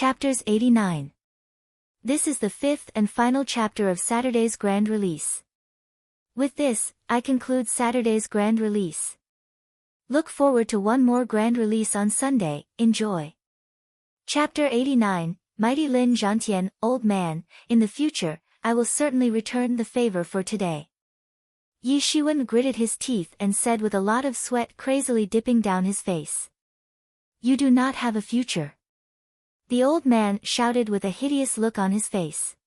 Chapters 89. This is the fifth and final chapter of Saturday's grand release. With this, I conclude Saturday's grand release. Look forward to one more grand release on Sunday. Enjoy. Chapter 89, Mighty Lin Zhantian, Old Man, in the future, I will certainly return the favor for today. Yi Shiwen gritted his teeth and said with a lot of sweat crazily dipping down his face. You do not have a future. The old man shouted with a hideous look on his face.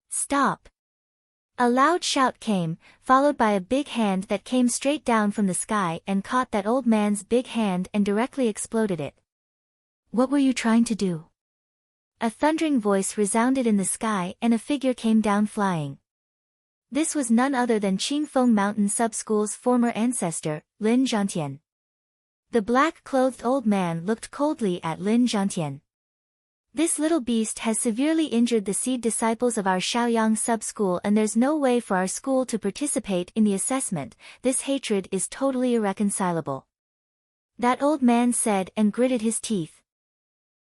Stop! A loud shout came, followed by a big hand that came straight down from the sky and caught that old man's big hand and directly exploded it. What were you trying to do? A thundering voice resounded in the sky and a figure came down flying. This was none other than Qingfeng Mountain Sub-School's former ancestor, Lin Zhantian. The black-clothed old man looked coldly at Lin Zhantian. This little beast has severely injured the seed disciples of our Shaoyang sub-school and there's no way for our school to participate in the assessment. This hatred is totally irreconcilable. That old man said and gritted his teeth.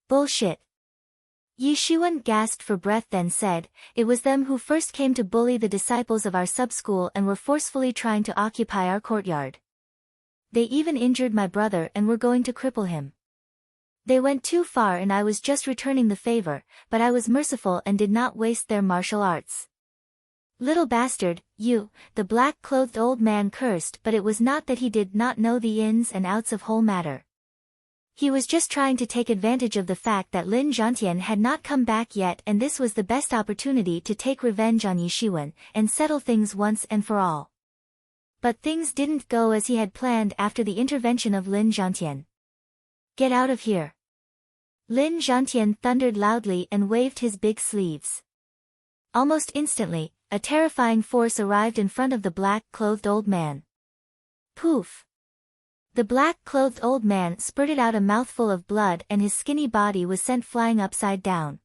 Bullshit. Yi Shiwen gasped for breath then said, it was them who first came to bully the disciples of our sub-school and were forcefully trying to occupy our courtyard. They even injured my brother and were going to cripple him. They went too far and I was just returning the favor, but I was merciful and did not waste their martial arts. Little bastard, you, the black-clothed old man cursed, but it was not that he did not know the ins and outs of whole matter. He was just trying to take advantage of the fact that Lin Zhantian had not come back yet and this was the best opportunity to take revenge on Yi Shiwen and settle things once and for all. But things didn't go as he had planned after the intervention of Lin Zhantian. Get out of here. Lin Zhantian thundered loudly and waved his big sleeves. Almost instantly, a terrifying force arrived in front of the black-clothed old man. Poof! The black-clothed old man spurted out a mouthful of blood and his skinny body was sent flying upside down.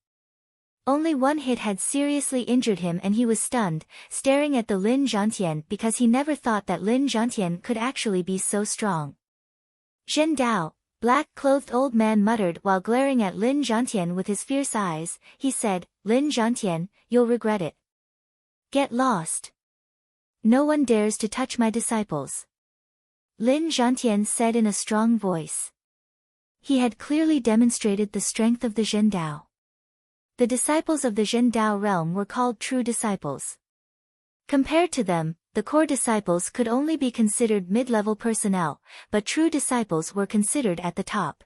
Only one hit had seriously injured him and he was stunned, staring at the Lin Zhantian because he never thought that Lin Zhantian could actually be so strong. Zhen Dao, black-clothed old man muttered while glaring at Lin Zhantian with his fierce eyes. He said, Lin Zhantian, you'll regret it. Get lost. No one dares to touch my disciples. Lin Zhantian said in a strong voice. He had clearly demonstrated the strength of the Zhen Dao. The disciples of the Zhen Dao realm were called true disciples. Compared to them, the core disciples could only be considered mid-level personnel, but true disciples were considered at the top.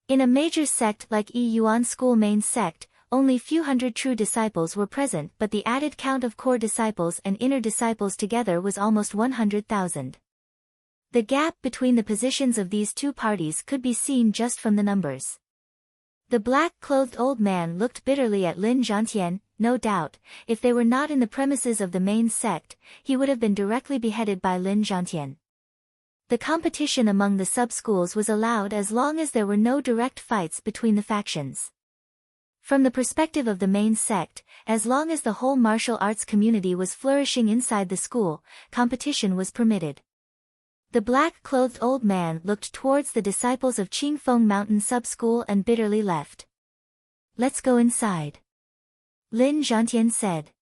In a major sect like Yi Yuan School main sect, only few hundred true disciples were present but the added count of core disciples and inner disciples together was almost 100,000. The gap between the positions of these two parties could be seen just from the numbers. The black-clothed old man looked bitterly at Lin Zhantian. No doubt, if they were not in the premises of the main sect, he would have been directly beheaded by Lin Zhantian. The competition among the sub-schools was allowed as long as there were no direct fights between the factions. From the perspective of the main sect, as long as the whole martial arts community was flourishing inside the school, competition was permitted. The black-clothed old man looked towards the disciples of Qingfeng Mountain Sub-School and bitterly left. Let's go inside. Lin Zhantian said.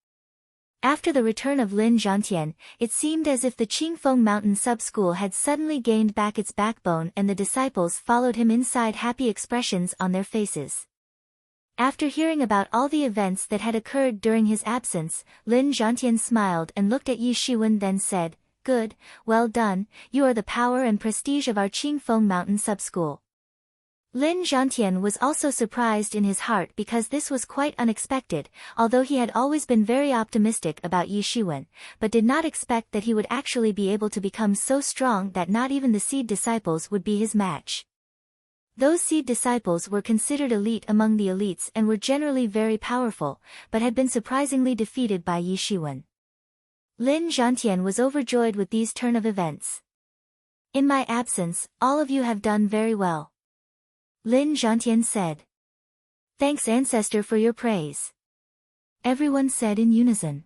After the return of Lin Zhantian, it seemed as if the Qingfeng Mountain Sub-School had suddenly gained back its backbone and the disciples followed him inside, happy expressions on their faces. After hearing about all the events that had occurred during his absence, Lin Zhantian smiled and looked at Yi Shiwen then said, Good, well done, you are the power and prestige of our Qingfeng Mountain Sub-School. Lin Zhantian was also surprised in his heart because this was quite unexpected, although he had always been very optimistic about Yi Shiwen, but did not expect that he would actually be able to become so strong that not even the seed disciples would be his match. Those seed disciples were considered elite among the elites and were generally very powerful, but had been surprisingly defeated by Yi Shiwen. Lin Zhantian was overjoyed with these turn of events. In my absence, all of you have done very well. Lin Zhantian said. Thanks Ancestor for your praise. Everyone said in unison.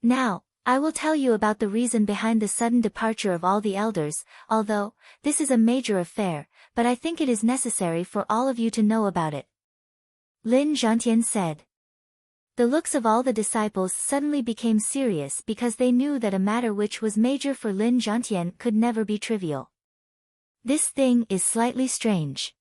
Now, I will tell you about the reason behind the sudden departure of all the elders, although, this is a major affair, but I think it is necessary for all of you to know about it. Lin Zhantian said. The looks of all the disciples suddenly became serious because they knew that a matter which was major for Lin Zhantian could never be trivial. This thing is slightly strange.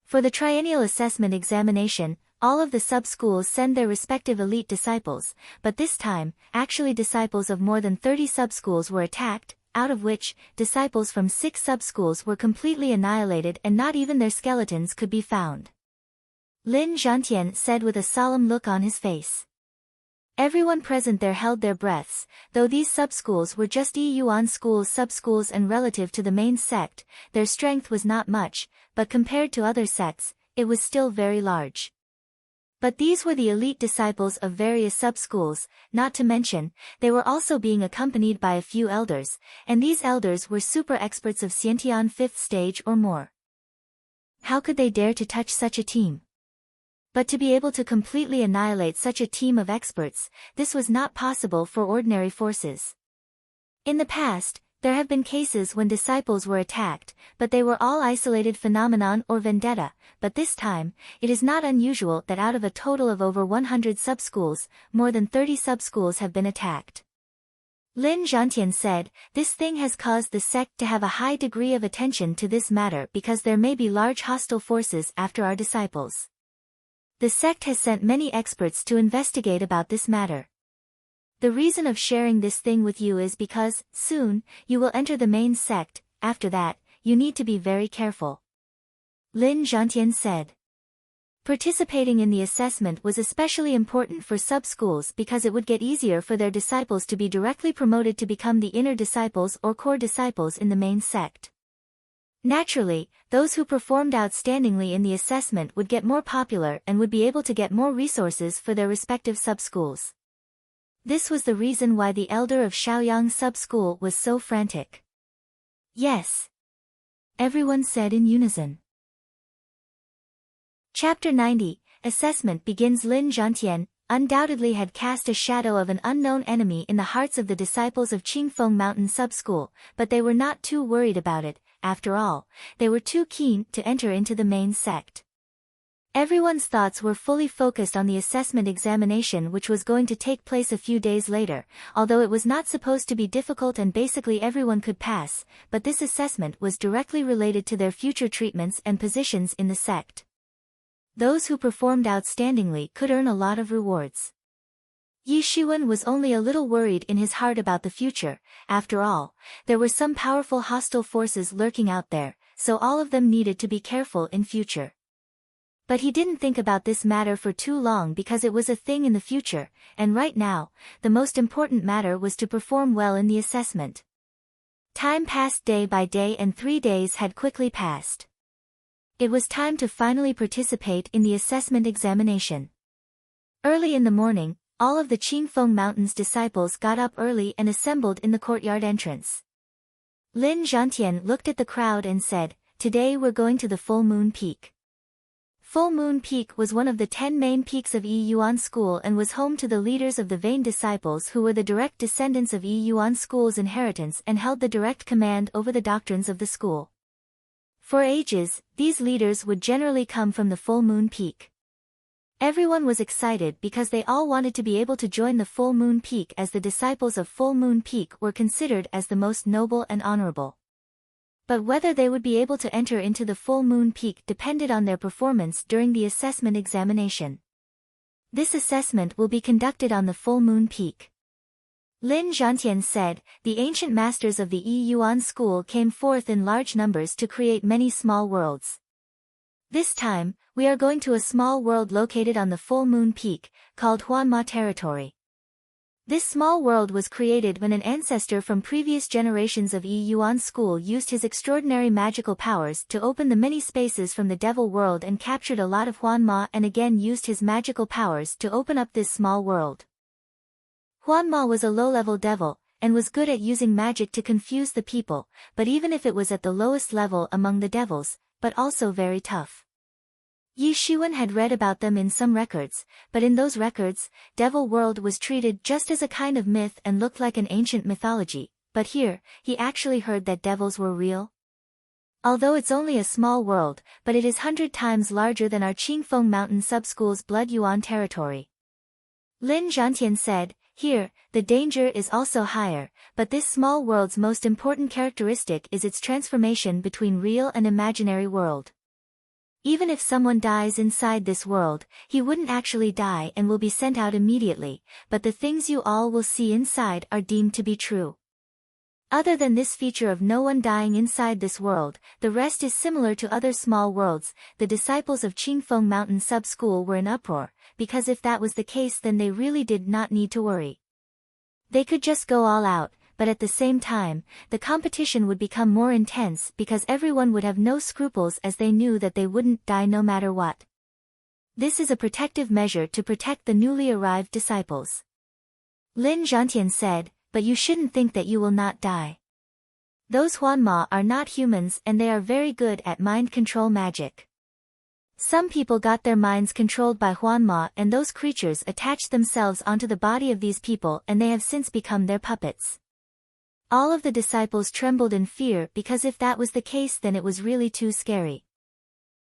For the triennial assessment examination, all of the sub-schools send their respective elite disciples, but this time, actually disciples of more than 30 sub-schools were attacked, out of which, disciples from 6 sub-schools were completely annihilated and not even their skeletons could be found. Lin Zhantian said with a solemn look on his face. Everyone present there held their breaths, though these sub-schools were just Yuan schools sub-schools and relative to the main sect, their strength was not much, but compared to other sects, it was still very large. But these were the elite disciples of various sub-schools, not to mention, they were also being accompanied by a few elders, and these elders were super experts of Xiantian 5th stage or more. How could they dare to touch such a team? But to be able to completely annihilate such a team of experts, this was not possible for ordinary forces. In the past, there have been cases when disciples were attacked, but they were all isolated phenomenon or vendetta, but this time, it is not unusual that out of a total of over 100 sub-schools, more than 30 sub-schools have been attacked. Lin Zhantian said, this thing has caused the sect to have a high degree of attention to this matter because there may be large hostile forces after our disciples. The sect has sent many experts to investigate about this matter. The reason of sharing this thing with you is because, soon, you will enter the main sect, after that, you need to be very careful. Lin Zhantian said. Participating in the assessment was especially important for sub-schools because it would get easier for their disciples to be directly promoted to become the inner disciples or core disciples in the main sect. Naturally, those who performed outstandingly in the assessment would get more popular and would be able to get more resources for their respective sub-schools. This was the reason why the elder of Shaoyang sub-school was so frantic. Yes. Everyone said in unison. Chapter 90, Assessment begins. Lin Zhantian undoubtedly had cast a shadow of an unknown enemy in the hearts of the disciples of Qingfeng Mountain sub-school, but they were not too worried about it. After all, they were too keen to enter into the main sect. Everyone's thoughts were fully focused on the assessment examination which was going to take place a few days later, although it was not supposed to be difficult and basically everyone could pass, but this assessment was directly related to their future treatments and positions in the sect. Those who performed outstandingly could earn a lot of rewards. Yi Shiwen was only a little worried in his heart about the future. After all, there were some powerful hostile forces lurking out there, so all of them needed to be careful in future. But he didn't think about this matter for too long because it was a thing in the future, and right now, the most important matter was to perform well in the assessment. Time passed day by day and 3 days had quickly passed. It was time to finally participate in the assessment examination. Early in the morning, all of the Qingfeng Mountain's disciples got up early and assembled in the courtyard entrance. Lin Zhantian looked at the crowd and said, "Today we're going to the Full Moon Peak." Full Moon Peak was one of the 10 main peaks of Yuan School and was home to the leaders of the Vain disciples who were the direct descendants of Yuan School's inheritance and held the direct command over the doctrines of the school. For ages, these leaders would generally come from the Full Moon Peak. Everyone was excited because they all wanted to be able to join the Full Moon Peak as the disciples of Full Moon Peak were considered as the most noble and honorable. But whether they would be able to enter into the Full Moon Peak depended on their performance during the assessment examination. This assessment will be conducted on the Full Moon Peak. Lin Zhantian said, the ancient masters of the Yuan school came forth in large numbers to create many small worlds. This time, we are going to a small world located on the Full Moon Peak, called Huanma Territory. This small world was created when an ancestor from previous generations of Yuan school used his extraordinary magical powers to open the many spaces from the devil world and captured a lot of Huanma and again used his magical powers to open up this small world. Huanma was a low-level devil, and was good at using magic to confuse the people, but even if it was at the lowest level among the devils, but also very tough. Yi Shiwen had read about them in some records, but in those records, Devil World was treated just as a kind of myth and looked like an ancient mythology, but here, he actually heard that devils were real. Although it's only a small world, but it is 100 times larger than our Qingfeng Mountain Sub-School's Blood Yuan territory. Lin Zhantian said, here, the danger is also higher, but this small world's most important characteristic is its transformation between real and imaginary world. Even if someone dies inside this world, he wouldn't actually die and will be sent out immediately, but the things you all will see inside are deemed to be true. Other than this feature of no one dying inside this world, the rest is similar to other small worlds. The disciples of Qingfeng Mountain Sub-School were in uproar, because if that was the case then they really did not need to worry. They could just go all out, but at the same time, the competition would become more intense because everyone would have no scruples as they knew that they wouldn't die no matter what. This is a protective measure to protect the newly arrived disciples. Lin Zhantian said, but you shouldn't think that you will not die. Those Huanma are not humans and they are very good at mind control magic. Some people got their minds controlled by Huanma and those creatures attached themselves onto the body of these people and they have since become their puppets. All of the disciples trembled in fear because if that was the case then it was really too scary.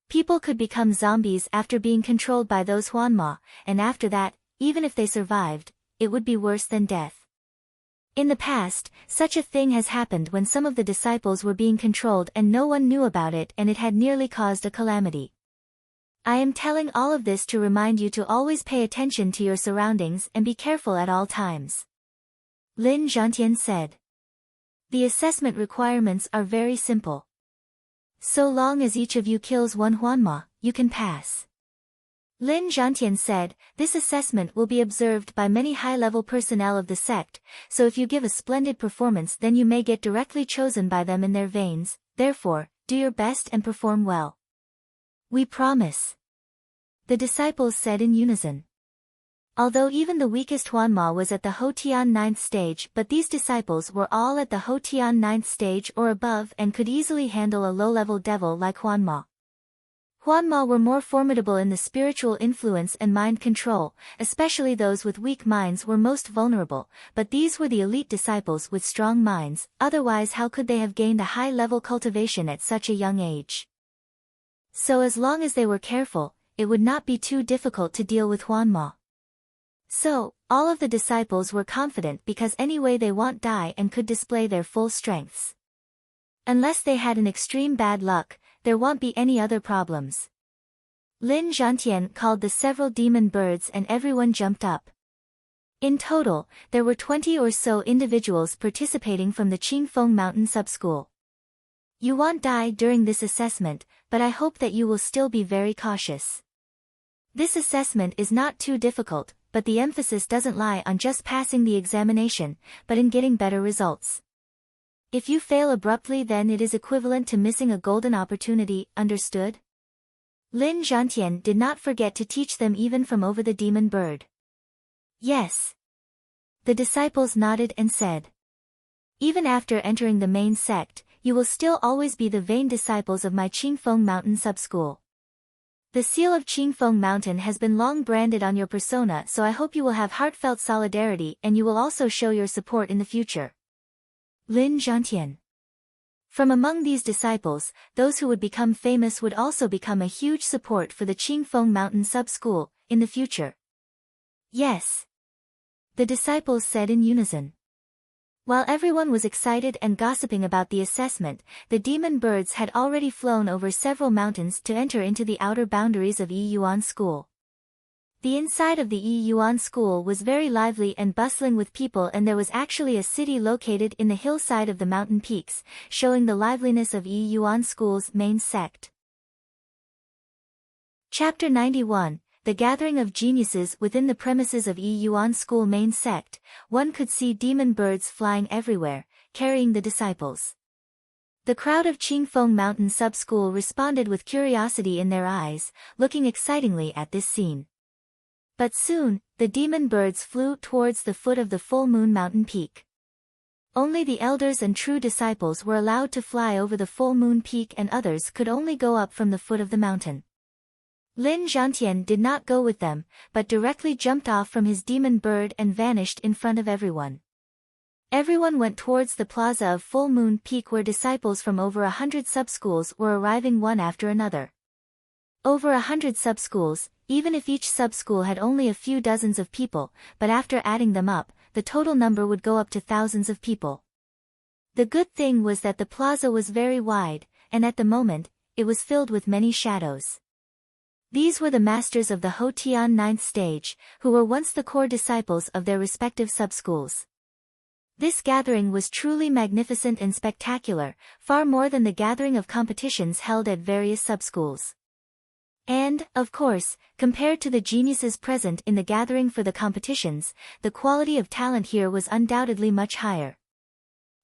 People could become zombies after being controlled by those Huanma, and after that, even if they survived, it would be worse than death. In the past, such a thing has happened when some of the disciples were being controlled and no one knew about it and it had nearly caused a calamity. I am telling all of this to remind you to always pay attention to your surroundings and be careful at all times. Lin Zhantian said. The assessment requirements are very simple. So long as each of you kills one Huanma, you can pass. Lin Zhantian said, this assessment will be observed by many high-level personnel of the sect, so if you give a splendid performance then you may get directly chosen by them in their veins, therefore, do your best and perform well. We promise. The disciples said in unison. Although even the weakest Huanma was at the Hotian 9th stage, but these disciples were all at the Hotian 9th stage or above and could easily handle a low-level devil like Huanma. Huanma were more formidable in the spiritual influence and mind control, especially those with weak minds were most vulnerable, but these were the elite disciples with strong minds, otherwise how could they have gained a high-level cultivation at such a young age? So as long as they were careful, it would not be too difficult to deal with Huanma. So, all of the disciples were confident because anyway they won't die and could display their full strengths. Unless they had an extreme bad luck, there won't be any other problems. Lin Zhantian called the several demon birds and everyone jumped up. In total, there were 20 or so individuals participating from the Qingfeng Mountain Sub-School. You won't die during this assessment, but I hope that you will still be very cautious. This assessment is not too difficult, but the emphasis doesn't lie on just passing the examination, but in getting better results. If you fail abruptly then it is equivalent to missing a golden opportunity, understood? Lin Zhantian did not forget to teach them even from over the demon bird. Yes. The disciples nodded and said. Even after entering the main sect, you will still always be the vain disciples of my Qingfeng Mountain Sub-School. The seal of Qingfeng Mountain has been long branded on your persona, so I hope you will have heartfelt solidarity and you will also show your support in the future. Lin Zhantian. From among these disciples, those who would become famous would also become a huge support for the Qingfeng Mountain Sub-School in the future. Yes. The disciples said in unison. While everyone was excited and gossiping about the assessment, the demon birds had already flown over several mountains to enter into the outer boundaries of Yi Yuan School. The inside of the Yi Yuan School was very lively and bustling with people, and there was actually a city located in the hillside of the mountain peaks, showing the liveliness of Yi Yuan School's main sect. Chapter 91. The gathering of geniuses within the premises of Yi Yuan School main sect. One could see demon birds flying everywhere, carrying the disciples. The crowd of Qingfeng Mountain Sub-School responded with curiosity in their eyes, looking excitingly at this scene. But soon, the demon birds flew towards the foot of the full moon mountain peak. Only the elders and true disciples were allowed to fly over the full moon peak and others could only go up from the foot of the mountain. Lin Zhantian did not go with them, but directly jumped off from his demon bird and vanished in front of everyone. Everyone went towards the plaza of Full Moon Peak where disciples from over 100 sub-schools were arriving one after another. Over 100 sub-schools, even if each sub-school had only a few dozens of people, but after adding them up, the total number would go up to thousands of people. The good thing was that the plaza was very wide, and at the moment, it was filled with many shadows. These were the masters of the Hotian ninth stage, who were once the core disciples of their respective sub-schools. This gathering was truly magnificent and spectacular, far more than the gathering of competitions held at various sub-schools. And, of course, compared to the geniuses present in the gathering for the competitions, the quality of talent here was undoubtedly much higher.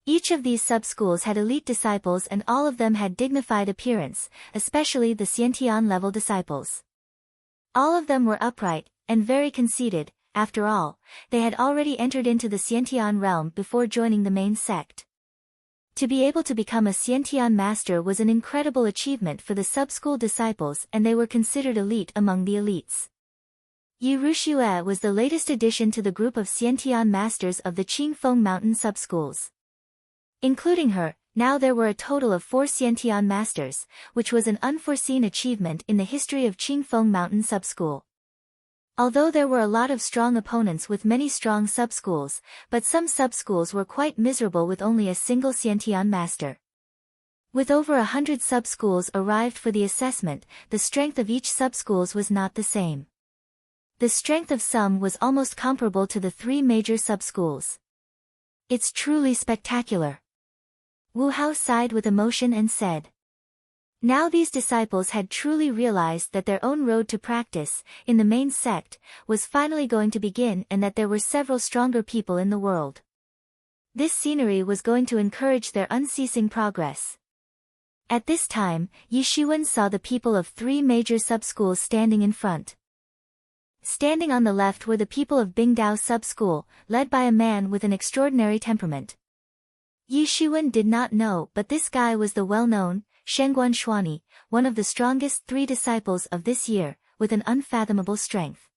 Each of these sub-schools had elite disciples and all of them had dignified appearance, especially the Xiantian level disciples. All of them were upright, and very conceited. After all, they had already entered into the Xiantian realm before joining the main sect. To be able to become a Xiantian master was an incredible achievement for the sub-school disciples and they were considered elite among the elites. Yi Ruxue was the latest addition to the group of Xiantian masters of the Qingfeng Mountain sub-schools. Including her, now there were a total of 4 Xiantian masters, which was an unforeseen achievement in the history of Qingfeng Mountain sub-school. Although there were a lot of strong opponents with many strong sub-schools, but some sub-schools were quite miserable with only a single Xiantian master. With over 100 sub-schools arrived for the assessment, the strength of each sub-schools was not the same. The strength of some was almost comparable to the 3 major sub-schools. It's truly spectacular. Wu Hao sighed with emotion and said. Now these disciples had truly realized that their own road to practice, in the main sect, was finally going to begin and that there were several stronger people in the world. This scenery was going to encourage their unceasing progress. At this time, Yi Shiwen saw the people of 3 major sub-schools standing in front. Standing on the left were the people of Bingdao sub-school, led by a man with an extraordinary temperament. Yi Shiwen did not know, but this guy was the well-known Shengguan Shuani, one of the strongest 3 disciples of this year, with an unfathomable strength.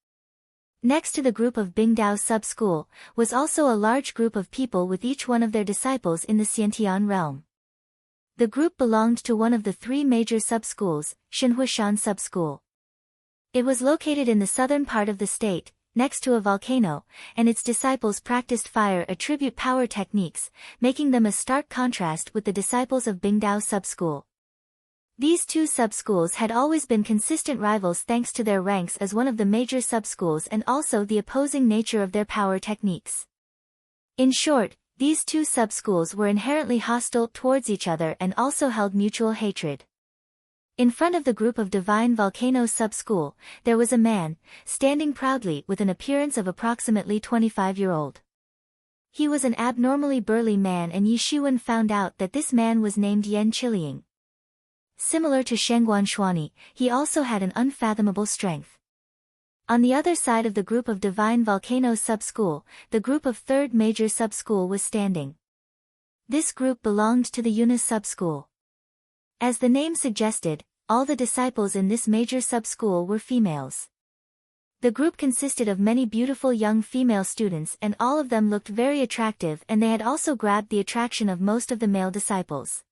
Next to the group of Bingdao sub-school, was also a large group of people with each one of their disciples in the Xiantian realm. The group belonged to one of the 3 major sub-schools, Shenhuishan sub-school. It was located in the southern part of the state, next to a volcano, and its disciples practiced fire attribute power techniques, making them a stark contrast with the disciples of Bingdao sub-school. These 2 sub-schools had always been consistent rivals thanks to their ranks as one of the major sub-schools and also the opposing nature of their power techniques. In short, these 2 sub-schools were inherently hostile towards each other and also held mutual hatred. In front of the group of Divine Volcano sub-school, there was a man, standing proudly with an appearance of approximately 25-year-old. He was an abnormally burly man and Yi Shiwen found out that this man was named Yan Qiliang. Similar to Shengguan Shuani, he also had an unfathomable strength. On the other side of the group of Divine Volcano sub-school, the group of 3rd major sub-school was standing. This group belonged to the Yunus sub-school. As the name suggested, all the disciples in this major sub-school were females. The group consisted of many beautiful young female students and all of them looked very attractive and they had also grabbed the attraction of most of the male disciples.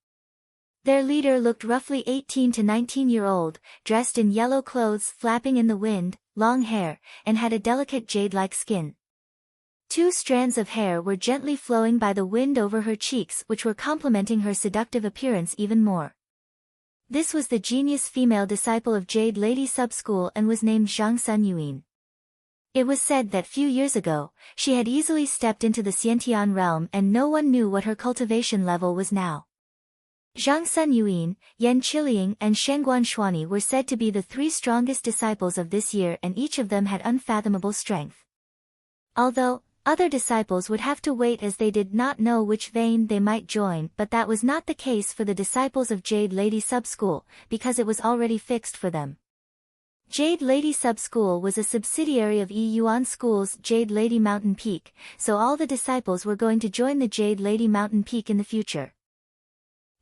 Their leader looked roughly 18 to 19-year-old, dressed in yellow clothes flapping in the wind, long hair, and had a delicate jade-like skin. 2 strands of hair were gently flowing by the wind over her cheeks which were complementing her seductive appearance even more. This was the genius female disciple of Jade Lady Sub-School and was named Zhang Sunyuan. It was said that few years ago, she had easily stepped into the Xiantian realm and no one knew what her cultivation level was now. Zhang Sunyuan, Yan Qiliang and Shengguan Shuani were said to be the 3 strongest disciples of this year and each of them had unfathomable strength. Although, other disciples would have to wait as they did not know which vein they might join, but that was not the case for the disciples of Jade Lady Sub-School, because it was already fixed for them. Jade Lady Sub-School was a subsidiary of Yi Yuan School's Jade Lady Mountain Peak, so all the disciples were going to join the Jade Lady Mountain Peak in the future.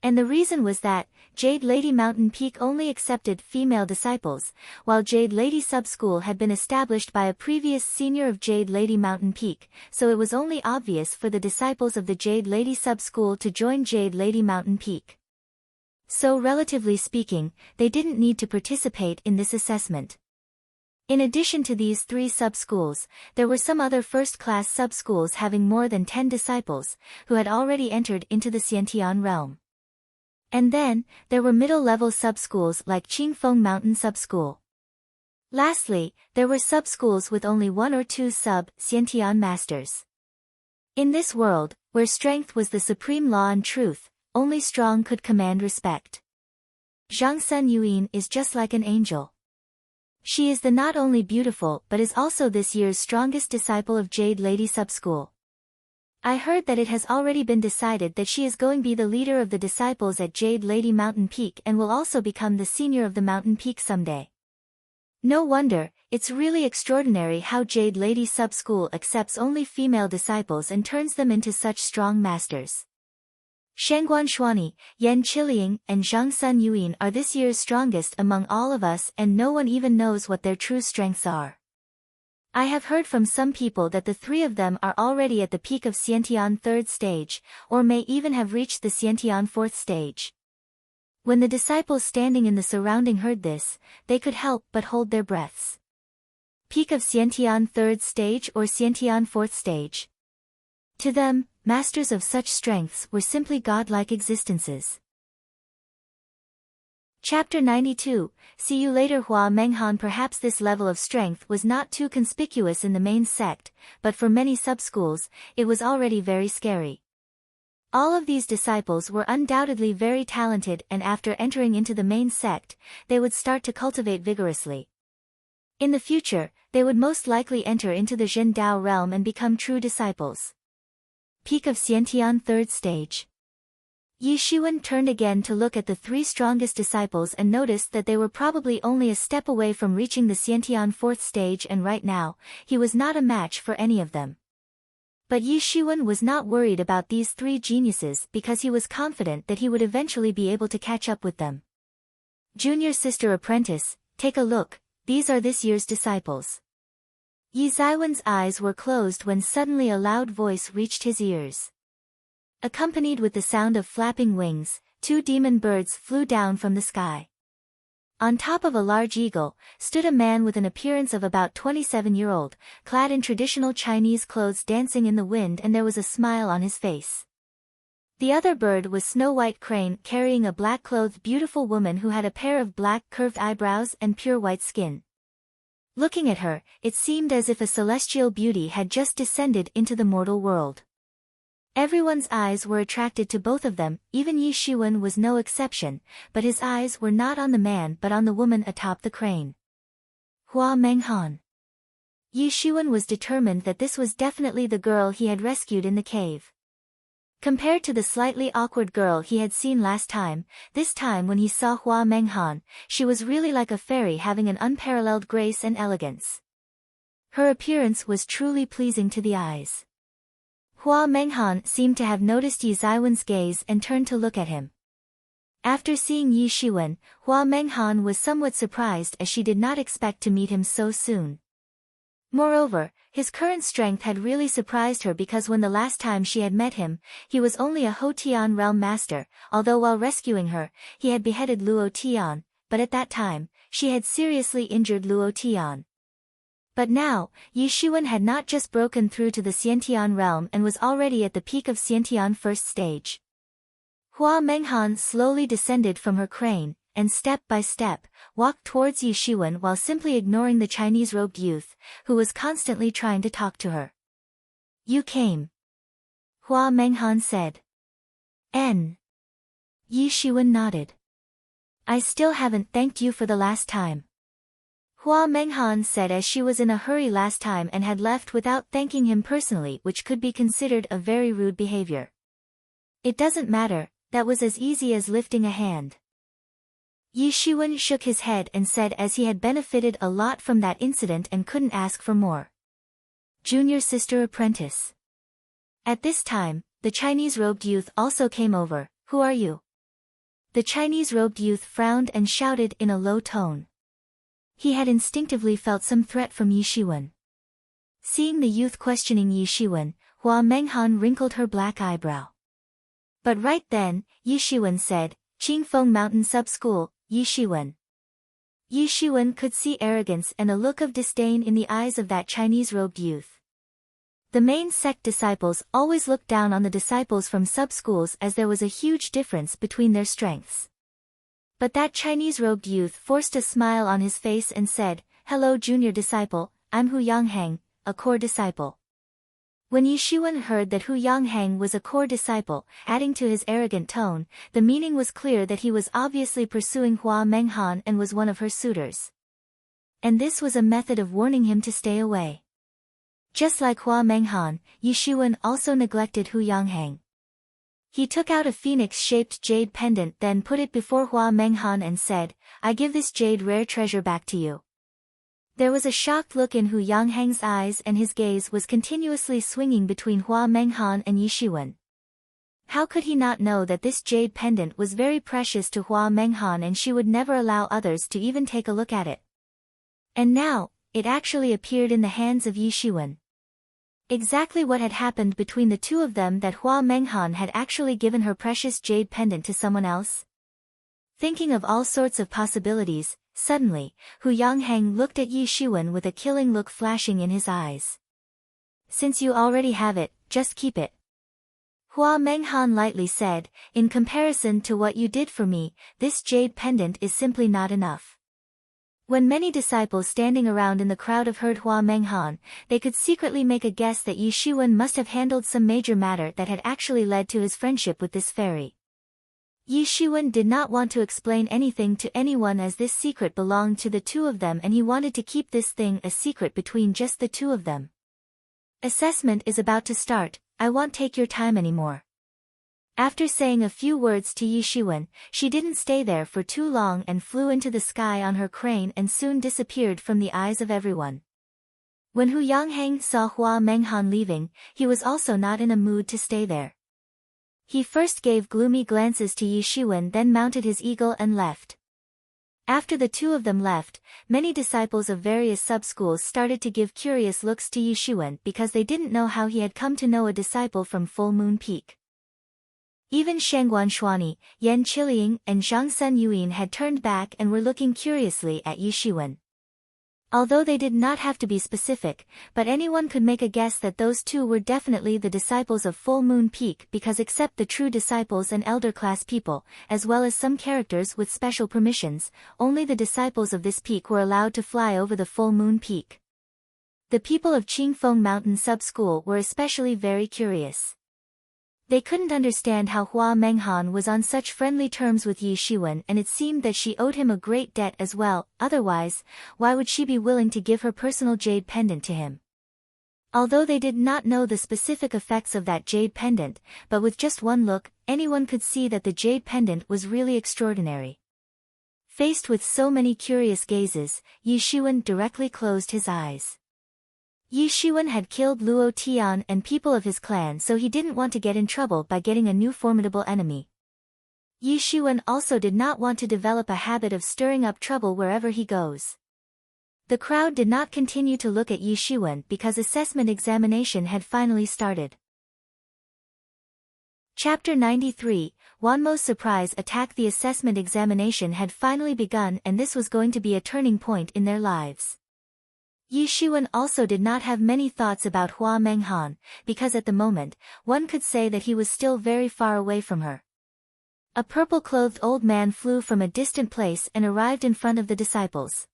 And the reason was that, Jade Lady Mountain Peak only accepted female disciples, while Jade Lady Sub-School had been established by a previous senior of Jade Lady Mountain Peak, so it was only obvious for the disciples of the Jade Lady Sub-School to join Jade Lady Mountain Peak. So relatively speaking, they didn't need to participate in this assessment. In addition to these 3 sub-schools, there were some other first-class sub-schools having more than 10 disciples, who had already entered into the Xiantian realm. And then, there were middle-level sub-schools like Qingfeng Mountain Sub-School. Lastly, there were sub-schools with only 1 or 2 sub-Xiantian masters. In this world, where strength was the supreme law and truth, only strong could command respect. Zhang Sun Yuan is just like an angel. She is the not only beautiful but is also this year's strongest disciple of Jade Lady Sub-School. I heard that it has already been decided that she is going to be the leader of the disciples at Jade Lady Mountain Peak and will also become the senior of the Mountain Peak someday. No wonder, it's really extraordinary how Jade Lady Sub-School accepts only female disciples and turns them into such strong masters. Shangguan Shuani, Yan Qiliang, and Zhang Sun Yuan are this year's strongest among all of us, and no one even knows what their true strengths are. I have heard from some people that the 3 of them are already at the peak of Xiantian 3rd stage, or may even have reached the Xiantian 4th stage. When the disciples standing in the surrounding heard this, they could help but hold their breaths. Peak of Xiantian 3rd stage or Xiantian 4th stage? To them, masters of such strengths were simply godlike existences. Chapter 92, See You Later Hua Menghan. Perhaps this level of strength was not too conspicuous in the main sect, but for many sub-schools, it was already very scary. All of these disciples were undoubtedly very talented, and after entering into the main sect, they would start to cultivate vigorously. In the future, they would most likely enter into the Zhen Dao realm and become true disciples. Peak of Xiantian 3rd stage. Yi Shiwen turned again to look at the 3 strongest disciples and noticed that they were probably only a step away from reaching the Xiantian 4th stage, and right now, he was not a match for any of them. But Yi Shiwen was not worried about these 3 geniuses because he was confident that he would eventually be able to catch up with them. Junior sister apprentice, take a look, these are this year's disciples. Yi Ziwen's eyes were closed when suddenly a loud voice reached his ears. Accompanied with the sound of flapping wings, 2 demon birds flew down from the sky. On top of a large eagle, stood a man with an appearance of about 27-year-old, clad in traditional Chinese clothes, dancing in the wind, and there was a smile on his face. The other bird was Snow White Crane, carrying a black-clothed beautiful woman who had a pair of black curved eyebrows and pure white skin. Looking at her, it seemed as if a celestial beauty had just descended into the mortal world. Everyone's eyes were attracted to both of them, even Yi Shiwen was no exception, but his eyes were not on the man but on the woman atop the crane. Hua Menghan. Yi Shiwen was determined that this was definitely the girl he had rescued in the cave. Compared to the slightly awkward girl he had seen last time, this time when he saw Hua Menghan, she was really like a fairy, having an unparalleled grace and elegance. Her appearance was truly pleasing to the eyes. Hua Menghan seemed to have noticed Yi Ziwen's gaze and turned to look at him. After seeing Yi Shiwen, Hua Menghan was somewhat surprised as she did not expect to meet him so soon. Moreover, his current strength had really surprised her because when the last time she had met him, he was only a Hotian realm master, although while rescuing her, he had beheaded Luo Tian, but at that time, she had seriously injured Luo Tian. But now, Yi Shiwen had not just broken through to the Xiantian realm and was already at the peak of Xiantian 1st stage. Hua Menghan slowly descended from her crane, and step by step, walked towards Yi Shiwen while simply ignoring the Chinese-robed youth, who was constantly trying to talk to her. You came. Hua Menghan said. N. Yi Shiwen nodded. I still haven't thanked you for the last time. Hua Menghan said as she was in a hurry last time and had left without thanking him personally, which could be considered a very rude behavior. It doesn't matter, that was as easy as lifting a hand. Yi Shiwen shook his head and said as he had benefited a lot from that incident and couldn't ask for more. Junior sister apprentice. At this time, the Chinese-robed youth also came over. Who are you? The Chinese-robed youth frowned and shouted in a low tone. He had instinctively felt some threat from Yi Shiwen. Seeing the youth questioning Yi Shiwen, Hua Menghan wrinkled her black eyebrow. But right then, Yi Shiwen said, "Qingfeng Mountain Sub-School, Yi Shiwen." Yi Shiwen could see arrogance and a look of disdain in the eyes of that Chinese-robed youth. The main sect disciples always looked down on the disciples from sub-schools as there was a huge difference between their strengths. But that Chinese-robed youth forced a smile on his face and said, "Hello junior disciple, I'm Hu Yanghang, a core disciple." When Yi Shiwen heard that Hu Yanghang was a core disciple, adding to his arrogant tone, the meaning was clear that he was obviously pursuing Hua Menghan and was one of her suitors. And this was a method of warning him to stay away. Just like Hua Menghan, Yi Shiwen also neglected Hu Yanghang. He took out a phoenix-shaped jade pendant, then put it before Hua Menghan and said, "I give this jade rare treasure back to you." There was a shocked look in Hu Yanghang's eyes and his gaze was continuously swinging between Hua Menghan and Yi Shiwen. How could he not know that this jade pendant was very precious to Hua Menghan and she would never allow others to even take a look at it? And now, it actually appeared in the hands of Yi Shiwen. Exactly what had happened between the two of them, that Hua Menghan had actually given her precious jade pendant to someone else? Thinking of all sorts of possibilities, suddenly, Hu Yanghang looked at Yi Shiwen with a killing look flashing in his eyes. "Since you already have it, just keep it." Hua Menghan lightly said, "In comparison to what you did for me, this jade pendant is simply not enough." When many disciples standing around in the crowd heard Hua Menghan, they could secretly make a guess that Yi Shiwen must have handled some major matter that had actually led to his friendship with this fairy. Yi Shiwen did not want to explain anything to anyone as this secret belonged to the two of them and he wanted to keep this thing a secret between just the two of them. "Assessment is about to start, I won't take your time anymore." After saying a few words to Yi Shiwen, she didn't stay there for too long and flew into the sky on her crane and soon disappeared from the eyes of everyone. When Hu Yanghang saw Hua Menghan leaving, he was also not in a mood to stay there. He first gave gloomy glances to Yi Shiwen, then mounted his eagle and left. After the two of them left, many disciples of various sub-schools started to give curious looks to Yi Shiwen because they didn't know how he had come to know a disciple from Full Moon Peak. Even Shangguan Shuani, Yan Qiliang, and Zhang Sun Yuan had turned back and were looking curiously at Yi Shiwen. Although they did not have to be specific, but anyone could make a guess that those two were definitely the disciples of Full Moon Peak, because except the true disciples and elder class people, as well as some characters with special permissions, only the disciples of this peak were allowed to fly over the Full Moon Peak. The people of Qingfeng Mountain Sub-School were especially very curious. They couldn't understand how Hua Menghan was on such friendly terms with Yi Shiwen, and it seemed that she owed him a great debt as well, otherwise, why would she be willing to give her personal jade pendant to him? Although they did not know the specific effects of that jade pendant, but with just one look, anyone could see that the jade pendant was really extraordinary. Faced with so many curious gazes, Yi Shiwen directly closed his eyes. Yi Shiwen had killed Luo Tian and people of his clan, so he didn't want to get in trouble by getting a new formidable enemy. Yi Shiwen also did not want to develop a habit of stirring up trouble wherever he goes. The crowd did not continue to look at Yi Shiwen because assessment examination had finally started. Chapter 93, Wanmo's surprise attack. The assessment examination had finally begun and this was going to be a turning point in their lives. Yi Shiwen also did not have many thoughts about Hua Menghan, because at the moment, one could say that he was still very far away from her. A purple-clothed old man flew from a distant place and arrived in front of the disciples.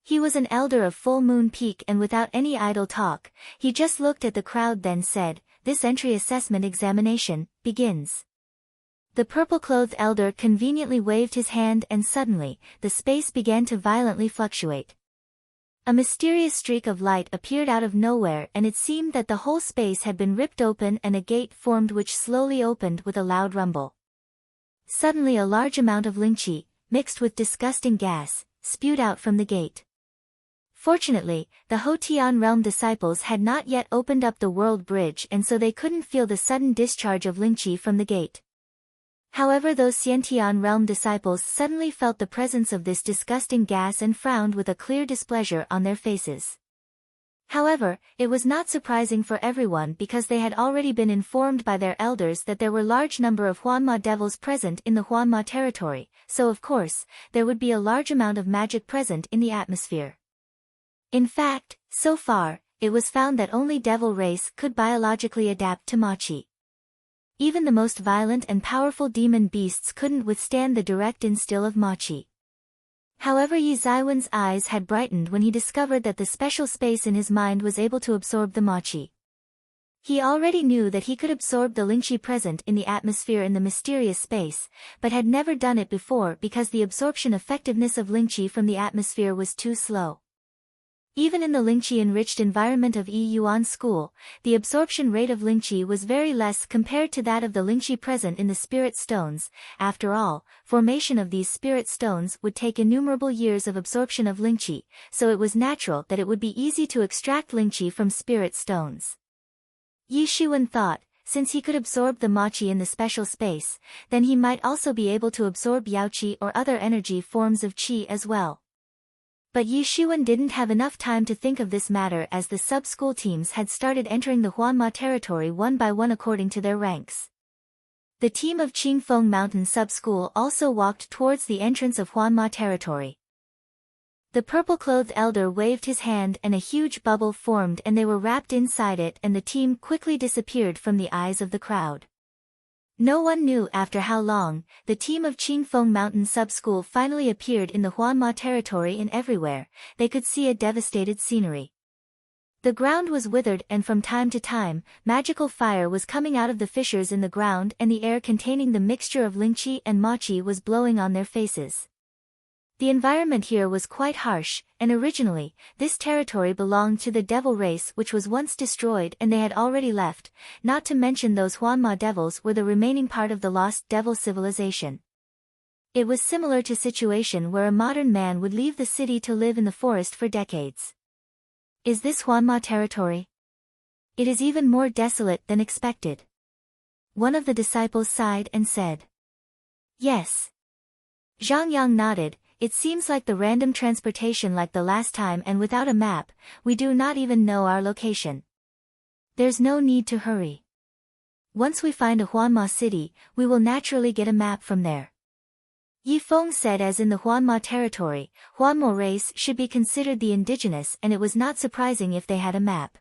He was an elder of Full Moon Peak and without any idle talk, he just looked at the crowd then said, "This entry assessment examination begins." The purple-clothed elder conveniently waved his hand and suddenly, the space began to violently fluctuate. A mysterious streak of light appeared out of nowhere and it seemed that the whole space had been ripped open and a gate formed which slowly opened with a loud rumble. Suddenly a large amount of lingqi, mixed with disgusting gas, spewed out from the gate. Fortunately, the Hotian realm disciples had not yet opened up the world bridge and so they couldn't feel the sudden discharge of lingqi from the gate. However, those Xiantian realm disciples suddenly felt the presence of this disgusting gas and frowned with a clear displeasure on their faces. However, it was not surprising for everyone because they had already been informed by their elders that there were large number of Huanma devils present in the Huanma territory, so of course, there would be a large amount of magic present in the atmosphere. In fact, so far, it was found that only devil race could biologically adapt to Machi. Even the most violent and powerful demon beasts couldn't withstand the direct instill of Machi. However, Yi Zaiwen's eyes had brightened when he discovered that the special space in his mind was able to absorb the Machi. He already knew that he could absorb the Lingqi present in the atmosphere in the mysterious space, but had never done it before because the absorption effectiveness of Lingqi from the atmosphere was too slow. Even in the Lingqi-enriched environment of Yi Yuan School, the absorption rate of Lingqi was very less compared to that of the Lingqi present in the spirit stones. After all, formation of these spirit stones would take innumerable years of absorption of Lingqi, so it was natural that it would be easy to extract Lingqi from spirit stones. Yi Shiwen thought, since he could absorb the Machi in the special space, then he might also be able to absorb Yaoqi or other energy forms of Qi as well. But Yi Shiwen didn't have enough time to think of this matter as the sub-school teams had started entering the Huanma territory one by one according to their ranks. The team of Qingfeng Mountain sub-school also walked towards the entrance of Huanma territory. The purple-clothed elder waved his hand and a huge bubble formed and they were wrapped inside it, and the team quickly disappeared from the eyes of the crowd. No one knew after how long, the team of Qingfeng Mountain sub-school finally appeared in the Huanma territory, and everywhere, they could see a devastated scenery. The ground was withered and from time to time, magical fire was coming out of the fissures in the ground and the air containing the mixture of Lingqi and Machi was blowing on their faces. The environment here was quite harsh, and originally, this territory belonged to the devil race which was once destroyed and they had already left, not to mention those Huanma devils were the remaining part of the lost devil civilization. It was similar to situation where a modern man would leave the city to live in the forest for decades. Is this Huanma territory? It is even more desolate than expected. One of the disciples sighed and said. Yes. Zhang Yang nodded. It seems like the random transportation like the last time, and without a map, we do not even know our location. There's no need to hurry. Once we find a Huanma city, we will naturally get a map from there. Yi Feng said, as in the Huanma territory, Huanmo race should be considered the indigenous, and it was not surprising if they had a map.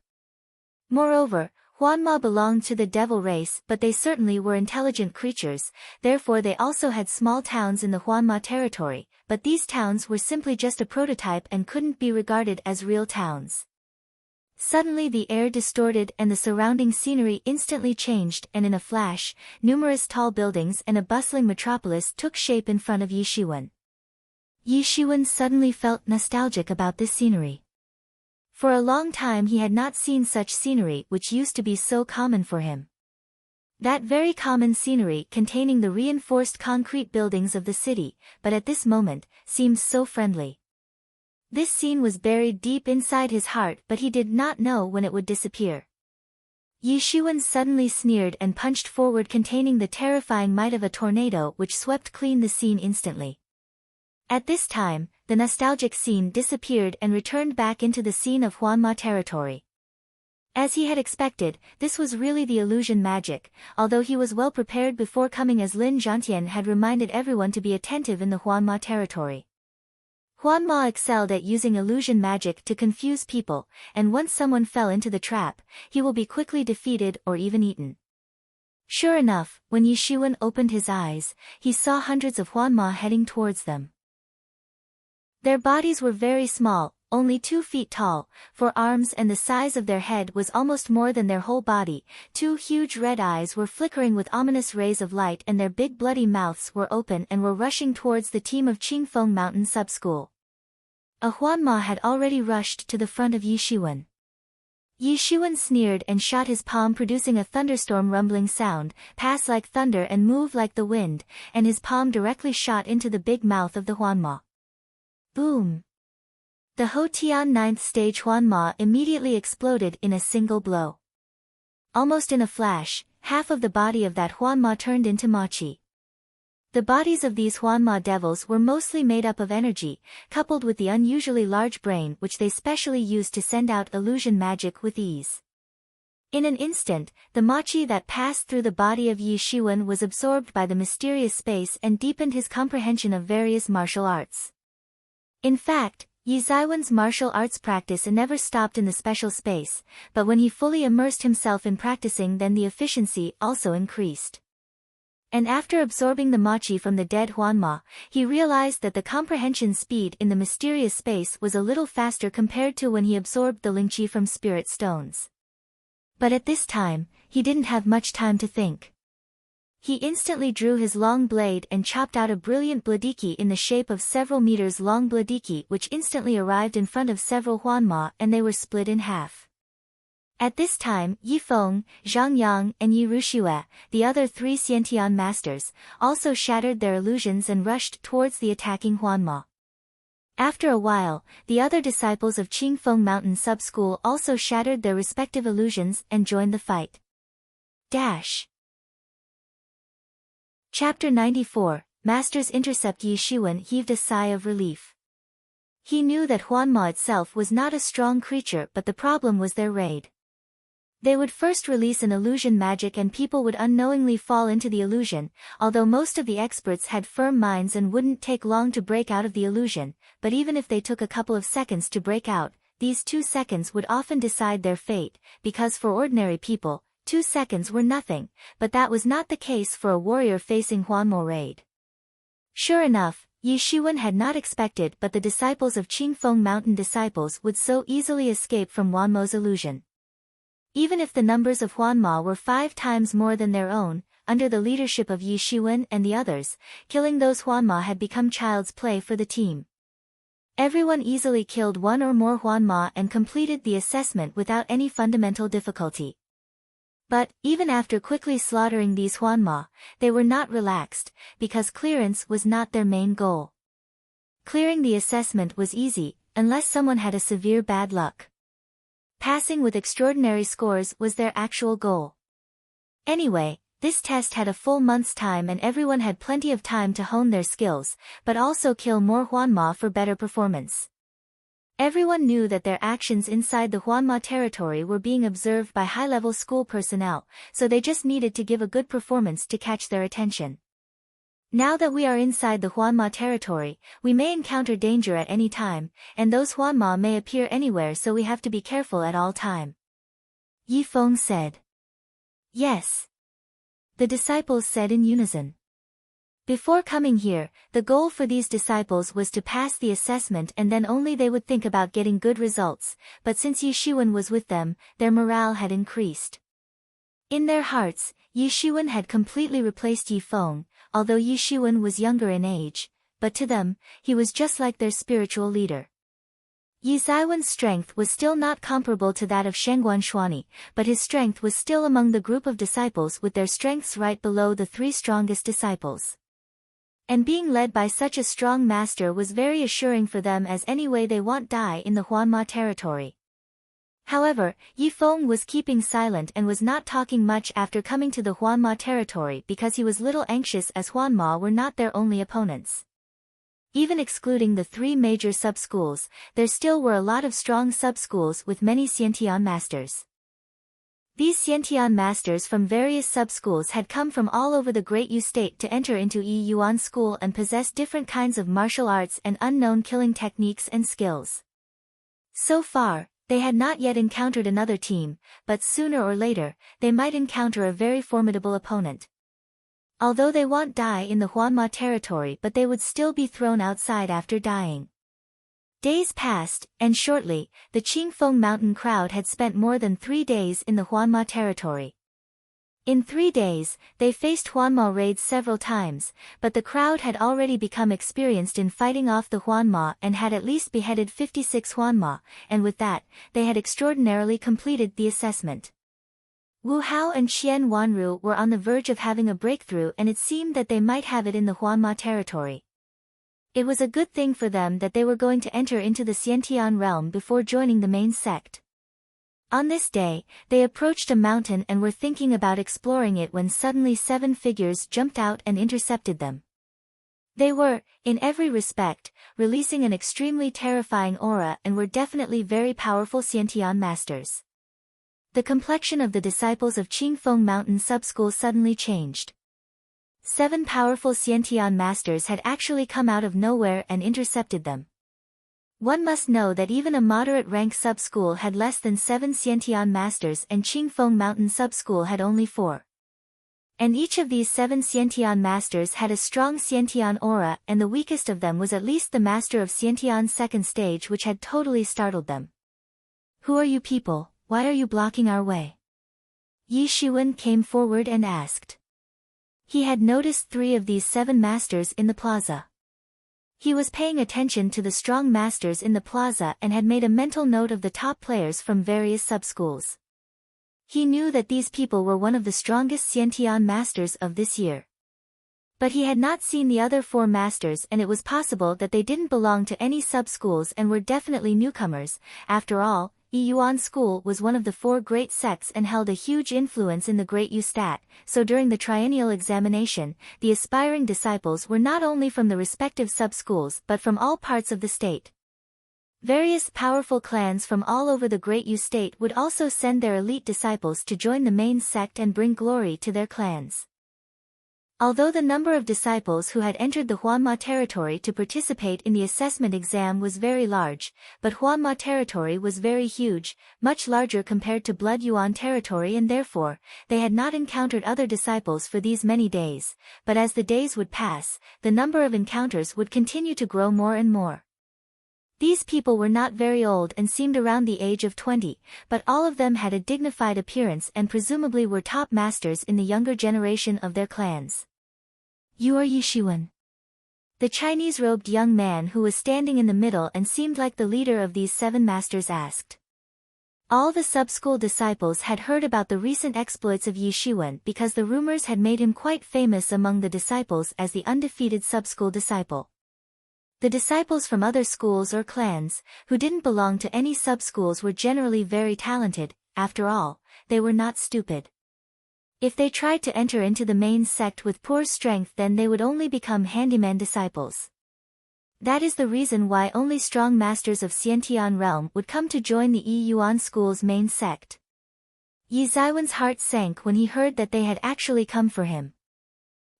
Moreover, Huanma belonged to the devil race, but they certainly were intelligent creatures, therefore they also had small towns in the Huanma territory, but these towns were simply just a prototype and couldn't be regarded as real towns. Suddenly the air distorted and the surrounding scenery instantly changed, and in a flash, numerous tall buildings and a bustling metropolis took shape in front of Yi Shiwen. Yi Shiwen suddenly felt nostalgic about this scenery. For a long time he had not seen such scenery which used to be so common for him. That very common scenery containing the reinforced concrete buildings of the city, but at this moment, seemed so friendly. This scene was buried deep inside his heart, but he did not know when it would disappear. Yi Shiwen suddenly sneered and punched forward, containing the terrifying might of a tornado which swept clean the scene instantly. At this time, the nostalgic scene disappeared and returned back into the scene of Huanma territory. As he had expected, this was really the illusion magic, although he was well prepared before coming, as Lin Zhantian had reminded everyone to be attentive in the Huanma territory. Huanma excelled at using illusion magic to confuse people, and once someone fell into the trap, he will be quickly defeated or even eaten. Sure enough, when Yi Shiwen opened his eyes, he saw hundreds of Huanma heading towards them. Their bodies were very small, only 2 feet tall, 4 arms, and the size of their head was almost more than their whole body. 2 huge red eyes were flickering with ominous rays of light, and their big bloody mouths were open and were rushing towards the team of Qingfeng Mountain sub-school. A Huanma had already rushed to the front of Yi Shiwen. Yi Shiwen sneered and shot his palm, producing a thunderstorm rumbling sound, pass like thunder and move like the wind, and his palm directly shot into the big mouth of the Huanma. Boom! The Hotian 9th stage Huanma immediately exploded in a single blow. Almost in a flash, half of the body of that Huanma turned into Machi. The bodies of these Huanma devils were mostly made up of energy, coupled with the unusually large brain which they specially used to send out illusion magic with ease. In an instant, the machi that passed through the body of Yi Shiwen was absorbed by the mysterious space and deepened his comprehension of various martial arts. In fact, Yi Zaiwen's martial arts practice never stopped in the special space, but when he fully immersed himself in practicing, then the efficiency also increased. And after absorbing the machi from the dead Huanma, he realized that the comprehension speed in the mysterious space was a little faster compared to when he absorbed the lingqi from spirit stones. But at this time, he didn't have much time to think. He instantly drew his long blade and chopped out a brilliant bladiki in the shape of several meters long bladiki, which instantly arrived in front of several Huanma, and they were split in half. At this time, Yi Feng, Zhang Yang, and Yi Ruxue, the other three Xiantian masters, also shattered their illusions and rushed towards the attacking Huanma. After a while, the other disciples of Qingfeng Mountain Sub-School also shattered their respective illusions and joined the fight. Chapter 94, Masters intercept. Yi Shiwen heaved a sigh of relief. He knew that Huanma itself was not a strong creature, but the problem was their raid. They would first release an illusion magic and people would unknowingly fall into the illusion, although most of the experts had firm minds and wouldn't take long to break out of the illusion, but even if they took a couple of seconds to break out, these 2 seconds would often decide their fate, because for ordinary people, 2 seconds were nothing, but that was not the case for a warrior facing Huanmo raid. Sure enough, Yi Shiwen had not expected but the disciples of Qingfeng Mountain disciples would so easily escape from Huanmo's illusion. Even if the numbers of Huanma were 5 times more than their own, under the leadership of Yi Shiwen and the others, killing those Huanma had become child's play for the team. Everyone easily killed 1 or more Huanma and completed the assessment without any fundamental difficulty. But, even after quickly slaughtering these Huanma, they were not relaxed, because clearance was not their main goal. Clearing the assessment was easy, unless someone had a severe bad luck. Passing with extraordinary scores was their actual goal. Anyway, this test had a full month's time and everyone had plenty of time to hone their skills, but also kill more Huanma for better performance. Everyone knew that their actions inside the Huanma territory were being observed by high-level school personnel, so they just needed to give a good performance to catch their attention. Now that we are inside the Huanma territory, we may encounter danger at any time, and those Huanma may appear anywhere, so we have to be careful at all time. Yi Feng said. Yes. The disciples said in unison. Before coming here, the goal for these disciples was to pass the assessment and then only they would think about getting good results, but since Yi Shiwen was with them, their morale had increased. In their hearts, Yi Shiwen had completely replaced Yi Feng, although Yi Shiwen was younger in age, but to them, he was just like their spiritual leader. Yi Zaiwen's strength was still not comparable to that of Shengguan Shuani, but his strength was still among the group of disciples with their strengths right below the 3 strongest disciples. And being led by such a strong master was very assuring for them, as anyway they won't die in the Huanma territory. However, Yi Feng was keeping silent and was not talking much after coming to the Huanma territory because he was little anxious, as Huanma were not their only opponents. Even excluding the 3 major sub-schools, there still were a lot of strong sub-schools with many Xiantian masters. These Xiantian masters from various sub-schools had come from all over the Great Yu State to enter into Yi Yuan School and possess different kinds of martial arts and unknown killing techniques and skills. So far, they had not yet encountered another team, but sooner or later, they might encounter a very formidable opponent. Although they won't die in the Huanma territory, but they would still be thrown outside after dying. Days passed, and shortly, the Qingfeng Mountain crowd had spent more than 3 days in the Huanma territory. In 3 days, they faced Huanma raids several times, but the crowd had already become experienced in fighting off the Huanma and had at least beheaded 56 Huanma, and with that, they had extraordinarily completed the assessment. Wu Hao and Qian Wanru were on the verge of having a breakthrough, and it seemed that they might have it in the Huanma territory. It was a good thing for them that they were going to enter into the Xiantian realm before joining the main sect. On this day, they approached a mountain and were thinking about exploring it when suddenly 7 figures jumped out and intercepted them. They were, in every respect, releasing an extremely terrifying aura and were definitely very powerful Xiantian masters. The complexion of the disciples of Qingfeng Mountain Subschool suddenly changed. 7 powerful Xiantian masters had actually come out of nowhere and intercepted them. One must know that even a moderate-rank sub-school had less than 7 Xiantian masters and Qingfeng Mountain Subschool had only 4. And each of these 7 Xiantian masters had a strong Xiantian aura, and the weakest of them was at least the master of Xiantian's second stage, which had totally startled them. "Who are you people? Why are you blocking our way?" Yi Shiwen came forward and asked. He had noticed 3 of these 7 masters in the plaza. He was paying attention to the strong masters in the plaza and had made a mental note of the top players from various sub-schools. He knew that these people were one of the strongest Xiantian masters of this year. But he had not seen the other 4 masters, and it was possible that they didn't belong to any sub-schools and were definitely newcomers. After all, Yiyuan School was one of the 4 great sects and held a huge influence in the Great Yu Stat, so during the triennial examination, the aspiring disciples were not only from the respective sub-schools but from all parts of the state. Various powerful clans from all over the Great Yu State would also send their elite disciples to join the main sect and bring glory to their clans. Although the number of disciples who had entered the Huanma territory to participate in the assessment exam was very large, but Huanma territory was very huge, much larger compared to Blood Yuan territory, and therefore, they had not encountered other disciples for these many days, but as the days would pass, the number of encounters would continue to grow more and more. These people were not very old and seemed around the age of 20, but all of them had a dignified appearance and presumably were top masters in the younger generation of their clans. "You are Yi Shiwen?" The Chinese-robed young man who was standing in the middle and seemed like the leader of these 7 masters asked. All the sub-school disciples had heard about the recent exploits of Yi Shiwen because the rumors had made him quite famous among the disciples as the undefeated sub-school disciple. The disciples from other schools or clans, who didn't belong to any sub-schools, were generally very talented. After all, they were not stupid. If they tried to enter into the main sect with poor strength, then they would only become handyman disciples. That is the reason why only strong masters of Xiantian realm would come to join the Yiyuan school's main sect. Yi Ziwen's heart sank when he heard that they had actually come for him.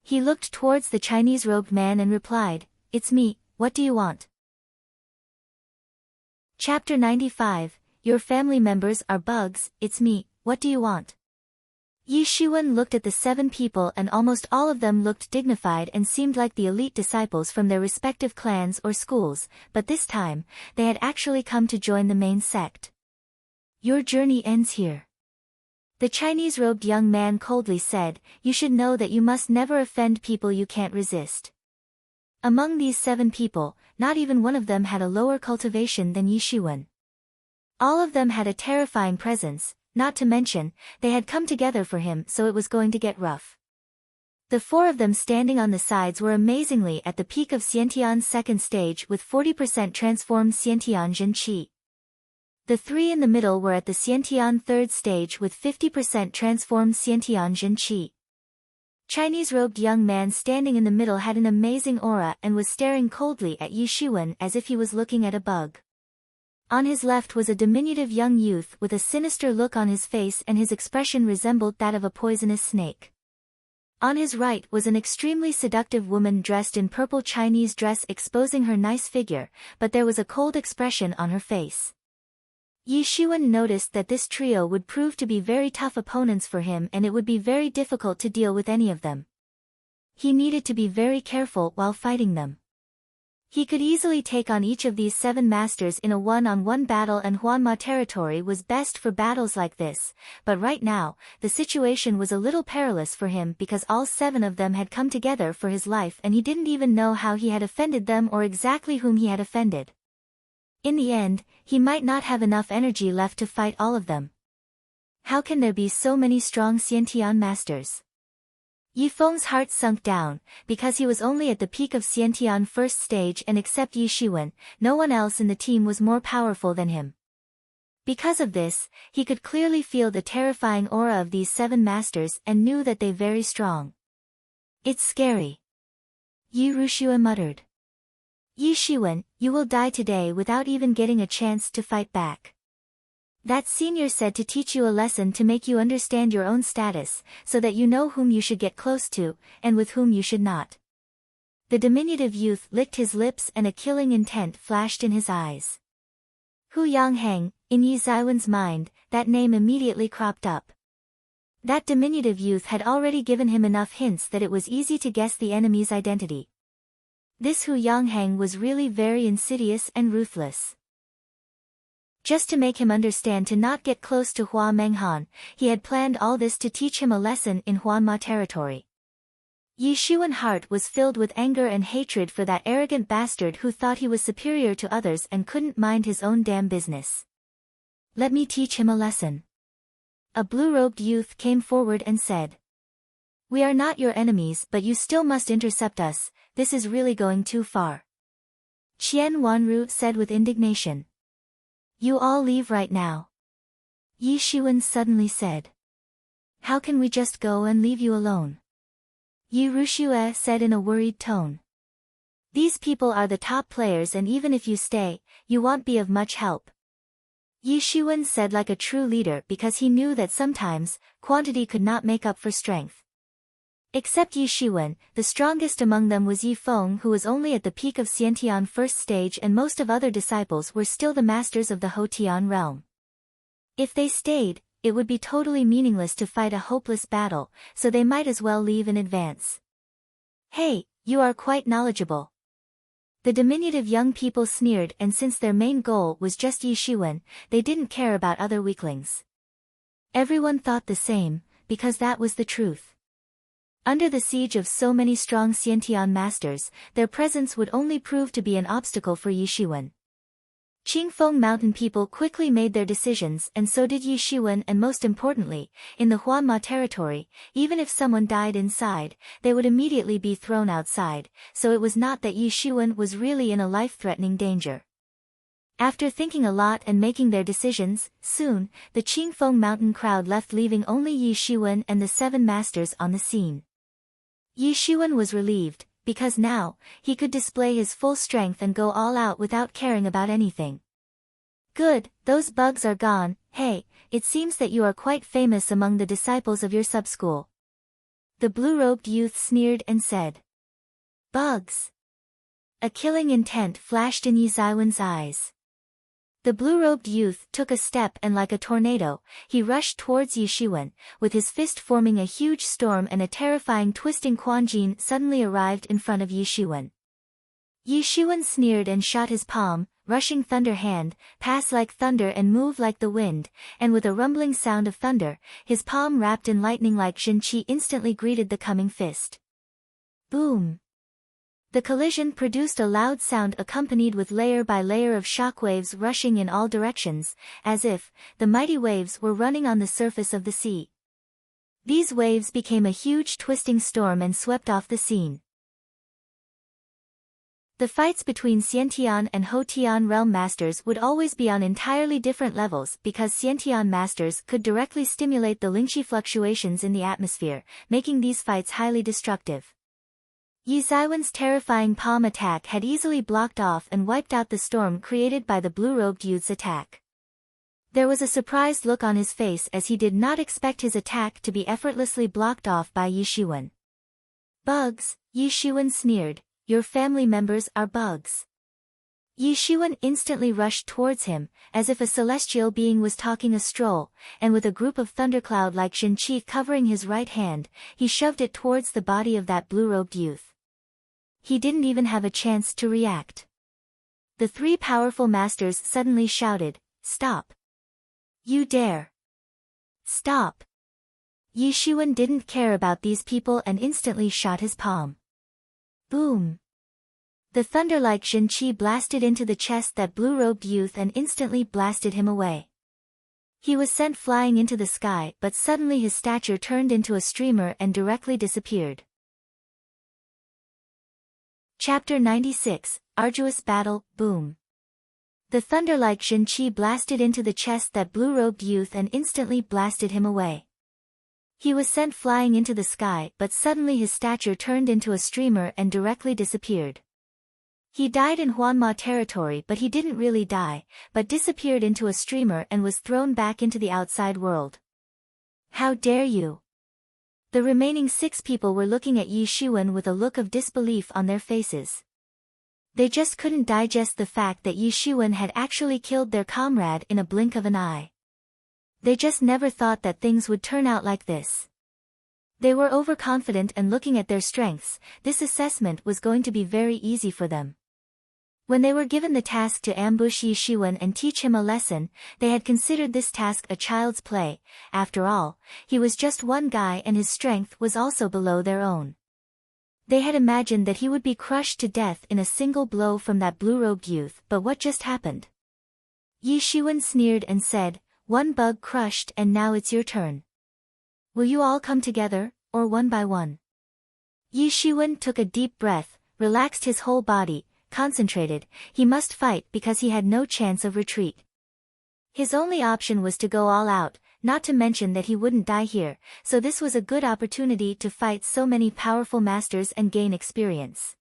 He looked towards the Chinese-robed man and replied, "It's me, what do you want?" Chapter 95, Your family members are bugs, it's me, what do you want? Yi Shiwen looked at the 7 people and almost all of them looked dignified and seemed like the elite disciples from their respective clans or schools, but this time, they had actually come to join the main sect. "Your journey ends here," the Chinese-robed young man coldly said. "You should know that you must never offend people you can't resist." Among these 7 people, not even one of them had a lower cultivation than Yi Shiwen. All of them had a terrifying presence. Not to mention, they had come together for him, so it was going to get rough. The 4 of them standing on the sides were amazingly at the peak of Xiantian's second stage with 40% transformed Xiantian Jin Qi. The 3 in the middle were at the Xiantian third stage with 50% transformed Xiantian Jin Qi. Chinese-robed young man standing in the middle had an amazing aura and was staring coldly at Yi Shiwen as if he was looking at a bug. On his left was a diminutive young youth with a sinister look on his face, and his expression resembled that of a poisonous snake. On his right was an extremely seductive woman dressed in purple Chinese dress exposing her nice figure, but there was a cold expression on her face. Yi Shiwen noticed that this trio would prove to be very tough opponents for him and it would be very difficult to deal with any of them. He needed to be very careful while fighting them. He could easily take on each of these 7 masters in a one-on-one battle, and Huanma territory was best for battles like this, but right now, the situation was a little perilous for him because all 7 of them had come together for his life and he didn't even know how he had offended them or exactly whom he had offended. In the end, he might not have enough energy left to fight all of them. How can there be so many strong Xiantian masters? Yi Feng's heart sunk down, because he was only at the peak of Xiantian first stage and except Yi Shiwen, no one else in the team was more powerful than him. Because of this, he could clearly feel the terrifying aura of these 7 masters and knew that they very strong. It's scary. Yi Rushua muttered. Yi Shiwen, you will die today without even getting a chance to fight back. That senior said to teach you a lesson to make you understand your own status, so that you know whom you should get close to, and with whom you should not. The diminutive youth licked his lips and a killing intent flashed in his eyes. Hu Yangheng, in Yi Zaiwen's mind, that name immediately cropped up. That diminutive youth had already given him enough hints that it was easy to guess the enemy's identity. This Hu Yangheng was really very insidious and ruthless. Just to make him understand to not get close to Hua Menghan, he had planned all this to teach him a lesson in Huanma territory. Yi Shiwen's heart was filled with anger and hatred for that arrogant bastard who thought he was superior to others and couldn't mind his own damn business. Let me teach him a lesson. A blue-robed youth came forward and said. We are not your enemies, but you still must intercept us, this is really going too far. Qian Wanru said with indignation. You all leave right now. Yi Shiwen suddenly said. How can we just go and leave you alone? Yi Rushue said in a worried tone. These people are the top players and even if you stay, you won't be of much help. Yi Shiwen said like a true leader because he knew that sometimes, quantity could not make up for strength. Except Yi Shiwen, the strongest among them was Yi Feng, who was only at the peak of Xiantian first stage, and most of other disciples were still the masters of the Hotian realm. If they stayed, it would be totally meaningless to fight a hopeless battle, so they might as well leave in advance. Hey, you are quite knowledgeable. The diminutive young people sneered, and since their main goal was just Yi Shiwen, they didn't care about other weaklings. Everyone thought the same, because that was the truth. Under the siege of so many strong Xiantian masters, their presence would only prove to be an obstacle for Yi Shiwen. Qingfeng mountain people quickly made their decisions, and so did Yi Shiwen, and most importantly, in the Huanma territory, even if someone died inside, they would immediately be thrown outside, so it was not that Yi Shiwen was really in a life-threatening danger. After thinking a lot and making their decisions, soon, the Qingfeng mountain crowd left, leaving only Yi Shiwen and the 7 masters on the scene. Yi Shiwen was relieved, because now, he could display his full strength and go all out without caring about anything. Good, those bugs are gone. Hey, it seems that you are quite famous among the disciples of your sub-school. The blue-robed youth sneered and said. Bugs. A killing intent flashed in Yi Zaiwen's eyes. The blue-robed youth took a step and like a tornado, he rushed towards Yi Shiwen, with his fist forming a huge storm, and a terrifying twisting Quanjin suddenly arrived in front of Yi Shiwen. Yi Shiwen sneered and shot his palm, rushing thunder hand, pass like thunder and move like the wind, and with a rumbling sound of thunder, his palm wrapped in lightning like Xinqi instantly greeted the coming fist. Boom! The collision produced a loud sound accompanied with layer by layer of shockwaves rushing in all directions, as if the mighty waves were running on the surface of the sea. These waves became a huge twisting storm and swept off the scene. The fights between Xiantian and Hotian realm masters would always be on entirely different levels because Xiantian masters could directly stimulate the Lingxi fluctuations in the atmosphere, making these fights highly destructive. Yi Zaiwen's terrifying palm attack had easily blocked off and wiped out the storm created by the blue-robed youth's attack. There was a surprised look on his face as he did not expect his attack to be effortlessly blocked off by Yi Shiwen. Bugs, Yi Shiwen sneered, your family members are bugs. Yi Shiwen instantly rushed towards him, as if a celestial being was talking a stroll, and with a group of thundercloud like Xinqi covering his right hand, he shoved it towards the body of that blue-robed youth. He didn't even have a chance to react. The 3 powerful masters suddenly shouted, Stop! You dare! Stop! Yi Shiwen didn't care about these people and instantly shot his palm. Boom! The thunder like Xinqi blasted into the chest that blue-robed youth and instantly blasted him away. He was sent flying into the sky, but suddenly his stature turned into a streamer and directly disappeared. Chapter 96, Arduous Battle, Boom. The thunder like Xinqi blasted into the chest that blue-robed youth and instantly blasted him away. He was sent flying into the sky, but suddenly his stature turned into a streamer and directly disappeared. He died in Huanma territory, but he didn't really die, but disappeared into a streamer and was thrown back into the outside world. How dare you! The remaining 6 people were looking at Yi Shiwen with a look of disbelief on their faces. They just couldn't digest the fact that Yi Shiwen had actually killed their comrade in a blink of an eye. They just never thought that things would turn out like this. They were overconfident, and looking at their strengths, this assessment was going to be very easy for them. When they were given the task to ambush Yi Shiwen and teach him a lesson, they had considered this task a child's play. After all, he was just one guy and his strength was also below their own. They had imagined that he would be crushed to death in a single blow from that blue-robed youth, but what just happened? Yi Shiwen sneered and said, "One bug crushed, and now it's your turn. Will you all come together, or one by one?" Yi Shiwen took a deep breath, relaxed his whole body, concentrated. He must fight because he had no chance of retreat. His only option was to go all out, not to mention that he wouldn't die here, so this was a good opportunity to fight so many powerful masters and gain experience.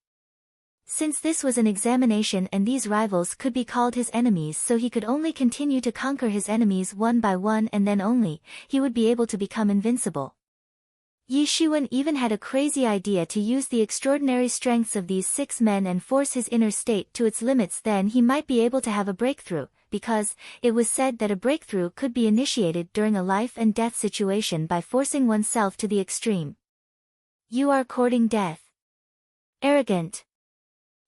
Since this was an examination and these rivals could be called his enemies, so he could only continue to conquer his enemies one by one, and then only, he would be able to become invincible. Yi Shiwen even had a crazy idea to use the extraordinary strengths of these 6 men and force his inner state to its limits. Then he might be able to have a breakthrough, because it was said that a breakthrough could be initiated during a life-and-death situation by forcing oneself to the extreme. You are courting death. Arrogant.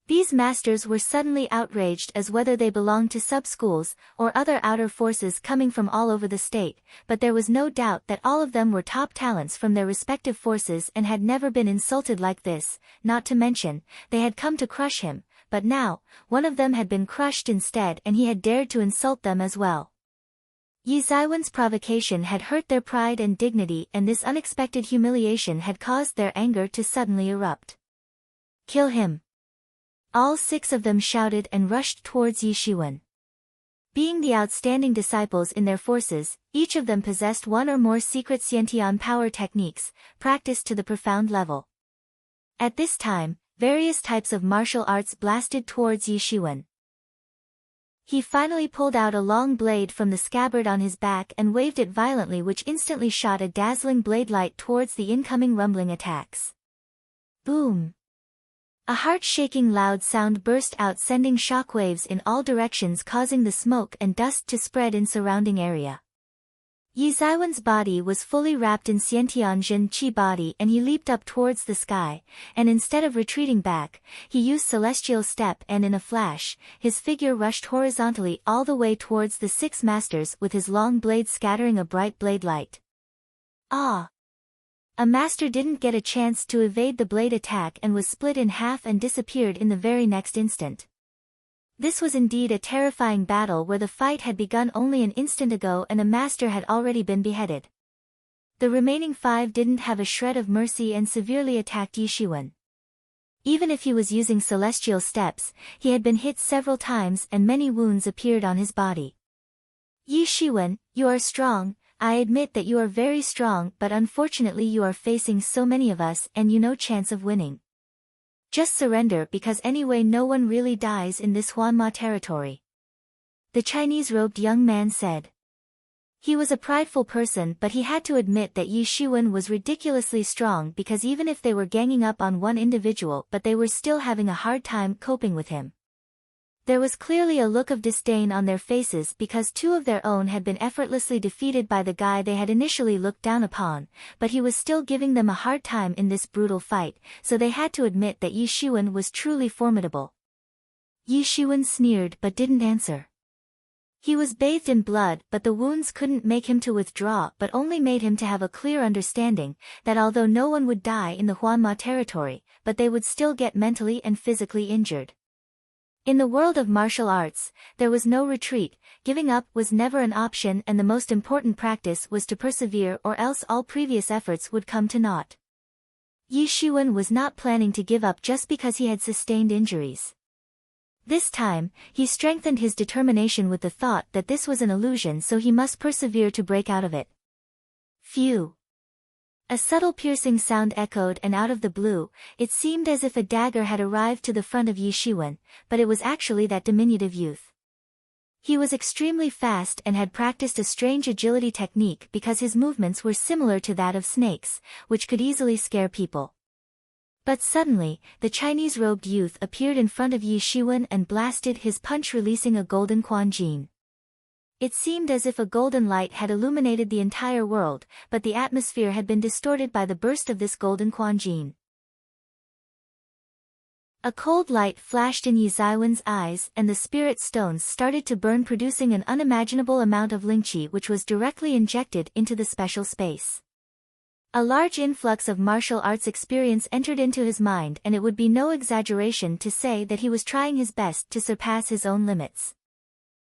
These masters were suddenly outraged as whether they belonged to sub-schools or other outer forces coming from all over the state, but there was no doubt that all of them were top talents from their respective forces and had never been insulted like this, not to mention, they had come to crush him, but now, one of them had been crushed instead and he had dared to insult them as well. Yi Ziwen's provocation had hurt their pride and dignity, and this unexpected humiliation had caused their anger to suddenly erupt. Kill him! All 6 of them shouted and rushed towards Yi Shiwen. Being the outstanding disciples in their forces, each of them possessed one or more secret Xiantian power techniques, practiced to the profound level. At this time, various types of martial arts blasted towards Yi Shiwen. He finally pulled out a long blade from the scabbard on his back and waved it violently, which instantly shot a dazzling blade light towards the incoming rumbling attacks. Boom! A heart-shaking loud sound burst out, sending shockwaves in all directions, causing the smoke and dust to spread in surrounding area. Yi Ziwen's body was fully wrapped in Xiantian Jin Qi body, and he leaped up towards the sky, and instead of retreating back, he used Celestial Step, and in a flash, his figure rushed horizontally all the way towards the 6 masters with his long blade scattering a bright blade light. Ah! A master didn't get a chance to evade the blade attack and was split in half and disappeared in the very next instant. This was indeed a terrifying battle where the fight had begun only an instant ago and a master had already been beheaded. The remaining 5 didn't have a shred of mercy and severely attacked Yi Shiwen. Even if he was using celestial steps, he had been hit several times and many wounds appeared on his body. Yi Shiwen, you are strong. I admit that you are very strong, but unfortunately you are facing so many of us and you no chance of winning. Just surrender, because anyway no one really dies in this Huanma territory. The Chinese-robed young man said. He was a prideful person, but he had to admit that Yi Shiwen was ridiculously strong, because even if they were ganging up on one individual, but they were still having a hard time coping with him. There was clearly a look of disdain on their faces because 2 of their own had been effortlessly defeated by the guy they had initially looked down upon, but he was still giving them a hard time in this brutal fight, so they had to admit that Yi Shiwen was truly formidable. Yi Shiwen sneered but didn't answer. He was bathed in blood, but the wounds couldn't make him to withdraw, but only made him to have a clear understanding that although no one would die in the Huanma territory, but they would still get mentally and physically injured. In the world of martial arts, there was no retreat, giving up was never an option, and the most important practice was to persevere, or else all previous efforts would come to naught. Yi Shiwen was not planning to give up just because he had sustained injuries. This time, he strengthened his determination with the thought that this was an illusion, so he must persevere to break out of it. Phew! A subtle piercing sound echoed, and out of the blue, it seemed as if a dagger had arrived to the front of Yi Shiwen, but it was actually that diminutive youth. He was extremely fast and had practiced a strange agility technique because his movements were similar to that of snakes, which could easily scare people. But suddenly, the Chinese-robed youth appeared in front of Yi Shiwen and blasted his punch, releasing a golden Quan Jin. It seemed as if a golden light had illuminated the entire world, but the atmosphere had been distorted by the burst of this golden Quan Jin. A cold light flashed in Yi Ziwen's eyes, and the spirit stones started to burn, producing an unimaginable amount of lingqi, which was directly injected into the special space. A large influx of martial arts experience entered into his mind, and it would be no exaggeration to say that he was trying his best to surpass his own limits.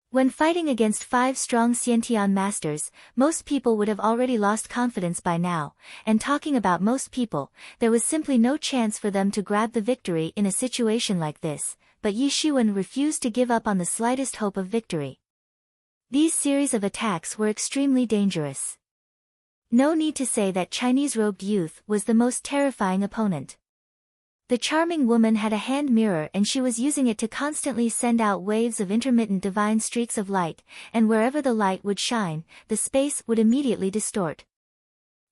When fighting against 5 strong Xiantian masters, most people would have already lost confidence by now, and talking about most people, there was simply no chance for them to grab the victory in a situation like this, but Yi Shiwen refused to give up on the slightest hope of victory. These series of attacks were extremely dangerous. No need to say that Chinese-robed youth was the most terrifying opponent. The charming woman had a hand mirror, and she was using it to constantly send out waves of intermittent divine streaks of light, and wherever the light would shine, the space would immediately distort.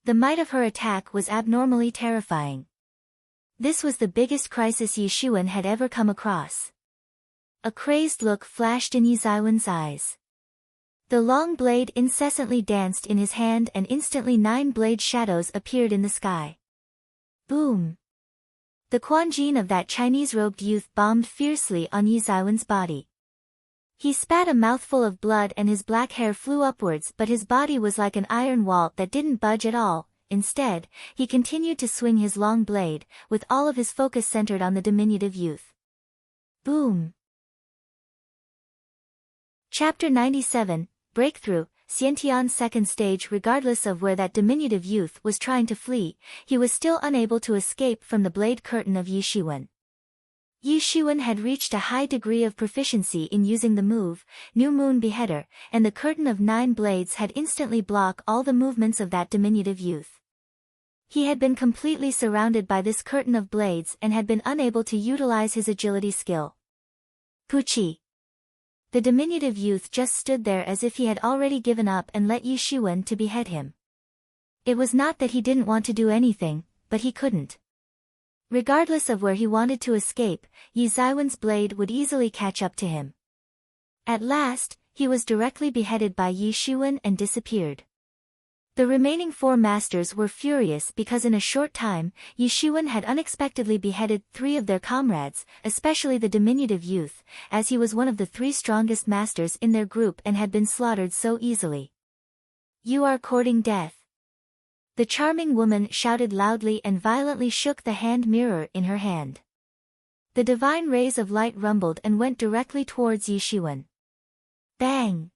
The might of her attack was abnormally terrifying. This was the biggest crisis Yi Shiwen had ever come across. A crazed look flashed in Yi Ziwen's eyes. The long blade incessantly danced in his hand, and instantly 9 blade shadows appeared in the sky. Boom! The Quan Jin of that Chinese-robed youth bombed fiercely on Yi Ziwen's body. He spat a mouthful of blood and his black hair flew upwards, but his body was like an iron wall that didn't budge at all. Instead, he continued to swing his long blade, with all of his focus centered on the diminutive youth. Boom! Chapter 97, Breakthrough. Xiantian's second stage. Regardless of where that diminutive youth was trying to flee, he was still unable to escape from the blade curtain of Yi Shiwen. Yi Shiwen had reached a high degree of proficiency in using the move, New Moon Beheader, and the curtain of 9 blades had instantly blocked all the movements of that diminutive youth. He had been completely surrounded by this curtain of blades and had been unable to utilize his agility skill. Puchi! The diminutive youth just stood there as if he had already given up and let Yi Shiwen to behead him. It was not that he didn't want to do anything, but he couldn't. Regardless of where he wanted to escape, Yi Ziwen's blade would easily catch up to him. At last, he was directly beheaded by Yi Shiwen and disappeared. The remaining 4 masters were furious because in a short time, Yi Shiwen had unexpectedly beheaded 3 of their comrades, especially the diminutive youth, as he was one of the 3 strongest masters in their group and had been slaughtered so easily. You are courting death. The charming woman shouted loudly and violently shook the hand mirror in her hand. The divine rays of light rumbled and went directly towards Yi Shiwen. Bang!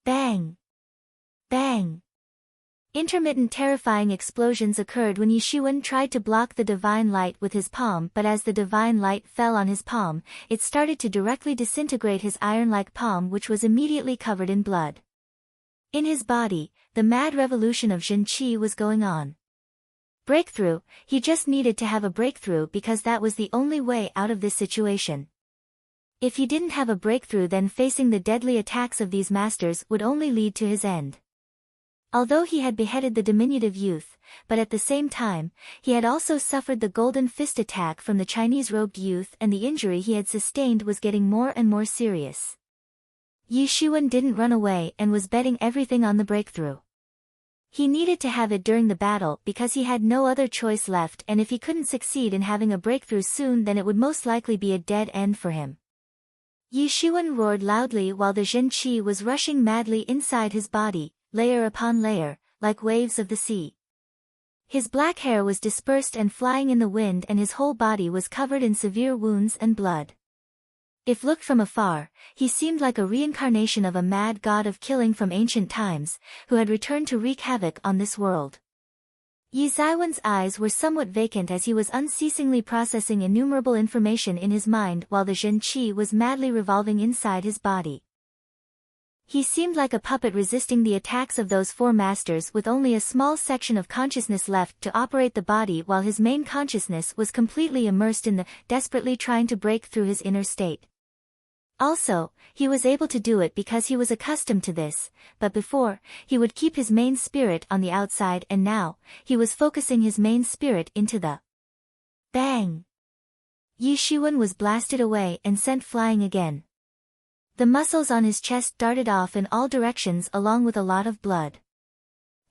Bang! Bang! Intermittent terrifying explosions occurred when Yi Shiwen tried to block the divine light with his palm, but as the divine light fell on his palm, it started to directly disintegrate his iron-like palm, which was immediately covered in blood. In his body, the mad revolution of Zhen Qi was going on. Breakthrough. He just needed to have a breakthrough because that was the only way out of this situation. If he didn't have a breakthrough, then facing the deadly attacks of these masters would only lead to his end. Although he had beheaded the diminutive youth, but at the same time, he had also suffered the golden fist attack from the Chinese-robed youth, and the injury he had sustained was getting more and more serious. Yi Shiwen didn't run away and was betting everything on the breakthrough. He needed to have it during the battle because he had no other choice left, and if he couldn't succeed in having a breakthrough soon, then it would most likely be a dead end for him. Yi Shiwen roared loudly while the Zhen Qi was rushing madly inside his body, layer upon layer, like waves of the sea. His black hair was dispersed and flying in the wind, and his whole body was covered in severe wounds and blood. If looked from afar, he seemed like a reincarnation of a mad god of killing from ancient times, who had returned to wreak havoc on this world. Yi Ziwen's eyes were somewhat vacant as he was unceasingly processing innumerable information in his mind while the Zhen Qi was madly revolving inside his body. He seemed like a puppet resisting the attacks of those four masters with only a small section of consciousness left to operate the body while his main consciousness was completely immersed in desperately trying to break through his inner state. Also, he was able to do it because he was accustomed to this, but before, he would keep his main spirit on the outside and now, he was focusing his main spirit into the bang. Yi Shiwen was blasted away and sent flying again. The muscles on his chest darted off in all directions along with a lot of blood.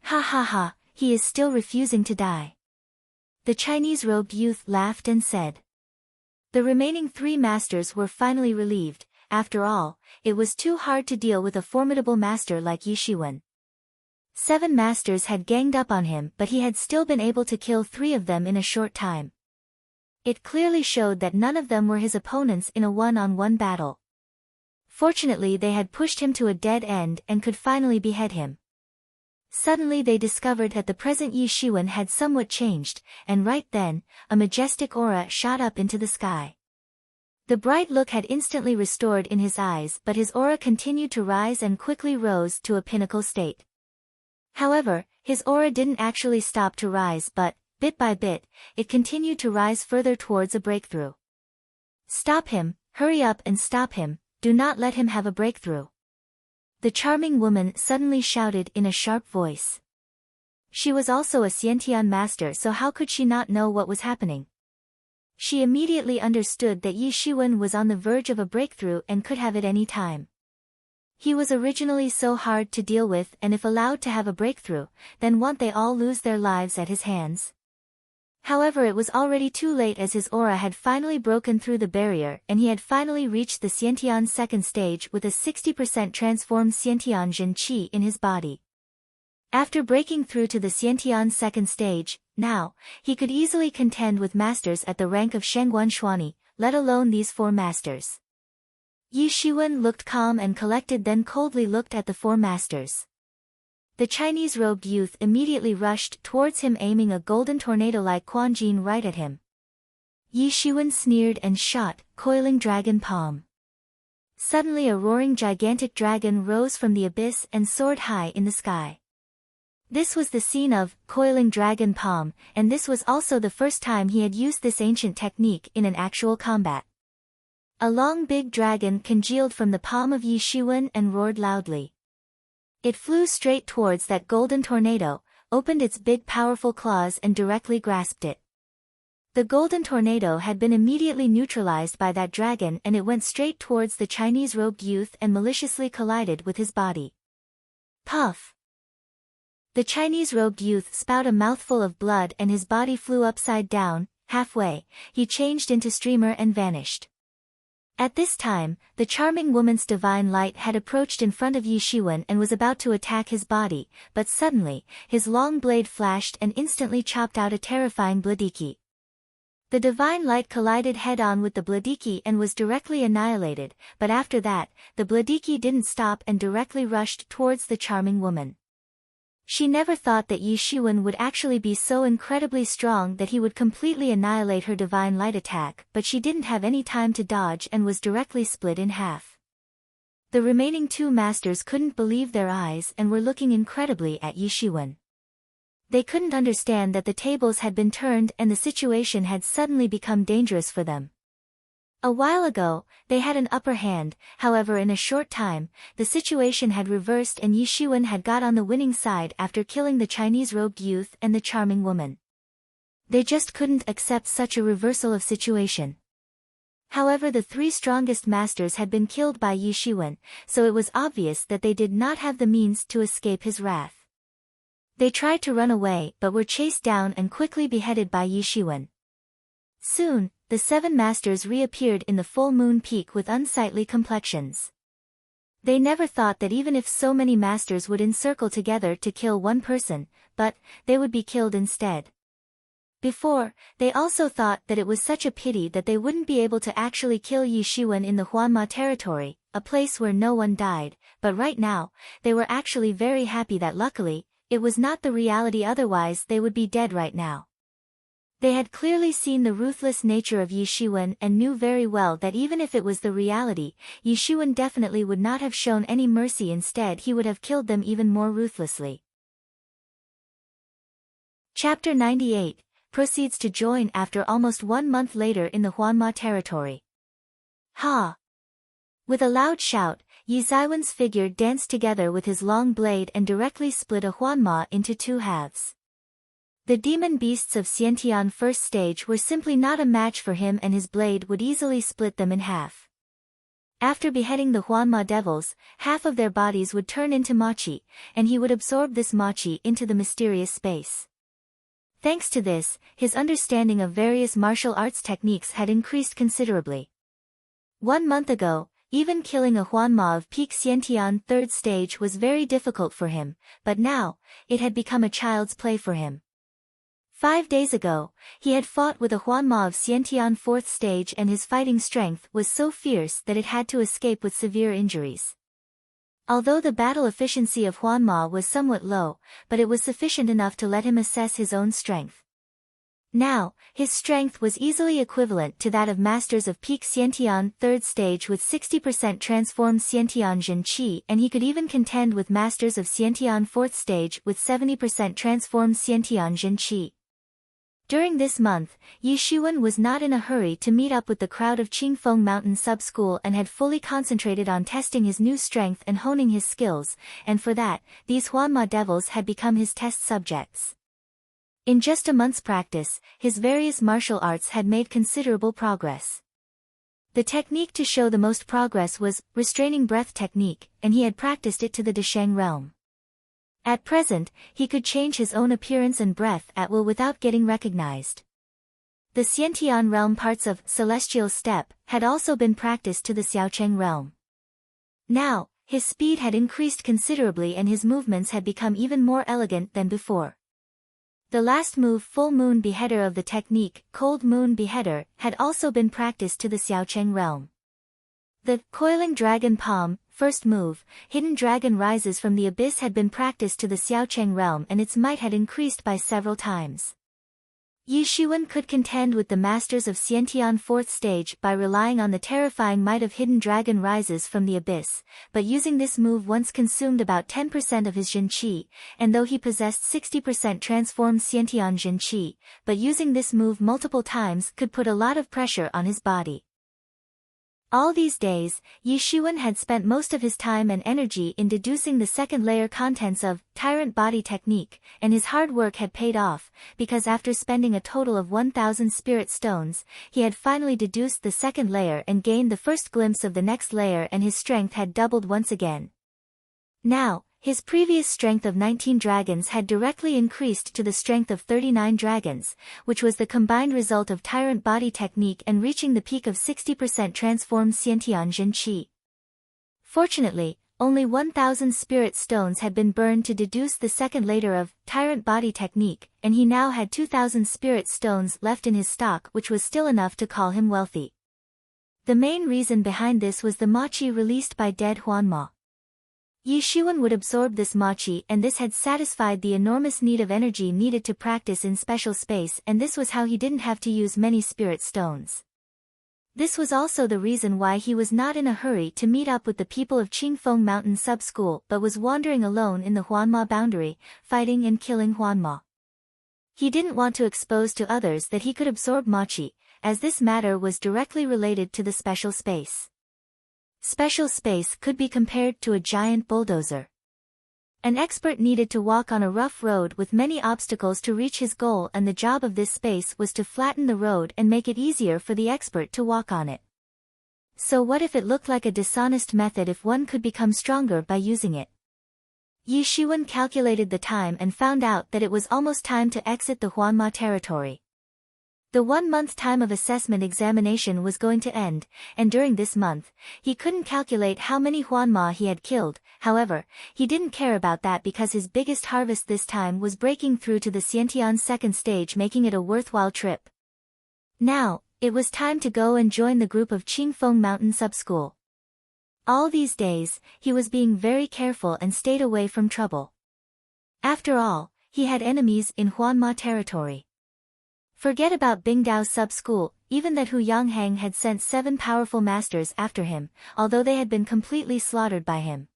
Ha ha ha, he is still refusing to die. The Chinese-robed youth laughed and said. The remaining three masters were finally relieved. After all, it was too hard to deal with a formidable master like Yi Shiwen. 7 masters had ganged up on him but he had still been able to kill 3 of them in a short time. It clearly showed that none of them were his opponents in a one-on-one battle. Fortunately they had pushed him to a dead end and could finally behead him. Suddenly they discovered that the present Yi Shiwen had somewhat changed, and right then, a majestic aura shot up into the sky. The bright look had instantly restored in his eyes but his aura continued to rise and quickly rose to a pinnacle state. However, his aura didn't actually stop to rise but, bit by bit, it continued to rise further towards a breakthrough. Stop him, hurry up and stop him. Do not let him have a breakthrough. The charming woman suddenly shouted in a sharp voice. She was also a Xiantian master so how could she not know what was happening? She immediately understood that Yi Shiwen was on the verge of a breakthrough and could have it any time. He was originally so hard to deal with and if allowed to have a breakthrough, then won't they all lose their lives at his hands? However, it was already too late as his aura had finally broken through the barrier and he had finally reached the Xiantian second stage with a 60% transformed Xiantian Jin Qi in his body. After breaking through to the Xiantian second stage, now, he could easily contend with masters at the rank of Shengguan Xuani, let alone these 4 masters. Yi Shiwen looked calm and collected then coldly looked at the 4 masters. The Chinese-robed youth immediately rushed towards him aiming a golden tornado-like Quanjin right at him. Yi Shiwen sneered and shot, coiling dragon palm. Suddenly a roaring gigantic dragon rose from the abyss and soared high in the sky. This was the scene of coiling dragon palm, and this was also the first time he had used this ancient technique in an actual combat. A long big dragon congealed from the palm of Yi Shiwen and roared loudly. It flew straight towards that golden tornado, opened its big powerful claws and directly grasped it. The golden tornado had been immediately neutralized by that dragon and it went straight towards the Chinese-robed youth and maliciously collided with his body. Puff! The Chinese-robed youth spat a mouthful of blood and his body flew upside down. Halfway, he changed into streamer and vanished. At this time, the charming woman's divine light had approached in front of Yi Shiwen and was about to attack his body, but suddenly, his long blade flashed and instantly chopped out a terrifying Bladiki. The divine light collided head-on with the Bladiki and was directly annihilated, but after that, the Bladiki didn't stop and directly rushed towards the charming woman. She never thought that Yi Shiwen would actually be so incredibly strong that he would completely annihilate her divine light attack, but she didn't have any time to dodge and was directly split in half. The remaining 2 masters couldn't believe their eyes and were looking incredibly at Yi Shiwen. They couldn't understand that the tables had been turned and the situation had suddenly become dangerous for them. A while ago, they had an upper hand, however in a short time, the situation had reversed and Yi Shiwen had got on the winning side after killing the Chinese-robed youth and the charming woman. They just couldn't accept such a reversal of situation. However, the 3 strongest masters had been killed by Yi Shiwen, so it was obvious that they did not have the means to escape his wrath. They tried to run away but were chased down and quickly beheaded by Yi Shiwen. Soon, the 7 masters reappeared in the full moon peak with unsightly complexions. They never thought that even if so many masters would encircle together to kill one person, but they would be killed instead. Before, they also thought that it was such a pity that they wouldn't be able to actually kill Yi Shiwen in the Huanma territory, a place where no one died, but right now, they were actually very happy that luckily, it was not the reality otherwise they would be dead right now. They had clearly seen the ruthless nature of Yi Shiwen and knew very well that even if it was the reality, Yi Shiwen definitely would not have shown any mercy. Instead, he would have killed them even more ruthlessly. Chapter 98 proceeds to join after almost 1 month later in the Huanma territory. Ha! With a loud shout, Yi Ziwen's figure danced together with his long blade and directly split a Huanma into 2 halves. The demon beasts of Xiantian first stage were simply not a match for him, and his blade would easily split them in half. After beheading the Huanma devils, half of their bodies would turn into machi, and he would absorb this machi into the mysterious space. Thanks to this, his understanding of various martial arts techniques had increased considerably. 1 month ago, even killing a Huanma of peak Xiantian third stage was very difficult for him, but now, it had become a child's play for him. 5 days ago, he had fought with a Huanma of Xiantian 4th stage, and his fighting strength was so fierce that it had to escape with severe injuries. Although the battle efficiency of Huanma was somewhat low, but it was sufficient enough to let him assess his own strength. Now, his strength was easily equivalent to that of masters of peak Xiantian 3rd stage with 60% transformed Xiantian Jin Qi, and he could even contend with masters of Xiantian 4th stage with 70% transformed Xiantian Jin Qi. During this month, Yi Shiwen was not in a hurry to meet up with the crowd of Qingfeng Mountain Sub-School and had fully concentrated on testing his new strength and honing his skills, and for that, these Huanma devils had become his test subjects. In just a month's practice, his various martial arts had made considerable progress. The technique to show the most progress was restraining breath technique, and he had practiced it to the Desheng realm. At present, he could change his own appearance and breath at will without getting recognized. The Xiantian realm parts of celestial step had also been practiced to the Xiaocheng realm. Now, his speed had increased considerably and his movements had become even more elegant than before. The last move, Full Moon Beheader of the technique, Cold Moon Beheader, had also been practiced to the Xiaocheng realm. The Coiling Dragon Palm, first move, Hidden Dragon Rises from the Abyss, had been practiced to the Xiaocheng realm and its might had increased by several times. Yi Shiwen could contend with the masters of Xiantian 4th stage by relying on the terrifying might of Hidden Dragon Rises from the Abyss, but using this move once consumed about 10% of his Jin Qi, and though he possessed 60% transformed Xiantian Jin Qi, but using this move multiple times could put a lot of pressure on his body. All these days, Yi Shiwen had spent most of his time and energy in deducing the second layer contents of Tyrant Body Technique, and his hard work had paid off, because after spending a total of 1,000 spirit stones, he had finally deduced the second layer and gained the first glimpse of the next layer, and his strength had doubled once again. Now, his previous strength of 19 dragons had directly increased to the strength of 39 dragons, which was the combined result of Tyrant Body Technique and reaching the peak of 60% transformed Xiantian Jin Qi. Fortunately, only 1,000 spirit stones had been burned to deduce the second layer of Tyrant Body Technique, and he now had 2,000 spirit stones left in his stock, which was still enough to call him wealthy. The main reason behind this was the machi released by dead Huanma. Yi Shiwen would absorb this machi, and this had satisfied the enormous need of energy needed to practice in special space, and this was how he didn't have to use many spirit stones. This was also the reason why he was not in a hurry to meet up with the people of Qingfeng Mountain Sub-School but was wandering alone in the Huanma boundary, fighting and killing Huanma. He didn't want to expose to others that he could absorb machi, as this matter was directly related to the special space. Special space could be compared to a giant bulldozer. An expert needed to walk on a rough road with many obstacles to reach his goal, and the job of this space was to flatten the road and make it easier for the expert to walk on it. So what if it looked like a dishonest method if one could become stronger by using it? Yi Shiwen calculated the time and found out that it was almost time to exit the Huanma territory. The 1-month time of assessment examination was going to end, and during this month, he couldn't calculate how many Huanma he had killed. However, he didn't care about that because his biggest harvest this time was breaking through to the Xiantian second stage, making it a worthwhile trip. Now, it was time to go and join the group of Qingfeng Mountain Sub-School. All these days, he was being very careful and stayed away from trouble. After all, he had enemies in Huanma territory. Forget about Bingdao's sub-school, even that Hu Yanghang had sent 7 powerful masters after him, although they had been completely slaughtered by him.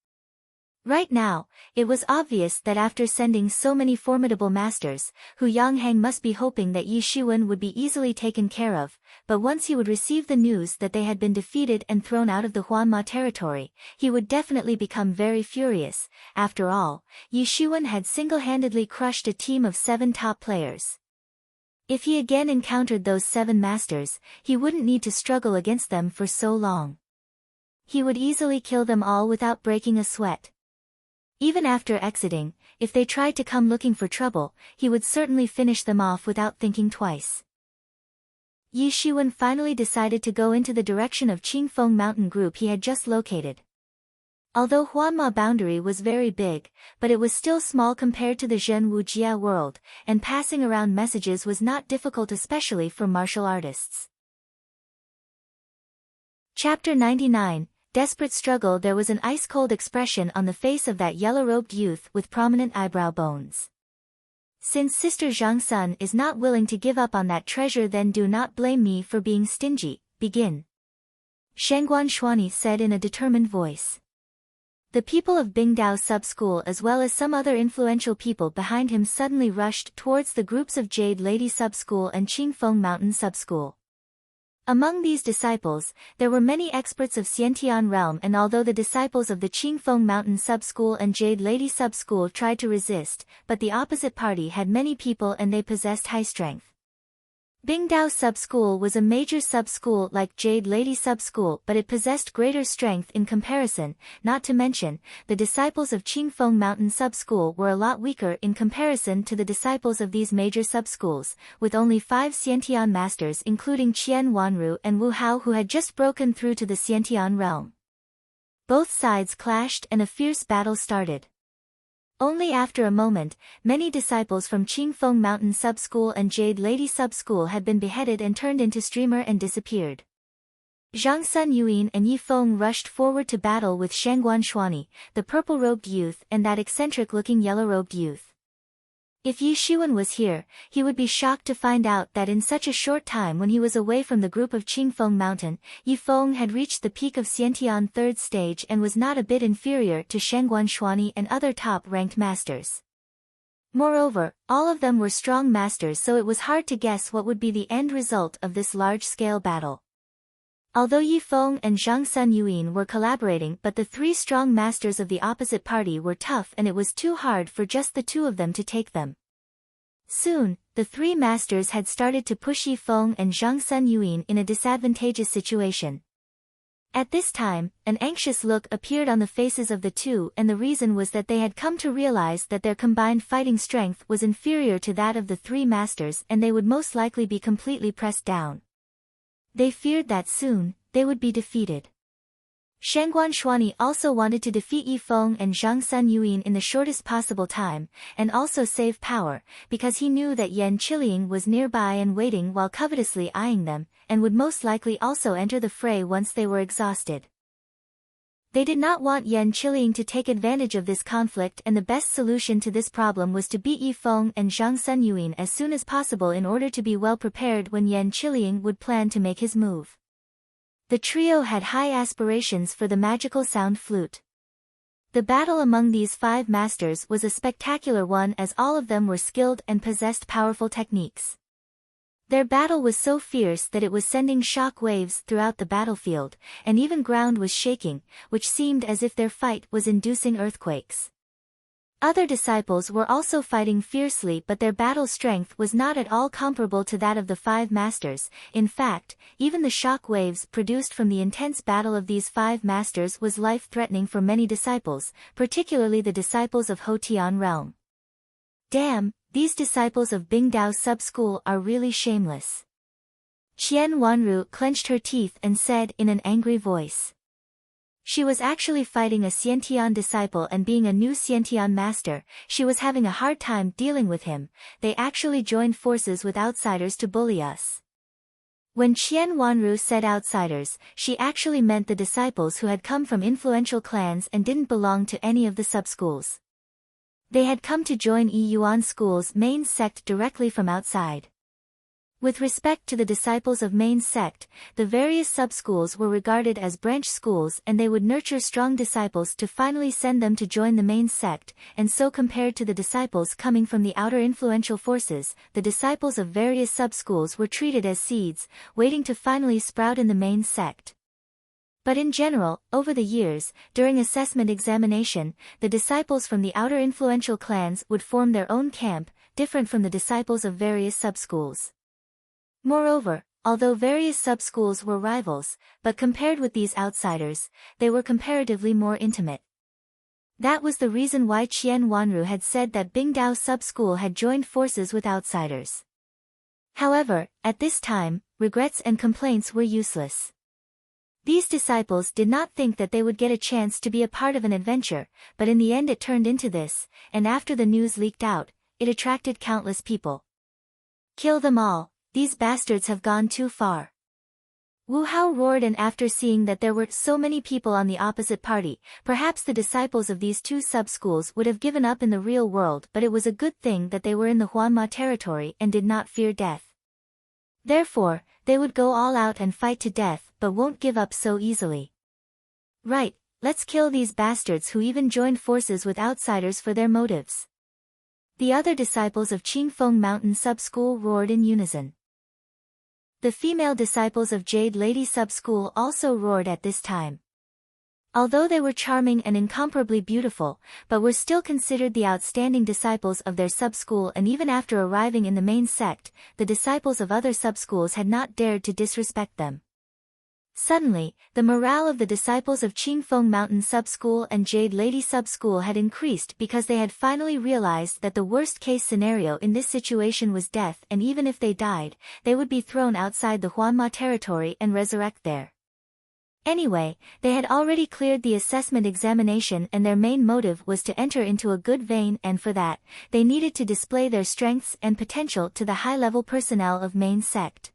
Right now, it was obvious that after sending so many formidable masters, Hu Yanghang must be hoping that Yi Shiwen would be easily taken care of, but once he would receive the news that they had been defeated and thrown out of the Huanma territory, he would definitely become very furious. After all, Yi Shiwen had single-handedly crushed a team of 7 top players. If he again encountered those 7 masters, he wouldn't need to struggle against them for so long. He would easily kill them all without breaking a sweat. Even after exiting, if they tried to come looking for trouble, he would certainly finish them off without thinking twice. Yi Shiwen finally decided to go into the direction of Qingfeng mountain group he had just located. Although Huanma boundary was very big, but it was still small compared to the Zhenwu Jia world, and passing around messages was not difficult, especially for martial artists. Chapter 99. Desperate struggle. There was an ice-cold expression on the face of that yellow-robed youth with prominent eyebrow bones. Since Sister Zhang Sun is not willing to give up on that treasure, then do not blame me for being stingy. Begin. Shangguan Shuani said in a determined voice. The people of Bingdao sub-school as well as some other influential people behind him suddenly rushed towards the groups of Jade Lady sub-school and Qingfeng Mountain sub-school. Among these disciples, there were many experts of Xiantian realm, and although the disciples of the Qingfeng Mountain sub-school and Jade Lady sub-school tried to resist, but the opposite party had many people and they possessed high strength. Bingdao sub-school was a major sub-school like Jade Lady sub-school, but it possessed greater strength in comparison, not to mention, the disciples of Qingfeng Mountain sub-school were a lot weaker in comparison to the disciples of these major sub-schools, with only 5 Xiantian masters including Qian Wanru and Wu Hao who had just broken through to the Xiantian realm. Both sides clashed and a fierce battle started. Only after a moment, many disciples from Qingfeng Mountain sub-school and Jade Lady sub-school had been beheaded and turned into streamer and disappeared. Zhang Sun Yuan and Yi Feng rushed forward to battle with Shangguan Shuani, the purple-robed youth, and that eccentric-looking yellow-robed youth. If Yi Shiwen was here, he would be shocked to find out that in such a short time when he was away from the group of Qingfeng Mountain, Yi Feng had reached the peak of Xiantian 3rd stage and was not a bit inferior to Shangguan Shuani and other top-ranked masters. Moreover, all of them were strong masters, so it was hard to guess what would be the end result of this large-scale battle. Although Yi Feng and Zhang Sun Yuan were collaborating, but the 3 strong masters of the opposite party were tough and it was too hard for just the 2 of them to take them. Soon, the 3 masters had started to push Yi Feng and Zhang Sun Yuan in a disadvantageous situation. At this time, an anxious look appeared on the faces of the 2, and the reason was that they had come to realize that their combined fighting strength was inferior to that of the 3 masters and they would most likely be completely pressed down. They feared that soon, they would be defeated. Shangguan Shuani also wanted to defeat Yi Feng and Zhang Sun Yuan in the shortest possible time, and also save power, because he knew that Yan Qiliang was nearby and waiting while covetously eyeing them, and would most likely also enter the fray once they were exhausted. They did not want Yan Qiliang to take advantage of this conflict, and the best solution to this problem was to beat Yi Feng and Zhang Sun Yuan as soon as possible in order to be well prepared when Yan Qiliang would plan to make his move. The trio had high aspirations for the magical sound flute. The battle among these 5 masters was a spectacular one as all of them were skilled and possessed powerful techniques. Their battle was so fierce that it was sending shock waves throughout the battlefield, and even ground was shaking, which seemed as if their fight was inducing earthquakes. Other disciples were also fighting fiercely, but their battle strength was not at all comparable to that of the 5 masters. In fact, even the shock waves produced from the intense battle of these 5 masters was life-threatening for many disciples, particularly the disciples of Hotian realm. Damn! These disciples of Bingdao sub-school are really shameless. Qian Wanru clenched her teeth and said in an angry voice. She was actually fighting a Xiantian disciple, and being a new Xiantian master, she was having a hard time dealing with him. They actually joined forces with outsiders to bully us. When Qian Wanru said outsiders, she actually meant the disciples who had come from influential clans and didn't belong to any of the sub-schools. They had come to join Yi Yuan School's main sect directly from outside. With respect to the disciples of main sect, the various sub-schools were regarded as branch schools and they would nurture strong disciples to finally send them to join the main sect, and so compared to the disciples coming from the outer influential forces, the disciples of various sub-schools were treated as seeds, waiting to finally sprout in the main sect. But in general, over the years, during assessment examination, the disciples from the outer influential clans would form their own camp, different from the disciples of various sub-schools. Moreover, although various sub-schools were rivals, but compared with these outsiders, they were comparatively more intimate. That was the reason why Qian Wanru had said that Bingdao sub-school had joined forces with outsiders. However, at this time, regrets and complaints were useless. These disciples did not think that they would get a chance to be a part of an adventure, but in the end it turned into this, and after the news leaked out, it attracted countless people. Kill them all. These bastards have gone too far. Wu Hao roared, and after seeing that there were so many people on the opposite party, perhaps the disciples of these two sub-schools would have given up in the real world, but it was a good thing that they were in the Huanma territory and did not fear death. Therefore, they would go all out and fight to death, but won't give up so easily. Right, let's kill these bastards who even joined forces with outsiders for their motives. The other disciples of Qingfeng Mountain sub-school roared in unison. The female disciples of Jade Lady sub-school also roared at this time. Although they were charming and incomparably beautiful, but were still considered the outstanding disciples of their sub-school, and even after arriving in the main sect, the disciples of other sub-schools had not dared to disrespect them. Suddenly, the morale of the disciples of Qingfeng Mountain sub-school and Jade Lady sub-school had increased because they had finally realized that the worst-case scenario in this situation was death, and even if they died, they would be thrown outside the Huanma territory and resurrect there. Anyway, they had already cleared the assessment examination and their main motive was to enter into a good vein, and for that, they needed to display their strengths and potential to the high-level personnel of main sect.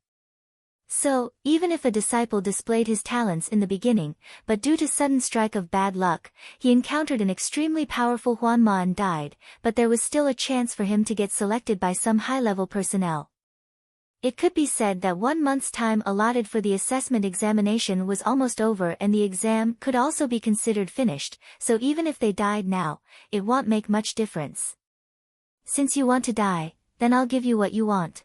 So, even if a disciple displayed his talents in the beginning, but due to sudden strike of bad luck, he encountered an extremely powerful Huanma and died, but there was still a chance for him to get selected by some high-level personnel. It could be said that 1 month's time allotted for the assessment examination was almost over, and the exam could also be considered finished, so even if they died now, it won't make much difference. Since you want to die, then I'll give you what you want.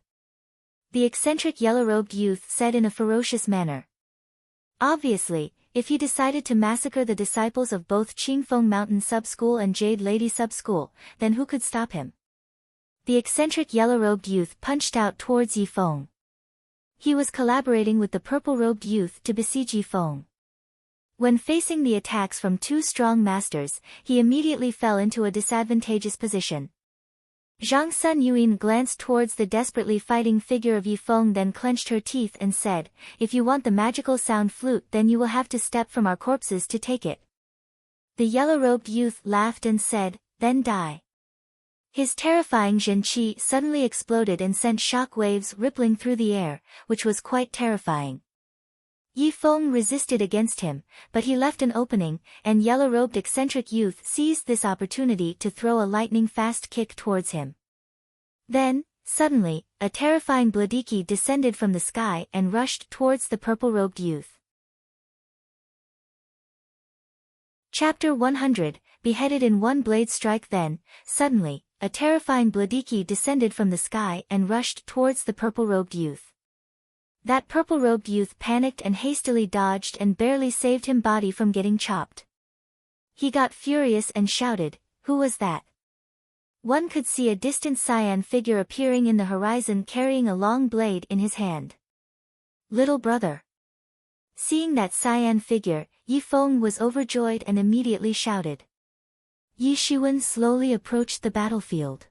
The eccentric yellow-robed youth said in a ferocious manner. Obviously, if he decided to massacre the disciples of both Qingfeng Mountain sub-school and Jade Lady sub-school, then who could stop him? The eccentric yellow-robed youth punched out towards Yi Feng. He was collaborating with the purple-robed youth to besiege Yi Feng. When facing the attacks from two strong masters, he immediately fell into a disadvantageous position. Zhang Sun Yuan glanced towards the desperately fighting figure of Yi Feng, then clenched her teeth and said, "If you want the magical sound flute, then you will have to step from our corpses to take it." The yellow-robed youth laughed and said, "Then die." His terrifying Zhenqi suddenly exploded and sent shock waves rippling through the air, which was quite terrifying. Yi Feng resisted against him, but he left an opening, and yellow-robed eccentric youth seized this opportunity to throw a lightning-fast kick towards him. Then, suddenly, a terrifying Bladiki descended from the sky and rushed towards the purple-robed youth. Chapter 100, Beheaded in one blade strike. Then, suddenly, a terrifying Bladiki descended from the sky and rushed towards the purple-robed youth. That purple-robed youth panicked and hastily dodged and barely saved him body from getting chopped. He got furious and shouted, "Who was that?" One could see a distant cyan figure appearing in the horizon carrying a long blade in his hand. "Little brother." Seeing that cyan figure, Yi Feng was overjoyed and immediately shouted. Yi Shiwen slowly approached the battlefield.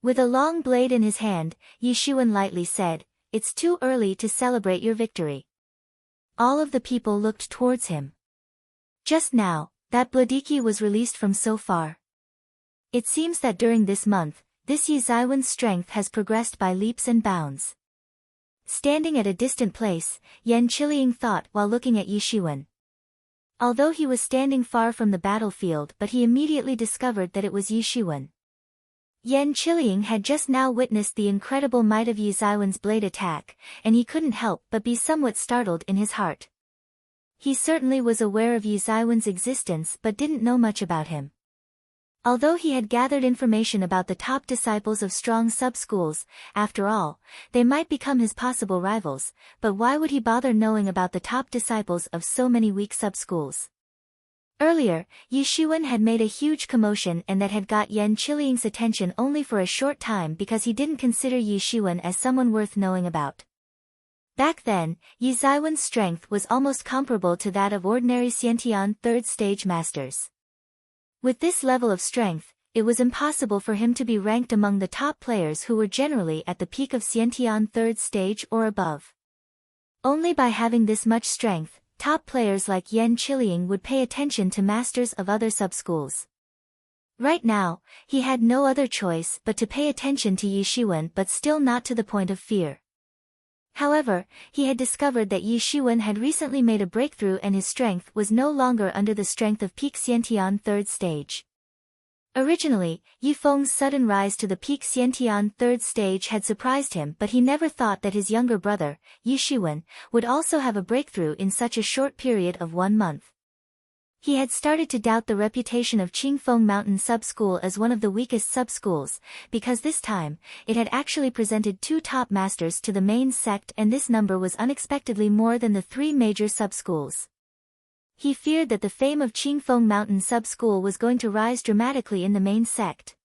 With a long blade in his hand, Yi Shiwen lightly said, "It's too early to celebrate your victory." All of the people looked towards him. Just now, that Bladiki was released from so far. It seems that during this month, this Yi Zaiwen's strength has progressed by leaps and bounds. Standing at a distant place, Yan Qiliang thought while looking at Yi Shiwen. Although he was standing far from the battlefield, but he immediately discovered that it was Yi Shiwen. Yan Qiliang had just now witnessed the incredible might of Yi Zaiwen's blade attack, and he couldn't help but be somewhat startled in his heart. He certainly was aware of Yi Zaiwen's existence but didn't know much about him. Although he had gathered information about the top disciples of strong sub-schools, after all, they might become his possible rivals, but why would he bother knowing about the top disciples of so many weak sub-schools? Earlier, Yi Shiwen had made a huge commotion and that had got Yan Qiliang's attention only for a short time because he didn't consider Yi Shiwen as someone worth knowing about. Back then, Yi Zaiwen's strength was almost comparable to that of ordinary Xiantian third-stage masters. With this level of strength, it was impossible for him to be ranked among the top players who were generally at the peak of Xiantian third stage or above. Only by having this much strength, top players like Yan Qiliang would pay attention to masters of other sub-schools. Right now, he had no other choice but to pay attention to Yi Shiwen, but still not to the point of fear. However, he had discovered that Yi Shiwen had recently made a breakthrough and his strength was no longer under the strength of peak Xiantian third stage. Originally, Yi Feng's sudden rise to the peak Xiantian third stage had surprised him, but he never thought that his younger brother, Yi Shiwen, would also have a breakthrough in such a short period of 1 month. He had started to doubt the reputation of Qingfeng Mountain Sub-School as one of the weakest sub-schools, because this time, it had actually presented 2 top masters to the main sect and this number was unexpectedly more than the 3 major sub-schools. He feared that the fame of Qingfeng Mountain Sub-School was going to rise dramatically in the main sect.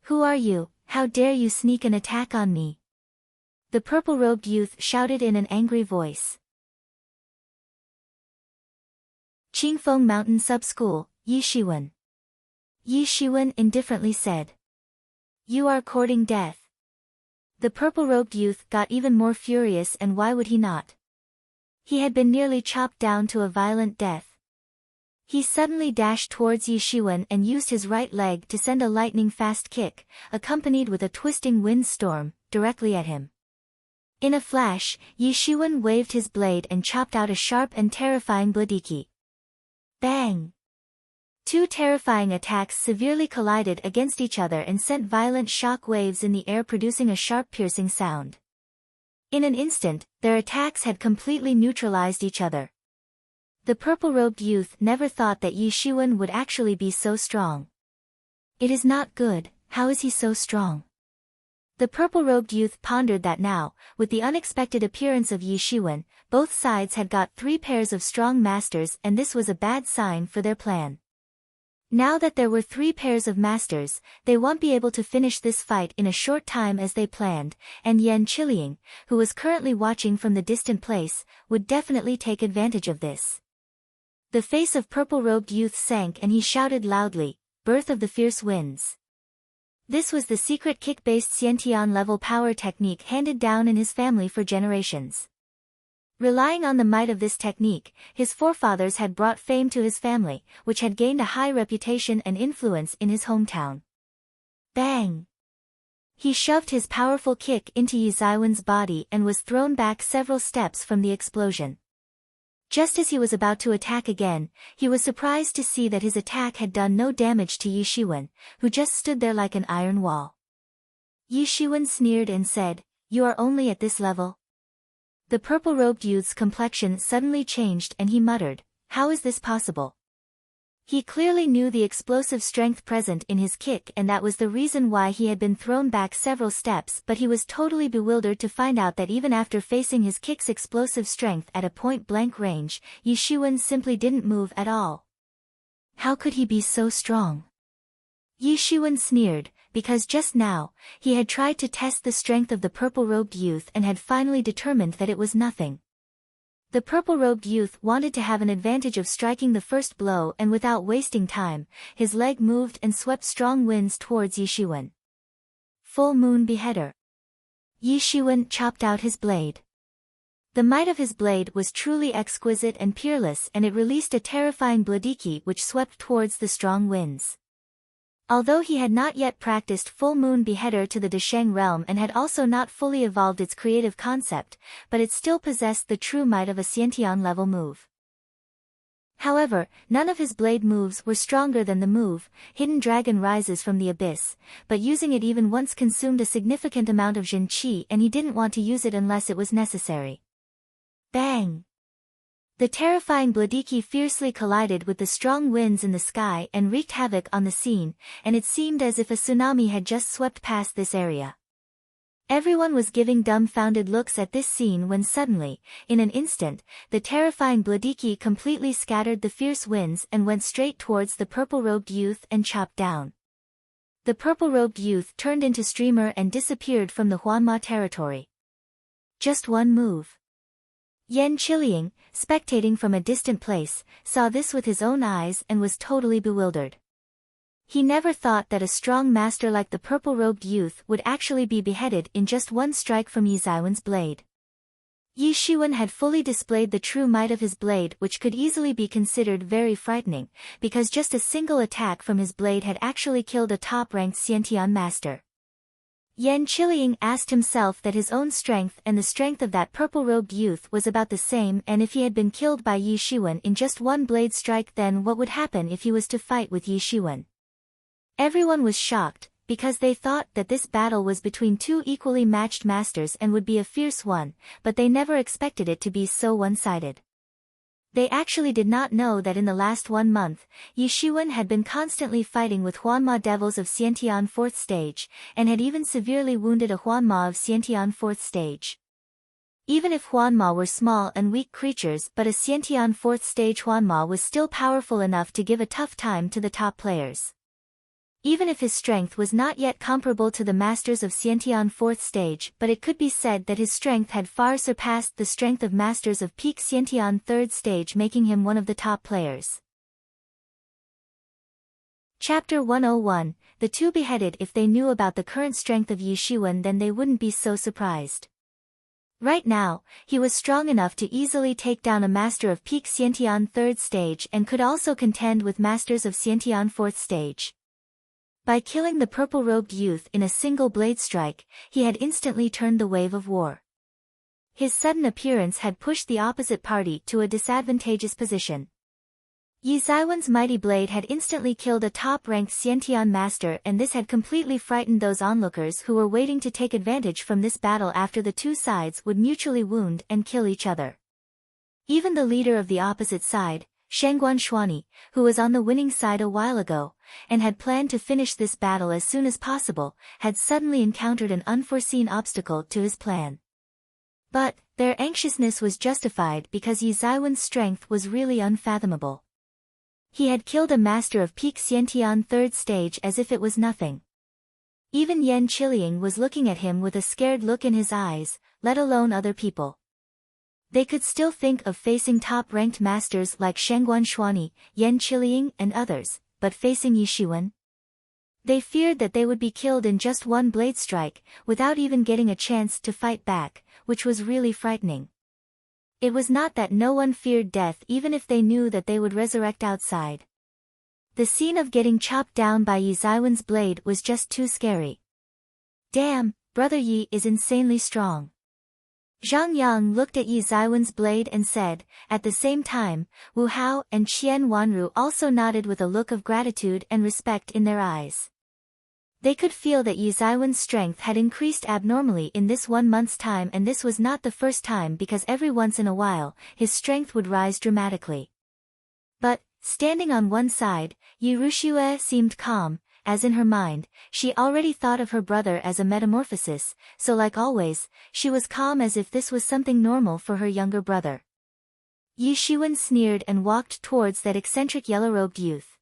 "Who are you? How dare you sneak an attack on me?" The purple-robed youth shouted in an angry voice. Qingfeng Mountain Sub-School, Yi Shiwen. Yi Shiwen indifferently said. "You are courting death." The purple-robed youth got even more furious, and why would he not? He had been nearly chopped down to a violent death. He suddenly dashed towards Yi Shiwen and used his right leg to send a lightning-fast kick, accompanied with a twisting windstorm, directly at him. In a flash, Yi Shiwen waved his blade and chopped out a sharp and terrifying bladiki. Bang! 2 terrifying attacks severely collided against each other and sent violent shock waves in the air, producing a sharp piercing sound. In an instant, their attacks had completely neutralized each other. The purple-robed youth never thought that Yi Shiwen would actually be so strong. "It is not good, how is he so strong?" The purple-robed youth pondered that now, with the unexpected appearance of Yi Shiwen, both sides had got 3 pairs of strong masters and this was a bad sign for their plan. Now that there were 3 pairs of masters, they won't be able to finish this fight in a short time as they planned, and Yan Qiliang, who was currently watching from the distant place, would definitely take advantage of this. The face of purple-robed youth sank and he shouted loudly, "Birth of the Fierce Winds." This was the secret kick-based Xiantian level power technique handed down in his family for generations. Relying on the might of this technique, his forefathers had brought fame to his family, which had gained a high reputation and influence in his hometown. Bang! He shoved his powerful kick into Yi Zaiwen's body and was thrown back several steps from the explosion. Just as he was about to attack again, he was surprised to see that his attack had done no damage to Yi Shiwen, who just stood there like an iron wall. Yi Shiwen sneered and said, "You are only at this level?" The purple-robed youth's complexion suddenly changed and he muttered, "How is this possible?" He clearly knew the explosive strength present in his kick and that was the reason why he had been thrown back several steps, but he was totally bewildered to find out that even after facing his kick's explosive strength at a point-blank range, Yi Shiwen simply didn't move at all. How could he be so strong? Yi Shiwen sneered, because just now, he had tried to test the strength of the purple-robed youth and had finally determined that it was nothing. The purple-robed youth wanted to have an advantage of striking the first blow and without wasting time, his leg moved and swept strong winds towards Yi Shiwen. Full Moon Beheader. Yi Shiwen chopped out his blade. The might of his blade was truly exquisite and peerless and it released a terrifying bladiki which swept towards the strong winds. Although he had not yet practiced Full Moon Beheader to the Desheng realm and had also not fully evolved its creative concept, but it still possessed the true might of a Xiantian level move. However, none of his blade moves were stronger than the move, Hidden Dragon Rises from the Abyss, but using it even once consumed a significant amount of Jin Qi and he didn't want to use it unless it was necessary. Bang! The terrifying Bladiki fiercely collided with the strong winds in the sky and wreaked havoc on the scene, and it seemed as if a tsunami had just swept past this area. Everyone was giving dumbfounded looks at this scene when suddenly, in an instant, the terrifying Bladiki completely scattered the fierce winds and went straight towards the purple-robed youth and chopped down. The purple-robed youth turned into streamer and disappeared from the Huanma territory. Just one move. Yan Qiliang, spectating from a distant place, saw this with his own eyes and was totally bewildered. He never thought that a strong master like the purple-robed youth would actually be beheaded in just one strike from Yi Zaiwen's blade. Yi Shiwen had fully displayed the true might of his blade, which could easily be considered very frightening, because just a single attack from his blade had actually killed a top-ranked Xiantian master. Yan Qiliang asked himself that his own strength and the strength of that purple-robed youth was about the same, and if he had been killed by Yi Shiwen in just one blade strike, then what would happen if he was to fight with Yi Shiwen? Everyone was shocked, because they thought that this battle was between two equally matched masters and would be a fierce one, but they never expected it to be so one-sided. They actually did not know that in the last 1 month, Yi Shiwen had been constantly fighting with Huanma devils of Xiantian 4th stage, and had even severely wounded a Huanma of Xiantian 4th stage. Even if Huanma were small and weak creatures, but a Xiantian 4th stage Huanma was still powerful enough to give a tough time to the top players. Even if his strength was not yet comparable to the masters of Xiantian 4th stage, but it could be said that his strength had far surpassed the strength of masters of peak Xiantian 3rd stage, making him one of the top players. Chapter 101, The two beheaded. If they knew about the current strength of Yi Shiwen, then they wouldn't be so surprised. Right now, he was strong enough to easily take down a master of peak Xiantian 3rd stage and could also contend with masters of Xiantian 4th stage. By killing the purple-robed youth in a single blade strike, he had instantly turned the wave of war. His sudden appearance had pushed the opposite party to a disadvantageous position. Yi Zaiwen's mighty blade had instantly killed a top-ranked Xiantian master, and this had completely frightened those onlookers who were waiting to take advantage from this battle after the two sides would mutually wound and kill each other. Even the leader of the opposite side, Shangguan Shuani, who was on the winning side a while ago, and had planned to finish this battle as soon as possible, had suddenly encountered an unforeseen obstacle to his plan. But, their anxiousness was justified because Yi Zaiwen's strength was really unfathomable. He had killed a master of peak Xiantian 3rd stage as if it was nothing. Even Yan Qiliang was looking at him with a scared look in his eyes, let alone other people. They could still think of facing top-ranked masters like Shangguan Shuani, Yan Qiliang and others, but facing Yi Shiwen? They feared that they would be killed in just one blade strike, without even getting a chance to fight back, which was really frightening. It was not that no one feared death even if they knew that they would resurrect outside. The scene of getting chopped down by Yi Zaiwen's blade was just too scary. Damn, Brother Yi is insanely strong. Zhang Yang looked at Yi Zaiwen's blade and said, at the same time, Wu Hao and Qian Wanru also nodded with a look of gratitude and respect in their eyes. They could feel that Yi Zaiwen's strength had increased abnormally in this 1 month's time, and this was not the first time, because every once in a while, his strength would rise dramatically. But, standing on one side, Yi Ruxue seemed calm, as in her mind, she already thought of her brother as a metamorphosis, so like always, she was calm as if this was something normal for her younger brother. Yi Shiwen sneered and walked towards that eccentric yellow-robed youth.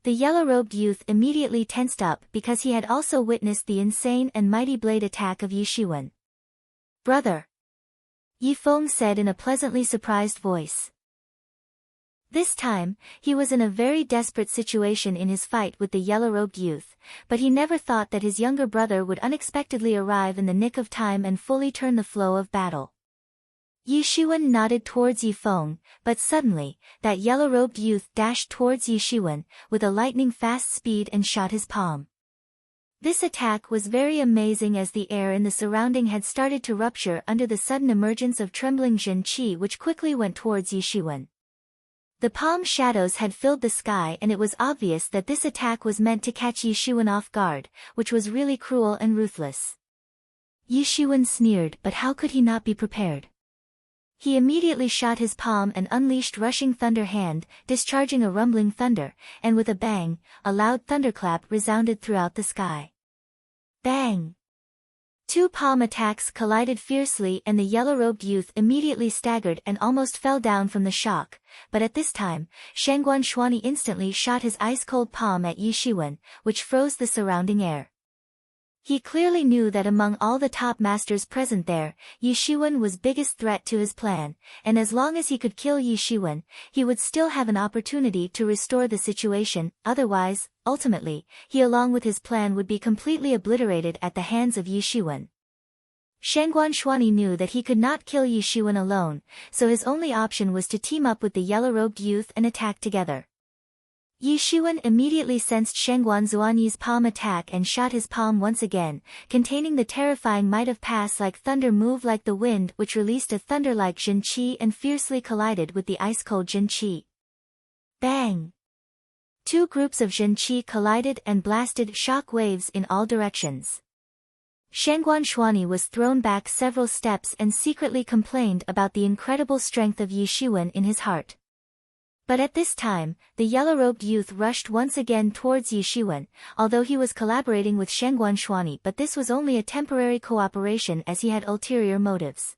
The yellow-robed youth immediately tensed up because he had also witnessed the insane and mighty blade attack of Yi Shiwen. Brother! Yi Feng said in a pleasantly surprised voice. This time, he was in a very desperate situation in his fight with the yellow-robed youth, but he never thought that his younger brother would unexpectedly arrive in the nick of time and fully turn the flow of battle. Yi Shiwen nodded towards Yi Feng, but suddenly, that yellow-robed youth dashed towards Yi Shiwen, with a lightning-fast speed and shot his palm. This attack was very amazing as the air in the surrounding had started to rupture under the sudden emergence of trembling Jin Qi, which quickly went towards Yi Shiwen. The palm shadows had filled the sky, and it was obvious that this attack was meant to catch Yishuan off guard, which was really cruel and ruthless. Yishuan sneered, but how could he not be prepared? He immediately shot his palm and unleashed rushing thunder hand, discharging a rumbling thunder, and with a bang, a loud thunderclap resounded throughout the sky. Bang! Two palm attacks collided fiercely, and the yellow-robed youth immediately staggered and almost fell down from the shock, but at this time, Shangguan Shuani instantly shot his ice-cold palm at Yishuan, which froze the surrounding air. He clearly knew that among all the top masters present there, Yishuan was biggest threat to his plan, and as long as he could kill Yishuan, he would still have an opportunity to restore the situation. Otherwise, ultimately, he along with his plan would be completely obliterated at the hands of Yishuan. Shangguan Shuani knew that he could not kill Yishuan alone, so his only option was to team up with the yellow-robed youth and attack together. Yishuan immediately sensed Shangguan Xuanyi's palm attack and shot his palm once again, containing the terrifying might of pass like thunder move like the wind, which released a thunder-like Jin Qi and fiercely collided with the ice-cold Jin Qi. Bang! Two groups of Jin Qi collided and blasted shock waves in all directions. Shangguan Shuani was thrown back several steps and secretly complained about the incredible strength of Yishuan in his heart. But at this time, the yellow-robed youth rushed once again towards Yishuan, although he was collaborating with Shangguan Shuani, but this was only a temporary cooperation as he had ulterior motives.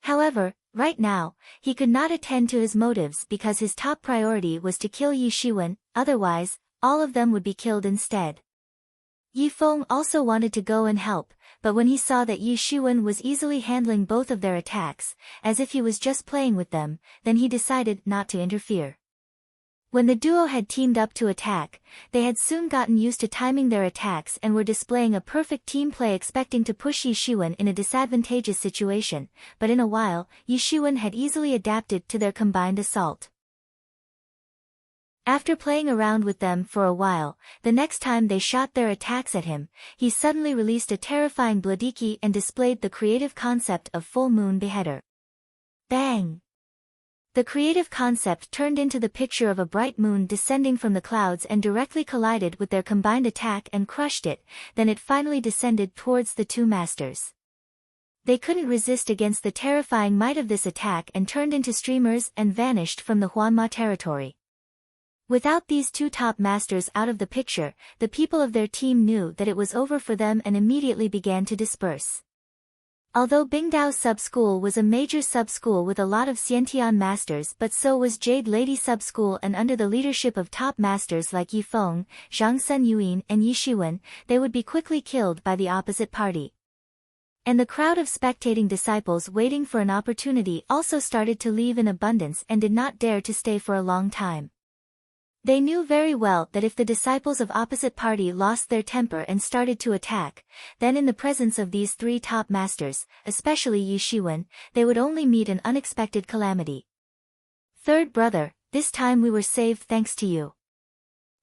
However, right now, he could not attend to his motives because his top priority was to kill Yishuan, otherwise, all of them would be killed instead. Yifeng also wanted to go and help, but when he saw that Yishuan was easily handling both of their attacks, as if he was just playing with them, then he decided not to interfere. When the duo had teamed up to attack, they had soon gotten used to timing their attacks and were displaying a perfect team play, expecting to push Yishuan in a disadvantageous situation, but in a while, Yishuan had easily adapted to their combined assault. After playing around with them for a while, the next time they shot their attacks at him, he suddenly released a terrifying Bladiki and displayed the creative concept of full moon beheader. Bang! The creative concept turned into the picture of a bright moon descending from the clouds and directly collided with their combined attack and crushed it, then it finally descended towards the two masters. They couldn't resist against the terrifying might of this attack and turned into streamers and vanished from the Huanma territory. Without these two top masters out of the picture, the people of their team knew that it was over for them and immediately began to disperse. Although Bingdao Sub-School was a major sub-school with a lot of Xiantian masters, but so was Jade Lady Sub-School, and under the leadership of top masters like Yifeng, Zhang Sun Yuan and Yishuan, they would be quickly killed by the opposite party. And the crowd of spectating disciples waiting for an opportunity also started to leave in abundance and did not dare to stay for a long time. They knew very well that if the disciples of opposite party lost their temper and started to attack, then in the presence of these three top masters, especially Yishuan, they would only meet an unexpected calamity. Third brother, this time we were saved thanks to you.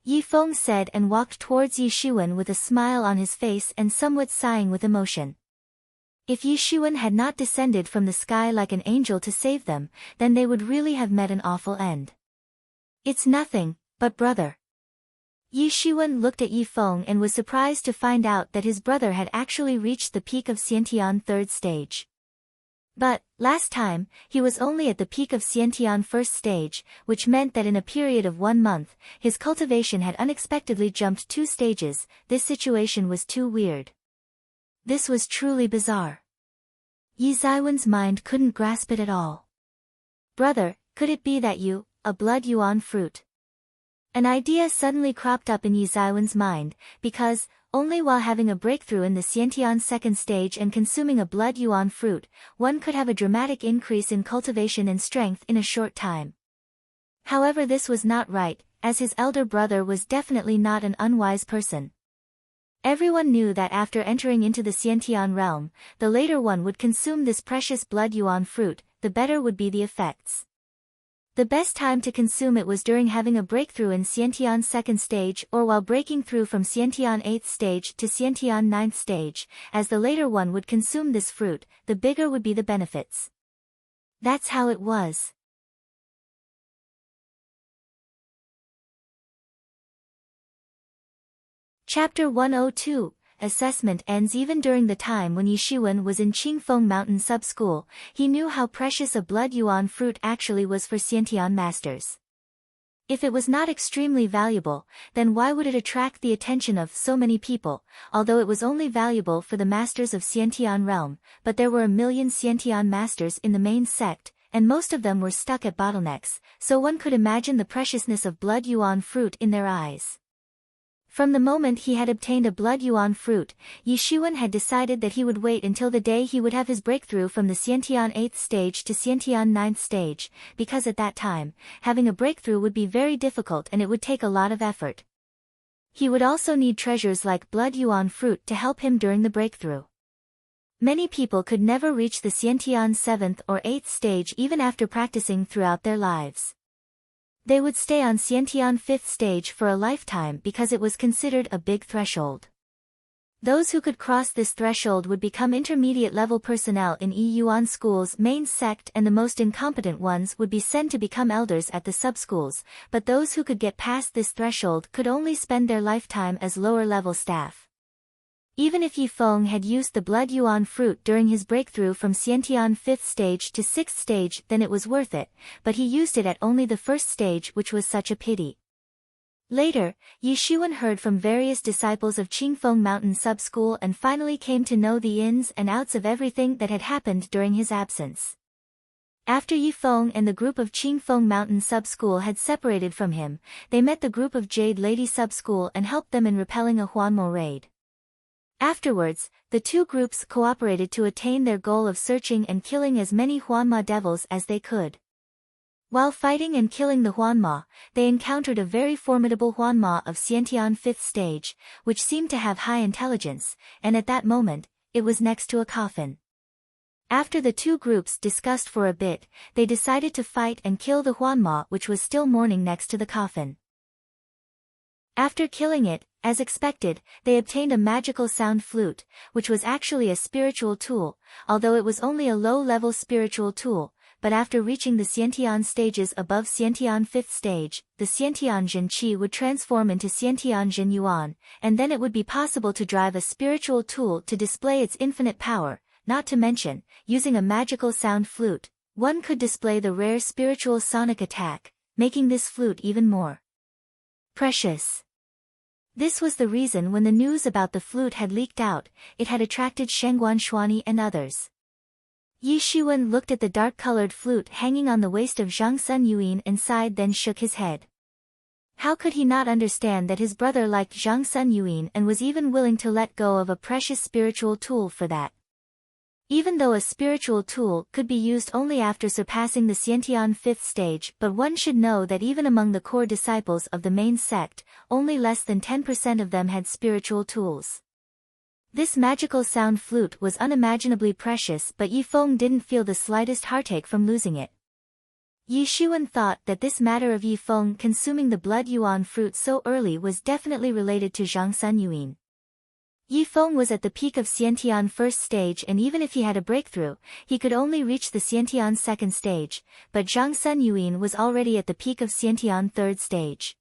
Yifeng said and walked towards Yishuan with a smile on his face and somewhat sighing with emotion. If Yishuan had not descended from the sky like an angel to save them, then they would really have met an awful end. It's nothing, but brother. Yishuan looked at Yifeng and was surprised to find out that his brother had actually reached the peak of Xiantian third stage. But, last time, he was only at the peak of Xiantian first stage, which meant that in a period of 1 month, his cultivation had unexpectedly jumped 2 stages. This situation was too weird. This was truly bizarre. Yi Zaiwen's mind couldn't grasp it at all. Brother, could it be that you, a blood yuan fruit? An idea suddenly cropped up in Yi Zaiwen's mind, because, only while having a breakthrough in the Xiantian second stage and consuming a blood yuan fruit, one could have a dramatic increase in cultivation and strength in a short time. However, this was not right, as his elder brother was definitely not an unwise person. Everyone knew that after entering into the Xiantian realm, the later one would consume this precious blood yuan fruit, the better would be the effects. The best time to consume it was during having a breakthrough in Xiantian second stage or while breaking through from Xiantian 8th stage to Xiantian 9th stage, as the later one would consume this fruit, the bigger would be the benefits. That's how it was. Chapter 102, Assessment ends. Even during the time when Yi Shiwen was in Qingfeng Mountain Sub-School, he knew how precious a blood yuan fruit actually was for Xiantian masters. If it was not extremely valuable, then why would it attract the attention of so many people? Although it was only valuable for the masters of Xiantian realm, but there were a million Xiantian masters in the main sect, and most of them were stuck at bottlenecks, so one could imagine the preciousness of blood yuan fruit in their eyes. From the moment he had obtained a blood yuan fruit, Yi Shiwen had decided that he would wait until the day he would have his breakthrough from the Xiantian 8th stage to Xiantian 9th stage, because at that time, having a breakthrough would be very difficult and it would take a lot of effort. He would also need treasures like blood yuan fruit to help him during the breakthrough. Many people could never reach the Xiantian 7th or 8th stage even after practicing throughout their lives. They would stay on Xiantian 5th stage for a lifetime because it was considered a big threshold. Those who could cross this threshold would become intermediate-level personnel in Yi Yuan School's main sect, and the most incompetent ones would be sent to become elders at the sub-schools, but those who could get past this threshold could only spend their lifetime as lower-level staff. Even if Yi Feng had used the blood yuan fruit during his breakthrough from Xiantian 5th stage to 6th stage, then it was worth it, but he used it at only the 1st stage, which was such a pity. Later, Yi Shiwen heard from various disciples of Qingfeng Mountain Sub-School and finally came to know the ins and outs of everything that had happened during his absence. After Yi Feng and the group of Qingfeng Mountain Sub-School had separated from him, they met the group of Jade Lady Sub-School and helped them in repelling a Huanmo raid. Afterwards, the two groups cooperated to attain their goal of searching and killing as many Huanma devils as they could. While fighting and killing the Huanma, they encountered a very formidable Huanma of Xiantian 5th stage, which seemed to have high intelligence, and at that moment, it was next to a coffin. After the two groups discussed for a bit, they decided to fight and kill the Huanma, which was still mourning next to the coffin. After killing it, as expected, they obtained a magical sound flute, which was actually a spiritual tool, although it was only a low-level spiritual tool, but after reaching the Xiantian stages above Xiantian 5th stage, the Xiantian Jin Qi would transform into Xiantian Jin Yuan, and then it would be possible to drive a spiritual tool to display its infinite power, not to mention, using a magical sound flute, one could display the rare spiritual sonic attack, making this flute even more precious. This was the reason when the news about the flute had leaked out, it had attracted Shengguan Shuani and others. Yi Shiwen looked at the dark-colored flute hanging on the waist of Zhang Sun Yuan and sighed, then shook his head. How could he not understand that his brother liked Zhang Sun Yuan and was even willing to let go of a precious spiritual tool for that? Even though a spiritual tool could be used only after surpassing the Xiantian 5th stage, but one should know that even among the core disciples of the main sect, only less than 10% of them had spiritual tools. This magical sound flute was unimaginably precious, but Yi Feng didn't feel the slightest heartache from losing it. Yi Shiwen thought that this matter of Yi Feng consuming the blood yuan fruit so early was definitely related to Zhang Sun Yuan. Yi Feng was at the peak of Xiantian 1st stage, and even if he had a breakthrough, he could only reach the Xiantian 2nd stage, but Zhang Sun Yuan was already at the peak of Xiantian 3rd stage.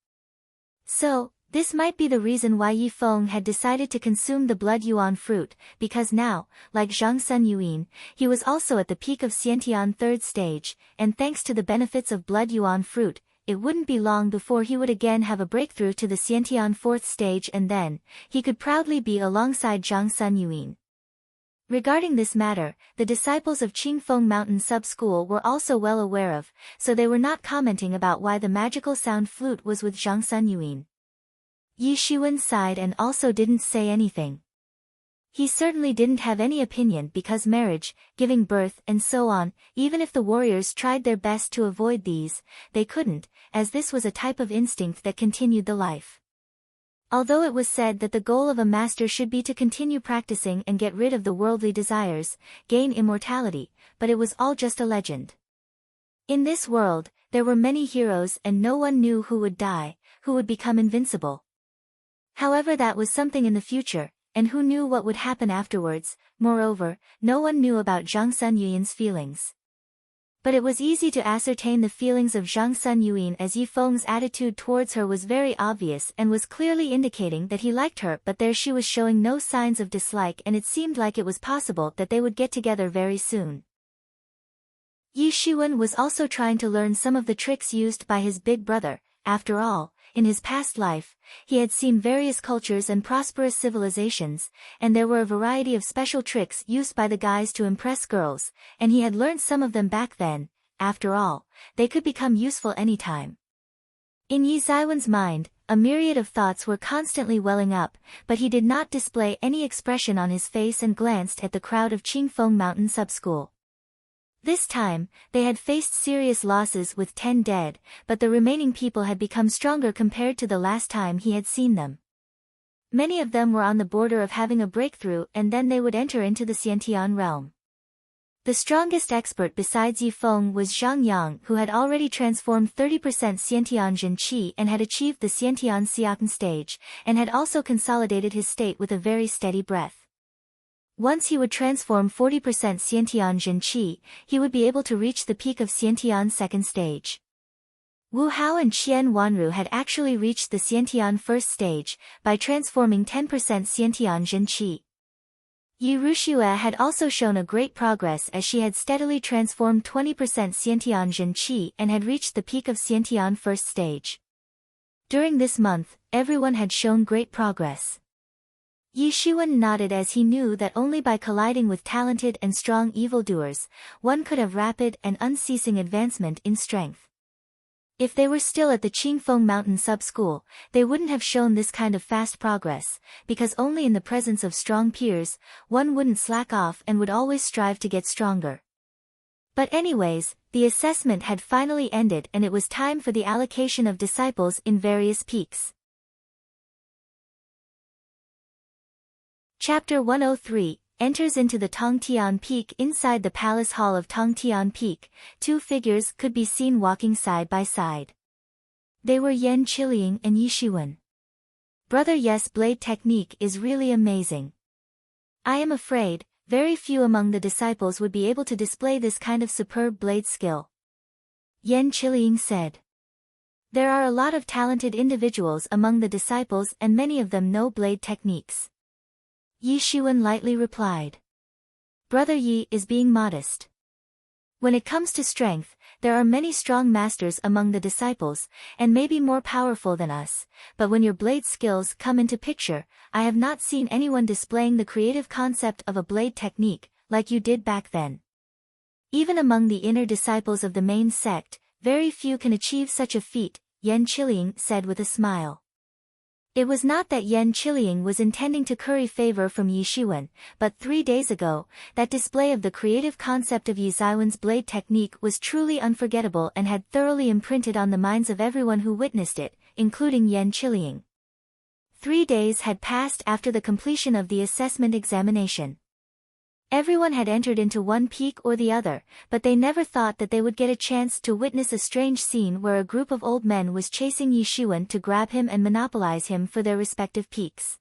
So, this might be the reason why Yi Feng had decided to consume the blood yuan fruit, because now, like Zhang Sun Yuan, he was also at the peak of Xiantian 3rd stage, and thanks to the benefits of blood yuan fruit, it wouldn't be long before he would again have a breakthrough to the Xiantian 4th stage, and then, he could proudly be alongside Zhang Sun Yuan. Regarding this matter, the disciples of Qingfeng Mountain Sub-School were also well aware of, so they were not commenting about why the magical sound flute was with Zhang Sun Yuan. Yi Shiwen sighed and also didn't say anything. He certainly didn't have any opinion because marriage, giving birth and so on, even if the warriors tried their best to avoid these, they couldn't, as this was a type of instinct that continued the life. Although it was said that the goal of a master should be to continue practicing and get rid of the worldly desires, gain immortality, but it was all just a legend. In this world, there were many heroes and no one knew who would die, who would become invincible. However, that was something in the future, and who knew what would happen afterwards. Moreover, no one knew about Zhang Sun Yuan's feelings. But it was easy to ascertain the feelings of Zhang Sun Yuan, as Yi Feng's attitude towards her was very obvious and was clearly indicating that he liked her, but there she was showing no signs of dislike, and it seemed like it was possible that they would get together very soon. Yi Xuan was also trying to learn some of the tricks used by his big brother. After all, in his past life, he had seen various cultures and prosperous civilizations, and there were a variety of special tricks used by the guys to impress girls, and he had learned some of them back then. After all, they could become useful anytime. In Yi Zaiwen's mind, a myriad of thoughts were constantly welling up, but he did not display any expression on his face and glanced at the crowd of Qingfeng Mountain Sub-School. This time, they had faced serious losses with 10 dead, but the remaining people had become stronger compared to the last time he had seen them. Many of them were on the border of having a breakthrough, and then they would enter into the Xiantian realm. The strongest expert besides Yi Feng was Zhang Yang, who had already transformed 30% Xiantian Jin Qi and had achieved the Xiantian Xiaocan stage, and had also consolidated his state with a very steady breath. Once he would transform 40% Xiantian Jin Qi, he would be able to reach the peak of Xiantian second stage. Wu Hao and Qian Wanru had actually reached the Xiantian first stage, by transforming 10% Xiantian Jin Qi. Yi Ruxue had also shown a great progress, as she had steadily transformed 20% Xiantian Jin Qi and had reached the peak of Xiantian first stage. During this month, everyone had shown great progress. Yi Xuan nodded, as he knew that only by colliding with talented and strong evildoers, one could have rapid and unceasing advancement in strength. If they were still at the Qingfeng Mountain Sub-School, they wouldn't have shown this kind of fast progress, because only in the presence of strong peers, one wouldn't slack off and would always strive to get stronger. But anyways, the assessment had finally ended and it was time for the allocation of disciples in various peaks. Chapter 103 enters into the Tongtian Peak. Inside the palace hall of Tongtian Peak, two figures could be seen walking side by side. They were Yan Qiliang and Yi Xuan. Brother, yes, blade technique is really amazing. I am afraid, very few among the disciples would be able to display this kind of superb blade skill. Yan Qiliang said. There are a lot of talented individuals among the disciples and many of them know blade techniques. Yi Xuan lightly replied. Brother Yi is being modest. When it comes to strength, there are many strong masters among the disciples, and maybe more powerful than us, but when your blade skills come into picture, I have not seen anyone displaying the creative concept of a blade technique, like you did back then. Even among the inner disciples of the main sect, very few can achieve such a feat, Yan Qiliang said with a smile. It was not that Yan Qiliang was intending to curry favor from Yi Xuan, but 3 days ago, that display of the creative concept of Yi Zaiwen's blade technique was truly unforgettable and had thoroughly imprinted on the minds of everyone who witnessed it, including Yan Qiliang. 3 days had passed after the completion of the assessment examination. Everyone had entered into one peak or the other, but they never thought that they would get a chance to witness a strange scene where a group of old men was chasing Yi Xuan to grab him and monopolize him for their respective peaks.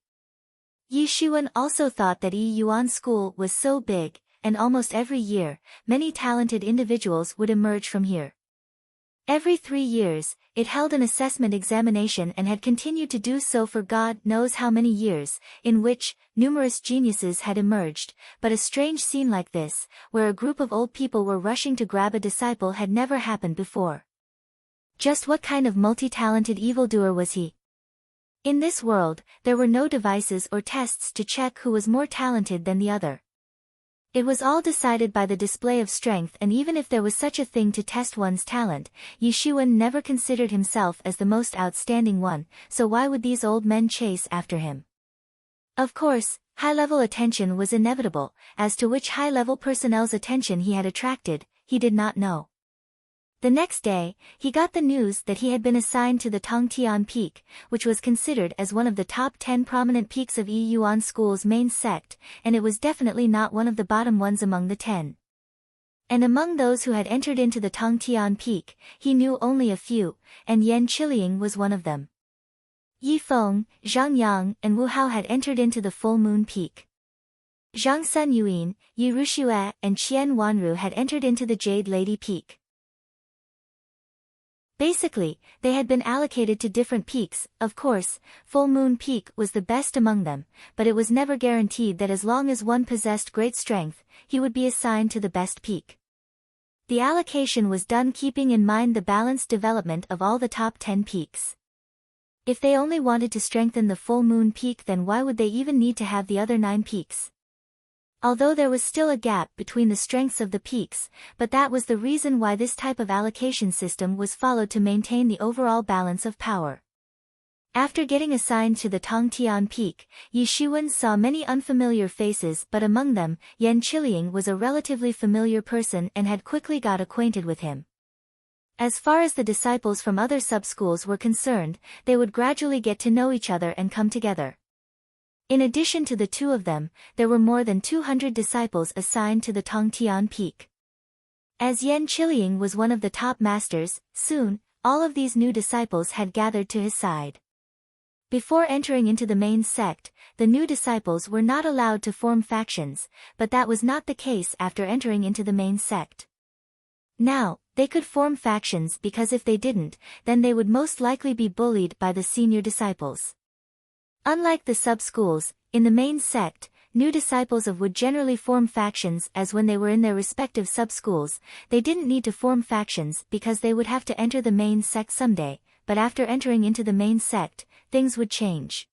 Yi Xuan also thought that Yi Yuan School was so big, and almost every year, many talented individuals would emerge from here. Every 3 years, it held an assessment examination and had continued to do so for God knows how many years, in which numerous geniuses had emerged, but a strange scene like this, where a group of old people were rushing to grab a disciple, had never happened before. Just what kind of multi-talented evildoer was he? In this world, there were no devices or tests to check who was more talented than the other. It was all decided by the display of strength, and even if there was such a thing to test one's talent, Yi Xuan never considered himself as the most outstanding one, so why would these old men chase after him? Of course, high-level attention was inevitable. As to which high-level personnel's attention he had attracted, he did not know. The next day, he got the news that he had been assigned to the Tongtian Peak, which was considered as one of the top 10 prominent peaks of Yi Yuan School's main sect, and it was definitely not one of the bottom ones among the 10. And among those who had entered into the Tongtian Peak, he knew only a few, and Yan Qiliang was one of them. Yi Feng, Zhang Yang, and Wu Hao had entered into the Full Moon Peak. Zhang Sunyuan, Yi Rushue, and Qian Wanru had entered into the Jade Lady Peak. Basically, they had been allocated to different peaks. Of course, Full Moon Peak was the best among them, but it was never guaranteed that as long as one possessed great strength, he would be assigned to the best peak. The allocation was done keeping in mind the balanced development of all the top 10 peaks. If they only wanted to strengthen the Full Moon Peak, then why would they even need to have the other 9 peaks? Although there was still a gap between the strengths of the peaks, but that was the reason why this type of allocation system was followed to maintain the overall balance of power. After getting assigned to the Tongtian Peak, Yi Shiwen saw many unfamiliar faces, but among them, Yan Qiliang was a relatively familiar person and had quickly got acquainted with him. As far as the disciples from other sub-schools were concerned, they would gradually get to know each other and come together. In addition to the two of them, there were more than 200 disciples assigned to the Tongtian Peak. As Yan Qiliang was one of the top masters, soon, all of these new disciples had gathered to his side. Before entering into the main sect, the new disciples were not allowed to form factions, but that was not the case after entering into the main sect. Now, they could form factions because if they didn't, then they would most likely be bullied by the senior disciples. Unlike the sub-schools, in the main sect, new disciples would generally form factions as when they were in their respective sub-schools, they didn't need to form factions because they would have to enter the main sect someday, but after entering into the main sect, things would change.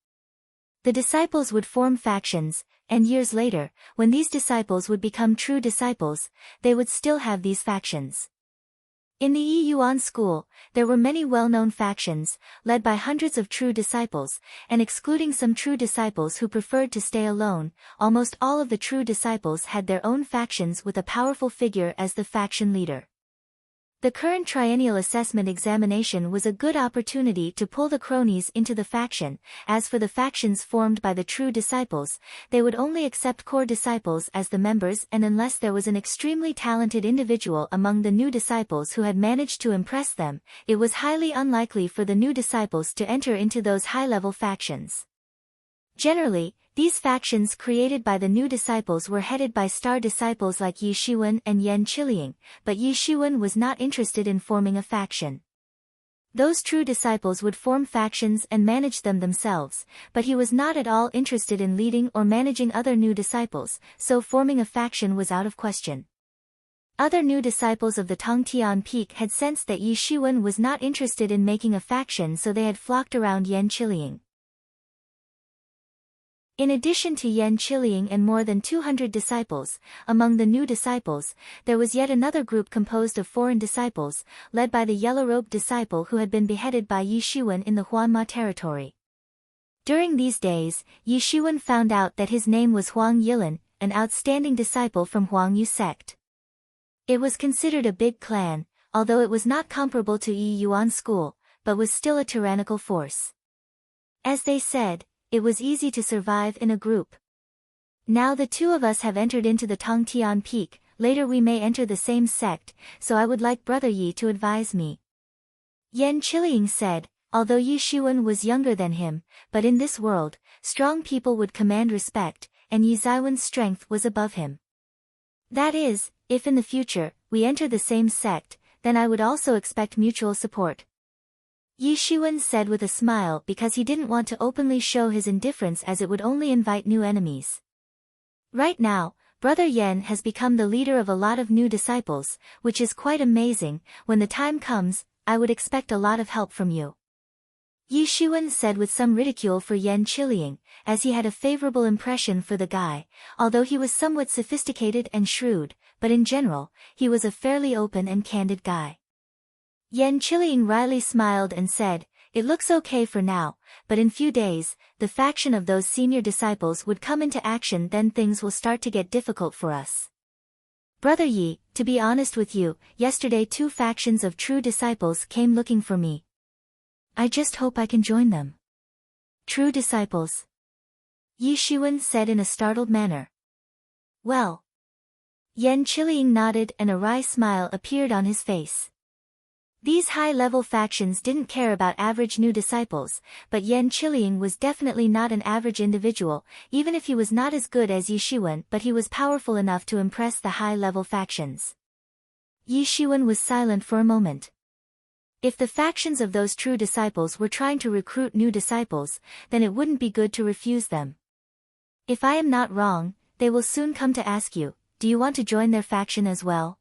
The disciples would form factions, and years later, when these disciples would become true disciples, they would still have these factions. In the Yi Yuan school, there were many well-known factions, led by hundreds of true disciples, and excluding some true disciples who preferred to stay alone, almost all of the true disciples had their own factions with a powerful figure as the faction leader. The current triennial assessment examination was a good opportunity to pull the cronies into the faction. As for the factions formed by the true disciples, they would only accept core disciples as the members, and unless there was an extremely talented individual among the new disciples who had managed to impress them, it was highly unlikely for the new disciples to enter into those high-level factions. Generally, these factions created by the new disciples were headed by star disciples like Yi Shiwen and Yan Qiliang, but Yi Shiwen was not interested in forming a faction. Those true disciples would form factions and manage them themselves, but he was not at all interested in leading or managing other new disciples, so forming a faction was out of question. Other new disciples of the Tongtian Peak had sensed that Yi Shiwen was not interested in making a faction, so they had flocked around Yan Qiliang. In addition to Yan Qiliang and more than 200 disciples, among the new disciples, there was yet another group composed of foreign disciples, led by the yellow-robed disciple who had been beheaded by Yi Shiwen in the Huanma territory. During these days, Yi Shiwen found out that his name was Huang Yilan, an outstanding disciple from Huang Yu sect. It was considered a big clan, although it was not comparable to Yi Yuan school, but was still a tyrannical force. As they said, it was easy to survive in a group. Now the two of us have entered into the Tongtian Peak, later we may enter the same sect, so I would like Brother Yi to advise me. Yan Qiliang said, although Yi Shiwen was younger than him, but in this world, strong people would command respect, and Yi Ziwen's strength was above him. That is, if in the future, we enter the same sect, then I would also expect mutual support. Yi Shiwen said with a smile because he didn't want to openly show his indifference as it would only invite new enemies. Right now, Brother Yan has become the leader of a lot of new disciples, which is quite amazing. When the time comes, I would expect a lot of help from you. Yi Shiwen said with some ridicule for Yan Qiliang, as he had a favorable impression for the guy, although he was somewhat sophisticated and shrewd, but in general, he was a fairly open and candid guy. Yan Qiliang wryly smiled and said, it looks okay for now, but in few days, the faction of those senior disciples would come into action, then things will start to get difficult for us. Brother Yi, to be honest with you, yesterday 2 factions of true disciples came looking for me. I just hope I can join them. True disciples? Yi Shiwen said in a startled manner. Well. Yan Qiliang nodded and a wry smile appeared on his face. These high-level factions didn't care about average new disciples, but Yan Qiliang was definitely not an average individual, even if he was not as good as Yi Shiwen, but he was powerful enough to impress the high-level factions. Yi Shiwen was silent for a moment. If the factions of those true disciples were trying to recruit new disciples, then it wouldn't be good to refuse them. If I am not wrong, they will soon come to ask you, do you want to join their faction as well?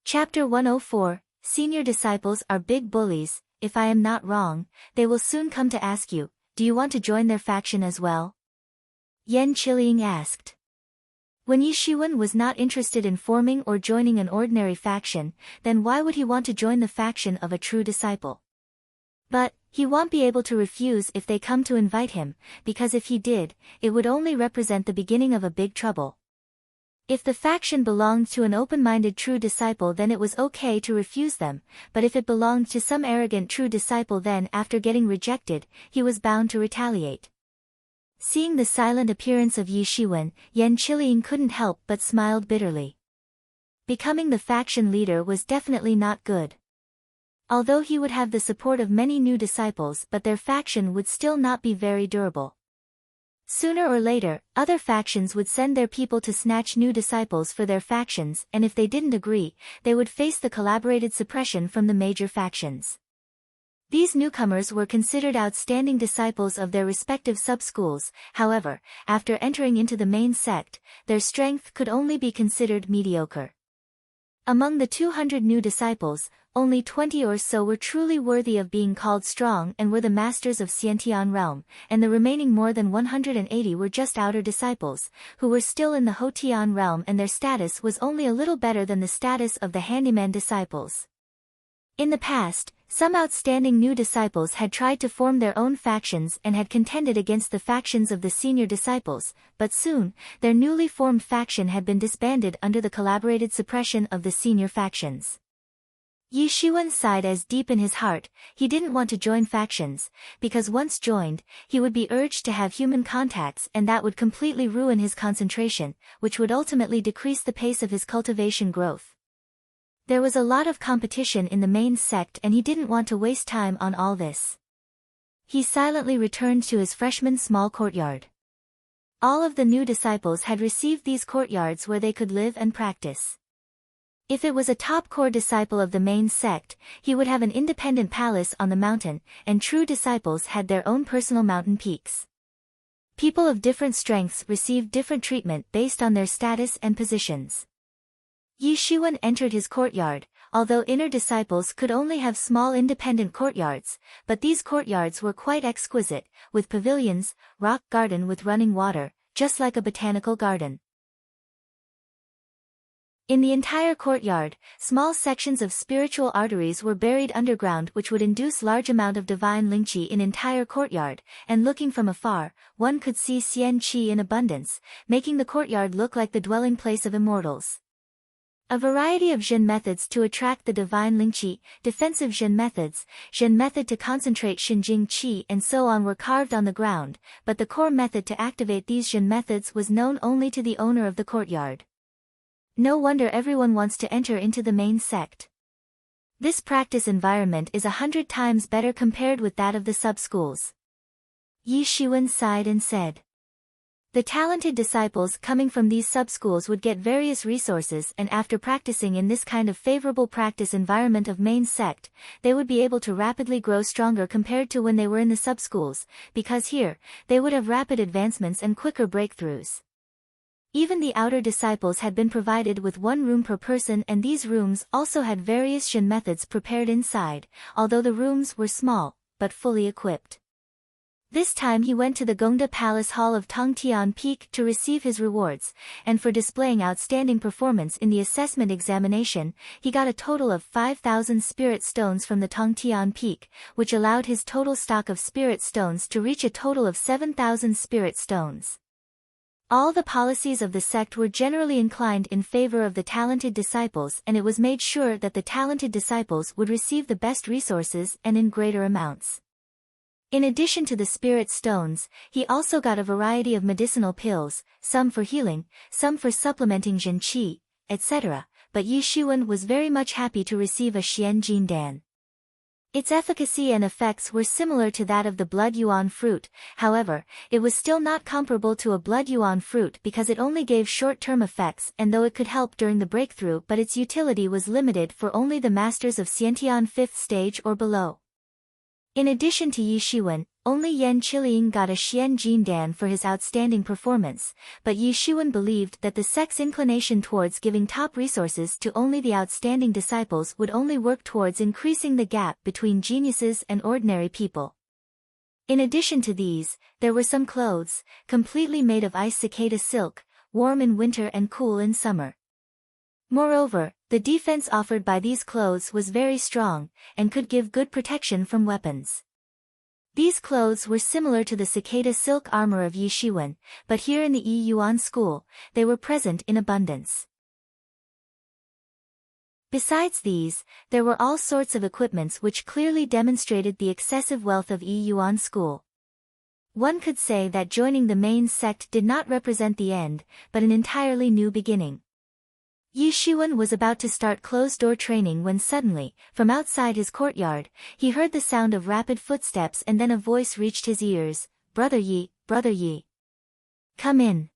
Chapter 104, Senior Disciples are big bullies. If I am not wrong, they will soon come to ask you, do you want to join their faction as well? Yan Qiliang asked. When Yi Shiwen was not interested in forming or joining an ordinary faction, then why would he want to join the faction of a true disciple? But he won't be able to refuse if they come to invite him, because if he did, it would only represent the beginning of a big trouble. If the faction belonged to an open-minded true disciple, then it was okay to refuse them, but if it belonged to some arrogant true disciple, then after getting rejected, he was bound to retaliate. Seeing the silent appearance of Yi Shiwen, Yan Qiliang couldn't help but smiled bitterly. Becoming the faction leader was definitely not good. Although he would have the support of many new disciples, but their faction would still not be very durable. Sooner or later, other factions would send their people to snatch new disciples for their factions, and if they didn't agree, they would face the collaborated suppression from the major factions. These newcomers were considered outstanding disciples of their respective sub-schools. However, after entering into the main sect, their strength could only be considered mediocre. Among the 200 new disciples, only 20 or so were truly worthy of being called strong and were the masters of Xiantian realm, and the remaining more than 180 were just outer disciples, who were still in the Hotian realm, and their status was only a little better than the status of the handyman disciples. In the past, some outstanding new disciples had tried to form their own factions and had contended against the factions of the senior disciples, but soon, their newly formed faction had been disbanded under the collaborated suppression of the senior factions. Yi Shiwen sighed as deep in his heart, he didn't want to join factions, because once joined, he would be urged to have human contacts, and that would completely ruin his concentration, which would ultimately decrease the pace of his cultivation growth. There was a lot of competition in the main sect, and he didn't want to waste time on all this. He silently returned to his freshman small courtyard. All of the new disciples had received these courtyards where they could live and practice. If it was a top core disciple of the main sect, he would have an independent palace on the mountain, and true disciples had their own personal mountain peaks. People of different strengths received different treatment based on their status and positions. Yi Shiwen entered his courtyard, although inner disciples could only have small independent courtyards, but these courtyards were quite exquisite, with pavilions, rock garden with running water, just like a botanical garden. In the entire courtyard, small sections of spiritual arteries were buried underground, which would induce large amount of divine Lingqi in entire courtyard, and looking from afar, one could see Xian Qi in abundance, making the courtyard look like the dwelling place of immortals. A variety of Zhen methods to attract the divine Lingqi, defensive Zhen methods, Zhen method to concentrate Shinjing Qi, and so on were carved on the ground, but the core method to activate these Zhen methods was known only to the owner of the courtyard. No wonder everyone wants to enter into the main sect. This practice environment is 100 times better compared with that of the sub-schools. Yi Shiwen sighed and said. The talented disciples coming from these sub-schools would get various resources, and after practicing in this kind of favorable practice environment of main sect, they would be able to rapidly grow stronger compared to when they were in the sub-schools, because here, they would have rapid advancements and quicker breakthroughs. Even the outer disciples had been provided with one room per person, and these rooms also had various Zhen methods prepared inside, although the rooms were small, but fully equipped. This time he went to the Gongda Palace Hall of Tongtian Peak to receive his rewards, and for displaying outstanding performance in the assessment examination, he got a total of 5,000 spirit stones from the Tongtian Peak, which allowed his total stock of spirit stones to reach a total of 7,000 spirit stones. All the policies of the sect were generally inclined in favor of the talented disciples, and it was made sure that the talented disciples would receive the best resources and in greater amounts. In addition to the spirit stones, he also got a variety of medicinal pills, some for healing, some for supplementing Zhen Qi, etc., but Yi Shiwen was very much happy to receive a Xian Jindan. Its efficacy and effects were similar to that of the blood yuan fruit, however, it was still not comparable to a blood yuan fruit because it only gave short-term effects, and though it could help during the breakthrough, but its utility was limited for only the masters of Xiantian 5th stage or below. In addition to Yi Shiwen, only Yan Qiliang got a Xian Jindan for his outstanding performance, but Yi Shiwen believed that the sect's inclination towards giving top resources to only the outstanding disciples would only work towards increasing the gap between geniuses and ordinary people. In addition to these, there were some clothes, completely made of ice cicada silk, warm in winter and cool in summer. Moreover, the defense offered by these clothes was very strong, and could give good protection from weapons. These clothes were similar to the cicada silk armor of Yi Shiwen, but here in the Yi Yuan school, they were present in abundance. Besides these, there were all sorts of equipments which clearly demonstrated the excessive wealth of Yi Yuan school. One could say that joining the main sect did not represent the end, but an entirely new beginning. Yi Shiwen was about to start closed-door training when suddenly, from outside his courtyard, he heard the sound of rapid footsteps and then a voice reached his ears, Brother Yi, Brother Yi. Come in.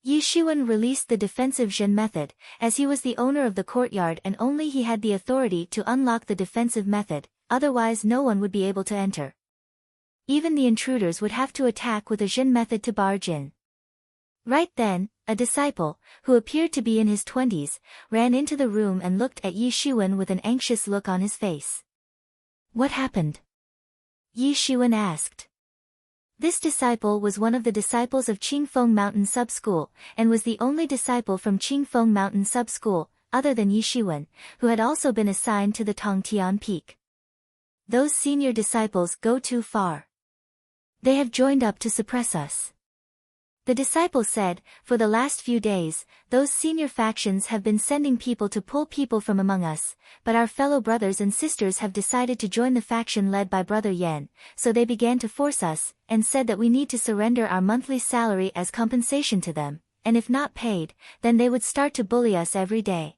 Yi Shiwen released the defensive Zhen method, as he was the owner of the courtyard and only he had the authority to unlock the defensive method, otherwise no one would be able to enter. Even the intruders would have to attack with a Zhen method to barge in. Right then, a disciple, who appeared to be in his 20s, ran into the room and looked at Yi Shiwen with an anxious look on his face. What happened? Yi Shiwen asked. This disciple was one of the disciples of Qingfeng Mountain Sub-School, and was the only disciple from Qingfeng Mountain Sub-School, other than Yi Shiwen, who had also been assigned to the Tongtian Peak. Those senior disciples go too far. They have joined up to suppress us. The disciple said, for the last few days, those senior factions have been sending people to pull people from among us, but our fellow brothers and sisters have decided to join the faction led by Brother Yan, so they began to force us, and said that we need to surrender our monthly salary as compensation to them, and if not paid, then they would start to bully us every day.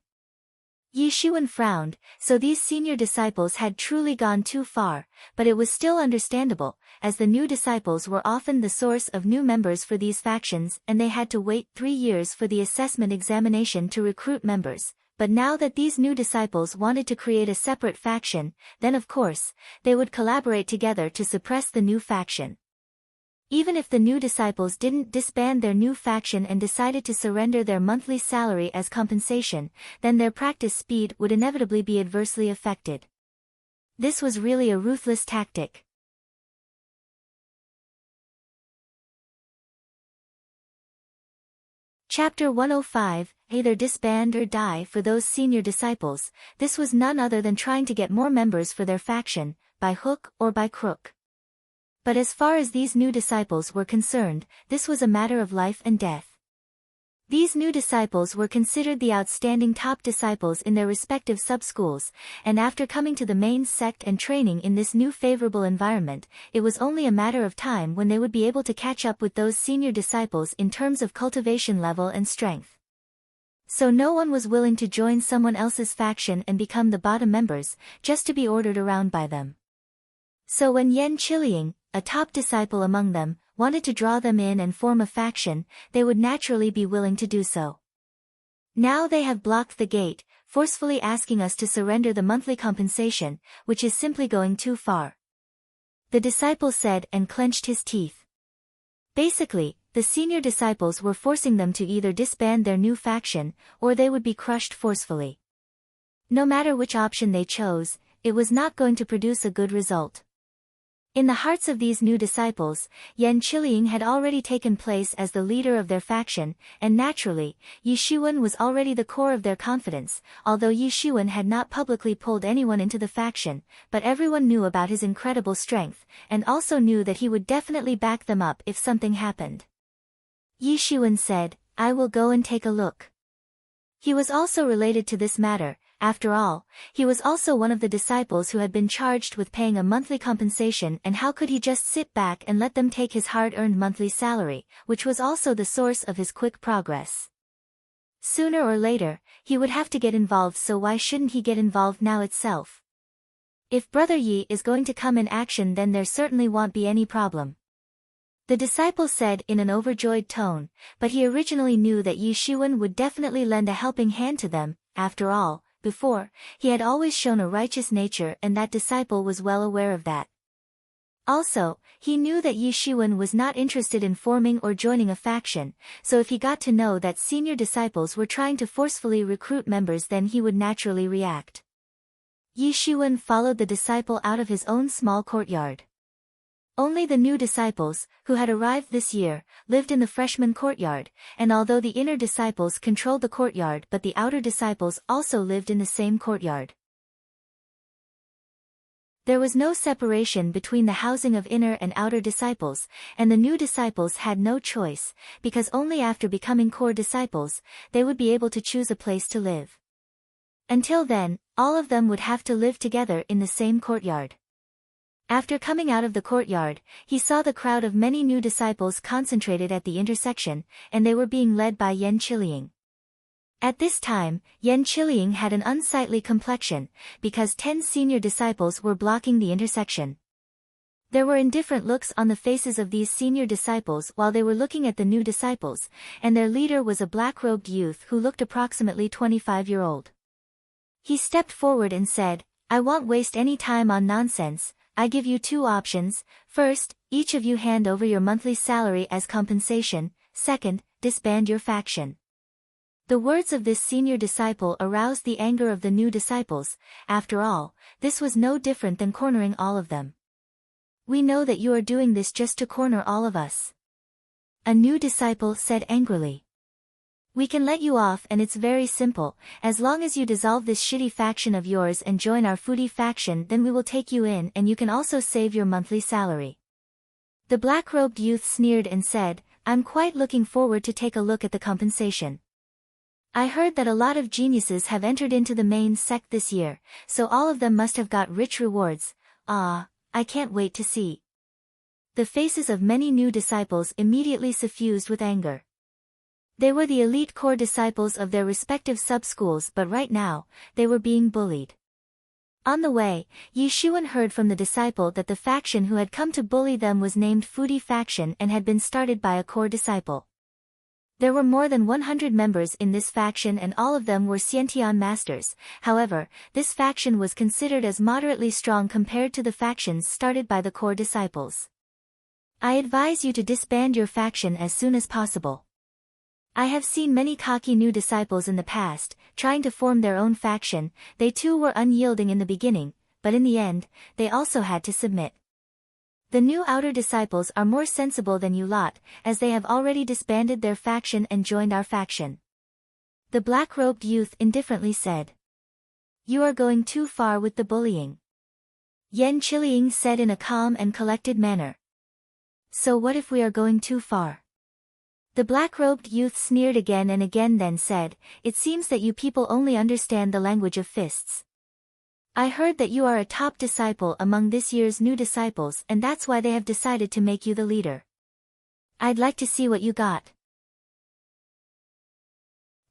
Yi Shiwen frowned, so these senior disciples had truly gone too far, but it was still understandable, as the new disciples were often the source of new members for these factions and they had to wait 3 years for the assessment examination to recruit members. But now that these new disciples wanted to create a separate faction, then of course, they would collaborate together to suppress the new faction. Even if the new disciples didn't disband their new faction and decided to surrender their monthly salary as compensation, then their practice speed would inevitably be adversely affected. This was really a ruthless tactic. Chapter 105, Either Disband or Die. For those senior disciples, this was none other than trying to get more members for their faction, by hook or by crook. But as far as these new disciples were concerned, this was a matter of life and death. These new disciples were considered the outstanding top disciples in their respective sub-schools, and after coming to the main sect and training in this new favorable environment, it was only a matter of time when they would be able to catch up with those senior disciples in terms of cultivation level and strength. So no one was willing to join someone else's faction and become the bottom members, just to be ordered around by them. So when Yan Qiliang, a top disciple among them, wanted to draw them in and form a faction, they would naturally be willing to do so. Now they have blocked the gate, forcefully asking us to surrender the monthly compensation, which is simply going too far. The disciple said and clenched his teeth. Basically, the senior disciples were forcing them to either disband their new faction, or they would be crushed forcefully. No matter which option they chose, it was not going to produce a good result. In the hearts of these new disciples, Yan Qiliang had already taken place as the leader of their faction, and naturally, Yi Shiwen was already the core of their confidence, although Yi Shiwen had not publicly pulled anyone into the faction, but everyone knew about his incredible strength, and also knew that he would definitely back them up if something happened. Yi Shiwen said, I will go and take a look. He was also related to this matter. After all, he was also one of the disciples who had been charged with paying a monthly compensation, and how could he just sit back and let them take his hard-earned monthly salary, which was also the source of his quick progress. Sooner or later, he would have to get involved, so why shouldn't he get involved now itself? If Brother Yi is going to come in action, then there certainly won't be any problem. The disciple said in an overjoyed tone, but he originally knew that Yi Shiwen would definitely lend a helping hand to them. After all, before, he had always shown a righteous nature, and that disciple was well aware of that. Also, he knew that Yi Shiwen was not interested in forming or joining a faction, so if he got to know that senior disciples were trying to forcefully recruit members, then he would naturally react. Yi Shiwen followed the disciple out of his own small courtyard. Only the new disciples, who had arrived this year, lived in the freshman courtyard, and although the inner disciples controlled the courtyard, but the outer disciples also lived in the same courtyard. There was no separation between the housing of inner and outer disciples, and the new disciples had no choice, because only after becoming core disciples, they would be able to choose a place to live. Until then, all of them would have to live together in the same courtyard. After coming out of the courtyard, he saw the crowd of many new disciples concentrated at the intersection, and they were being led by Yan Qiliang. At this time, Yan Qiliang had an unsightly complexion, because 10 senior disciples were blocking the intersection. There were indifferent looks on the faces of these senior disciples while they were looking at the new disciples, and their leader was a black-robed youth who looked approximately 25-year-old. He stepped forward and said, "I won't waste any time on nonsense. I give you 2 options. First, each of you hand over your monthly salary as compensation. Second, disband your faction." The words of this senior disciple aroused the anger of the new disciples. After all, this was no different than cornering all of them. "We know that you are doing this just to corner all of us," a new disciple said angrily. "We can let you off, and it's very simple. As long as you dissolve this shitty faction of yours and join our foodie faction, then we will take you in, and you can also save your monthly salary." The black-robed youth sneered and said, "I'm quite looking forward to take a look at the compensation. I heard that a lot of geniuses have entered into the main sect this year, so all of them must have got rich rewards. I can't wait to see." The faces of many new disciples immediately suffused with anger. They were the elite core disciples of their respective sub-schools, but right now, they were being bullied. On the way, Yi Shiwen heard from the disciple that the faction who had come to bully them was named Foodie Faction and had been started by a core disciple. There were more than 100 members in this faction, and all of them were Xiantian masters. However, this faction was considered as moderately strong compared to the factions started by the core disciples. "I advise you to disband your faction as soon as possible. I have seen many cocky new disciples in the past, trying to form their own faction. They too were unyielding in the beginning, but in the end, they also had to submit. The new outer disciples are more sensible than you lot, as they have already disbanded their faction and joined our faction," the black-robed youth indifferently said. "You are going too far with the bullying," Yan Qiliang said in a calm and collected manner. "So what if we are going too far?" The black-robed youth sneered again and again, then said, "It seems that you people only understand the language of fists. I heard that you are a top disciple among this year's new disciples, and that's why they have decided to make you the leader. I'd like to see what you got."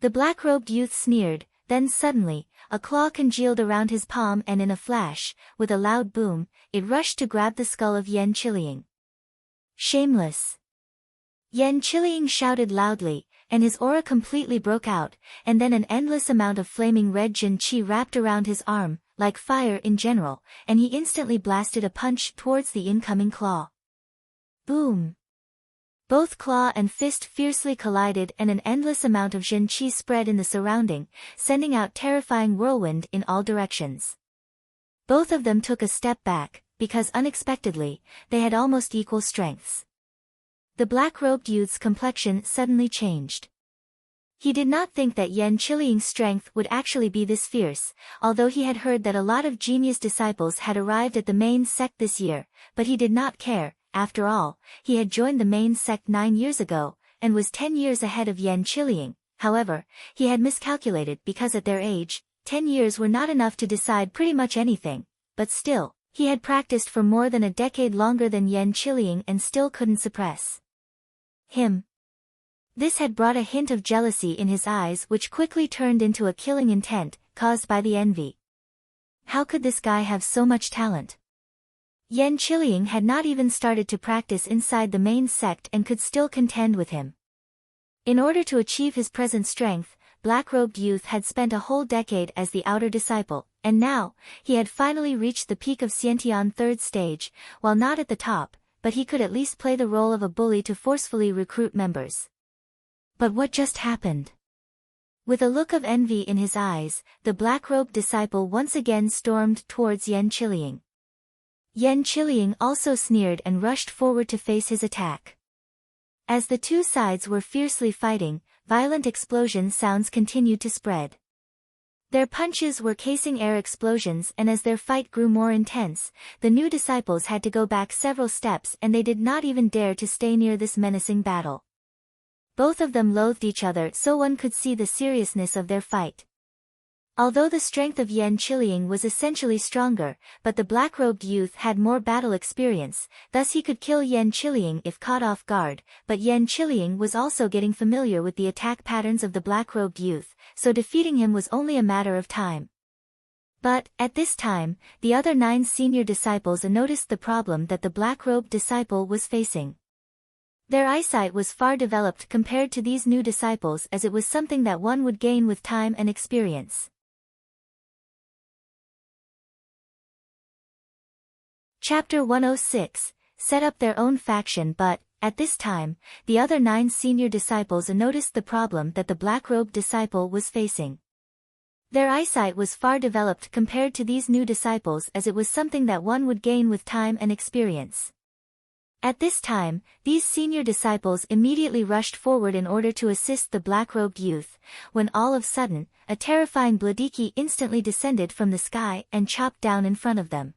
The black-robed youth sneered, then suddenly, a claw congealed around his palm, and in a flash, with a loud boom, it rushed to grab the skull of Yan Qiliang. "Shameless!" Yan Qiliang shouted loudly, and his aura completely broke out, and then an endless amount of flaming red Jin Qi wrapped around his arm, like fire in general, and he instantly blasted a punch towards the incoming claw. Boom! Both claw and fist fiercely collided, and an endless amount of Jin Qi spread in the surrounding, sending out terrifying whirlwind in all directions. Both of them took a step back, because unexpectedly, they had almost equal strengths. The black-robed youth's complexion suddenly changed. He did not think that Yan Qiliang's strength would actually be this fierce, although he had heard that a lot of genius disciples had arrived at the main sect this year, but he did not care. After all, he had joined the main sect 9 years ago, and was 10 years ahead of Yan Qiliang. However, he had miscalculated because at their age, 10 years were not enough to decide pretty much anything, but still, he had practiced for more than a decade longer than Yan Qiliang and still couldn't suppress him. This had brought a hint of jealousy in his eyes, which quickly turned into a killing intent, caused by the envy. How could this guy have so much talent? Yan Qiliang had not even started to practice inside the main sect and could still contend with him. In order to achieve his present strength, black-robed youth had spent a whole decade as the outer disciple, and now, he had finally reached the peak of Xiantian third stage, while not at the top, but he could at least play the role of a bully to forcefully recruit members. But what just happened? With a look of envy in his eyes, the black-robed disciple once again stormed towards Yan Qiliang. Yan Qiliang also sneered and rushed forward to face his attack. As the two sides were fiercely fighting, violent explosion sounds continued to spread. Their punches were casing air explosions, and as their fight grew more intense, the new disciples had to go back several steps and they did not even dare to stay near this menacing battle. Both of them loathed each other, so one could see the seriousness of their fight. Although the strength of Yan Qiliang was essentially stronger, but the black-robed youth had more battle experience, thus he could kill Yan Qiliang if caught off guard, but Yan Qiliang was also getting familiar with the attack patterns of the black-robed youth, so defeating him was only a matter of time. But, at this time, the other 9 senior disciples noticed the problem that the black-robed disciple was facing. Their eyesight was far developed compared to these new disciples, as it was something that one would gain with time and experience. Chapter 106, set up their own faction, but, at this time, the other 9 senior disciples noticed the problem that the black-robed disciple was facing. Their eyesight was far developed compared to these new disciples, as it was something that one would gain with time and experience. At this time, these senior disciples immediately rushed forward in order to assist the black-robed youth, when all of a sudden, a terrifying bladiki instantly descended from the sky and chopped down in front of them.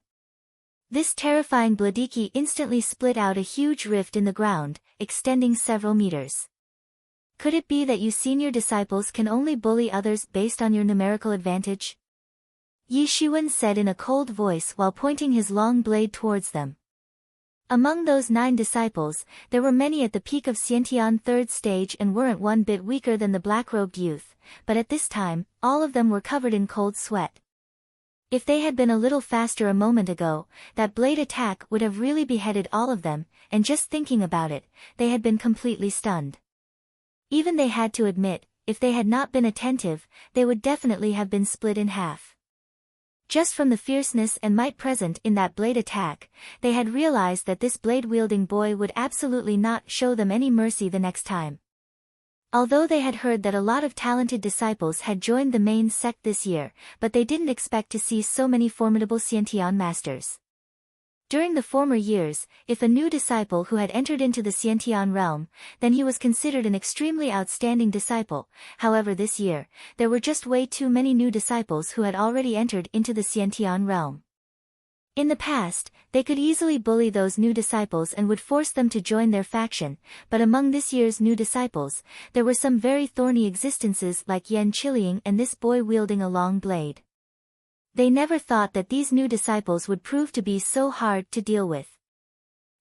This terrifying bladiki instantly split out a huge rift in the ground, extending several meters. Could it be that you senior disciples can only bully others based on your numerical advantage? Yi Shiwen said in a cold voice while pointing his long blade towards them. Among those 9 disciples, there were many at the peak of Xiantian third stage and weren't one bit weaker than the black-robed youth, but at this time, all of them were covered in cold sweat. If they had been a little faster a moment ago, that blade attack would have really beheaded all of them, and just thinking about it, they had been completely stunned. Even they had to admit, if they had not been attentive, they would definitely have been split in half. Just from the fierceness and might present in that blade attack, they had realized that this blade-wielding boy would absolutely not show them any mercy the next time. Although they had heard that a lot of talented disciples had joined the main sect this year, but they didn't expect to see so many formidable Xiantian masters. During the former years, if a new disciple who had entered into the Xiantian realm, then he was considered an extremely outstanding disciple. However, this year, there were just way too many new disciples who had already entered into the Xiantian realm. In the past, they could easily bully those new disciples and would force them to join their faction, but among this year's new disciples, there were some very thorny existences like Yan Qiliang and this boy wielding a long blade. They never thought that these new disciples would prove to be so hard to deal with.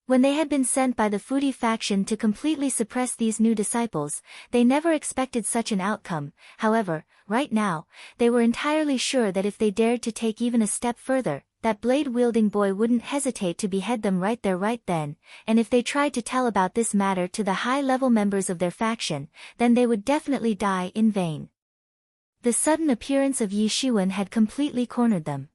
When they had been sent by the Foodie faction to completely suppress these new disciples, they never expected such an outcome. However, right now, they were entirely sure that if they dared to take even a step further, that blade-wielding boy wouldn't hesitate to behead them right there right then, and if they tried to tell about this matter to the high-level members of their faction, then they would definitely die in vain. The sudden appearance of Yi Shiwen had completely cornered them.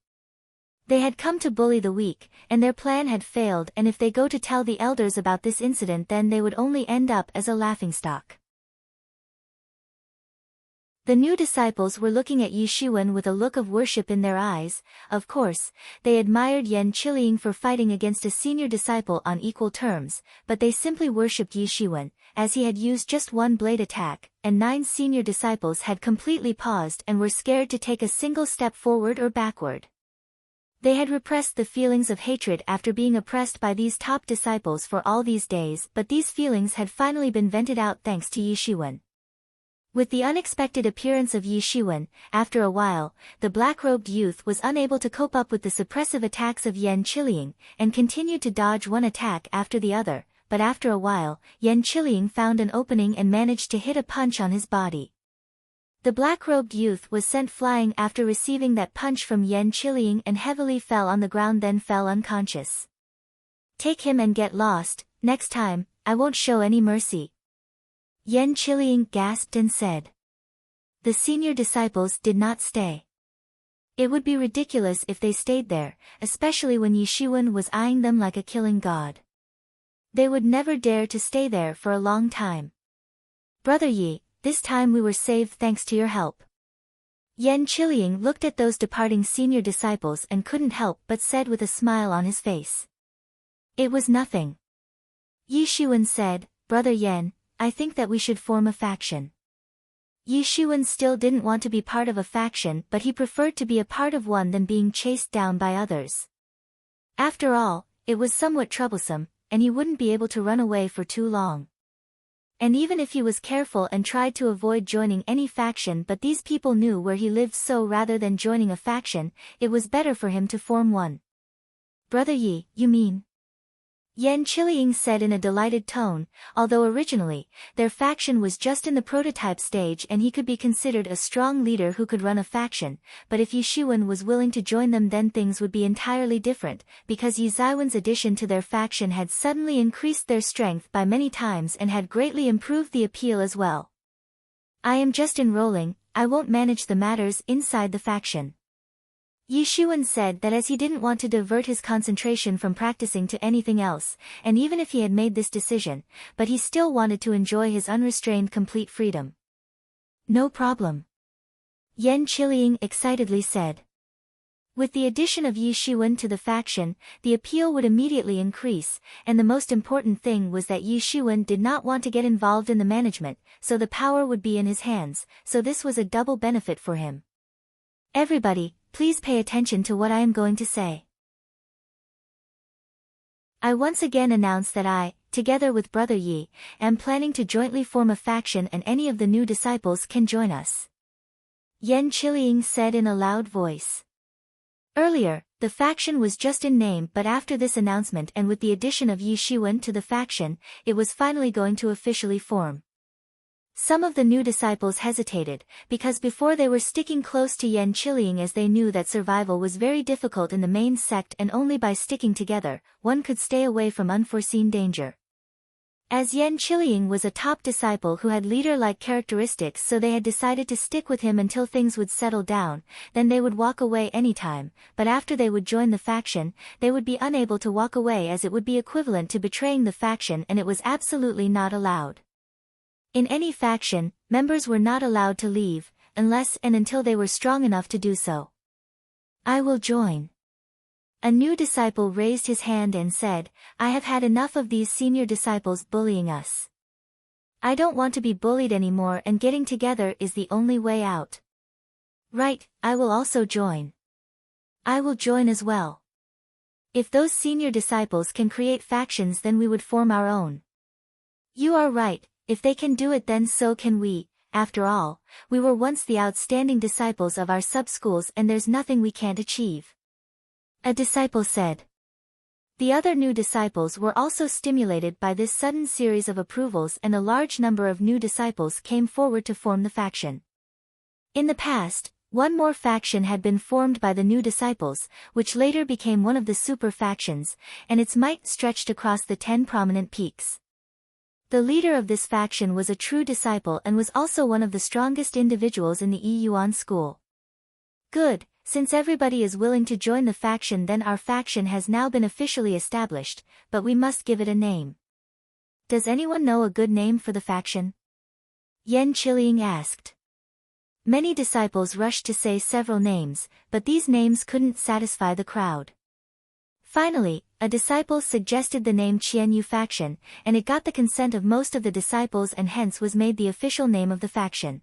They had come to bully the weak, and their plan had failed, and if they go to tell the elders about this incident, then they would only end up as a laughingstock. The new disciples were looking at Yi Shiwen with a look of worship in their eyes. Of course, they admired Yan Qiliang for fighting against a senior disciple on equal terms, but they simply worshipped Yi Shiwen, as he had used just one blade attack, and 9 senior disciples had completely paused and were scared to take a single step forward or backward. They had repressed the feelings of hatred after being oppressed by these top disciples for all these days, but these feelings had finally been vented out thanks to Yi Shiwen. With the unexpected appearance of Yi Shiwen, after a while, the black-robed youth was unable to cope up with the suppressive attacks of Yan Qiliang, and continued to dodge one attack after the other, but after a while, Yan Qiliang found an opening and managed to hit a punch on his body. The black-robed youth was sent flying after receiving that punch from Yan Qiliang and heavily fell on the ground, then fell unconscious. "Take him and get lost, next time, I won't show any mercy," Yan Qiliang gasped and said. The senior disciples did not stay. It would be ridiculous if they stayed there, especially when Yi Shiwen was eyeing them like a killing god. They would never dare to stay there for a long time. "Brother Yi, this time we were saved thanks to your help." Yan Qiliang looked at those departing senior disciples and couldn't help but said with a smile on his face. "It was nothing." Yi Shiwen said, "Brother Yan, I think that we should form a faction." Yi Shiwen still didn't want to be part of a faction, but he preferred to be a part of one than being chased down by others. After all, it was somewhat troublesome, and he wouldn't be able to run away for too long. And even if he was careful and tried to avoid joining any faction, but these people knew where he lived, so rather than joining a faction, it was better for him to form one. "Brother Yi, you mean?" Yan Qiliang said in a delighted tone, although originally, their faction was just in the prototype stage and he could be considered a strong leader who could run a faction, but if Yi Shiwen was willing to join them, then things would be entirely different, because Yi Ziwen's addition to their faction had suddenly increased their strength by many times and had greatly improved the appeal as well. "I am just enrolling, I won't manage the matters inside the faction." Yi Shiwen said that as he didn't want to divert his concentration from practicing to anything else, and even if he had made this decision, but he still wanted to enjoy his unrestrained complete freedom. "No problem," Yan Qiliang excitedly said. With the addition of Yi Shiwen to the faction, the appeal would immediately increase, and the most important thing was that Yi Shiwen did not want to get involved in the management, so the power would be in his hands, so this was a double benefit for him. "Everybody, please pay attention to what I am going to say. I once again announce that I, together with Brother Yi, am planning to jointly form a faction, and any of the new disciples can join us," Yan Qiliang said in a loud voice. Earlier, the faction was just in name, but after this announcement and with the addition of Yi Shiwen to the faction, it was finally going to officially form. Some of the new disciples hesitated, because before they were sticking close to Yan Qiliang as they knew that survival was very difficult in the main sect, and only by sticking together, one could stay away from unforeseen danger. As Yan Qiliang was a top disciple who had leader-like characteristics, so they had decided to stick with him until things would settle down, then they would walk away anytime, but after they would join the faction, they would be unable to walk away as it would be equivalent to betraying the faction, and it was absolutely not allowed. In any faction, members were not allowed to leave, unless and until they were strong enough to do so. "I will join." A new disciple raised his hand and said, "I have had enough of these senior disciples bullying us. I don't want to be bullied anymore, and getting together is the only way out." "Right, I will also join." "I will join as well. If those senior disciples can create factions, then we would form our own." "You are right. If they can do it, then so can we. After all, we were once the outstanding disciples of our sub-schools, and there's nothing we can't achieve," a disciple said. The other new disciples were also stimulated by this sudden series of approvals, and a large number of new disciples came forward to form the faction. In the past, one more faction had been formed by the new disciples, which later became one of the super factions, and its might stretched across the 10 prominent peaks. The leader of this faction was a true disciple and was also one of the strongest individuals in the Yuan school. "Good, since everybody is willing to join the faction, then our faction has now been officially established, but we must give it a name. Does anyone know a good name for the faction?" Yan Qiliang asked. Many disciples rushed to say several names, but these names couldn't satisfy the crowd. Finally, a disciple suggested the name Qianyu faction, and it got the consent of most of the disciples and hence was made the official name of the faction.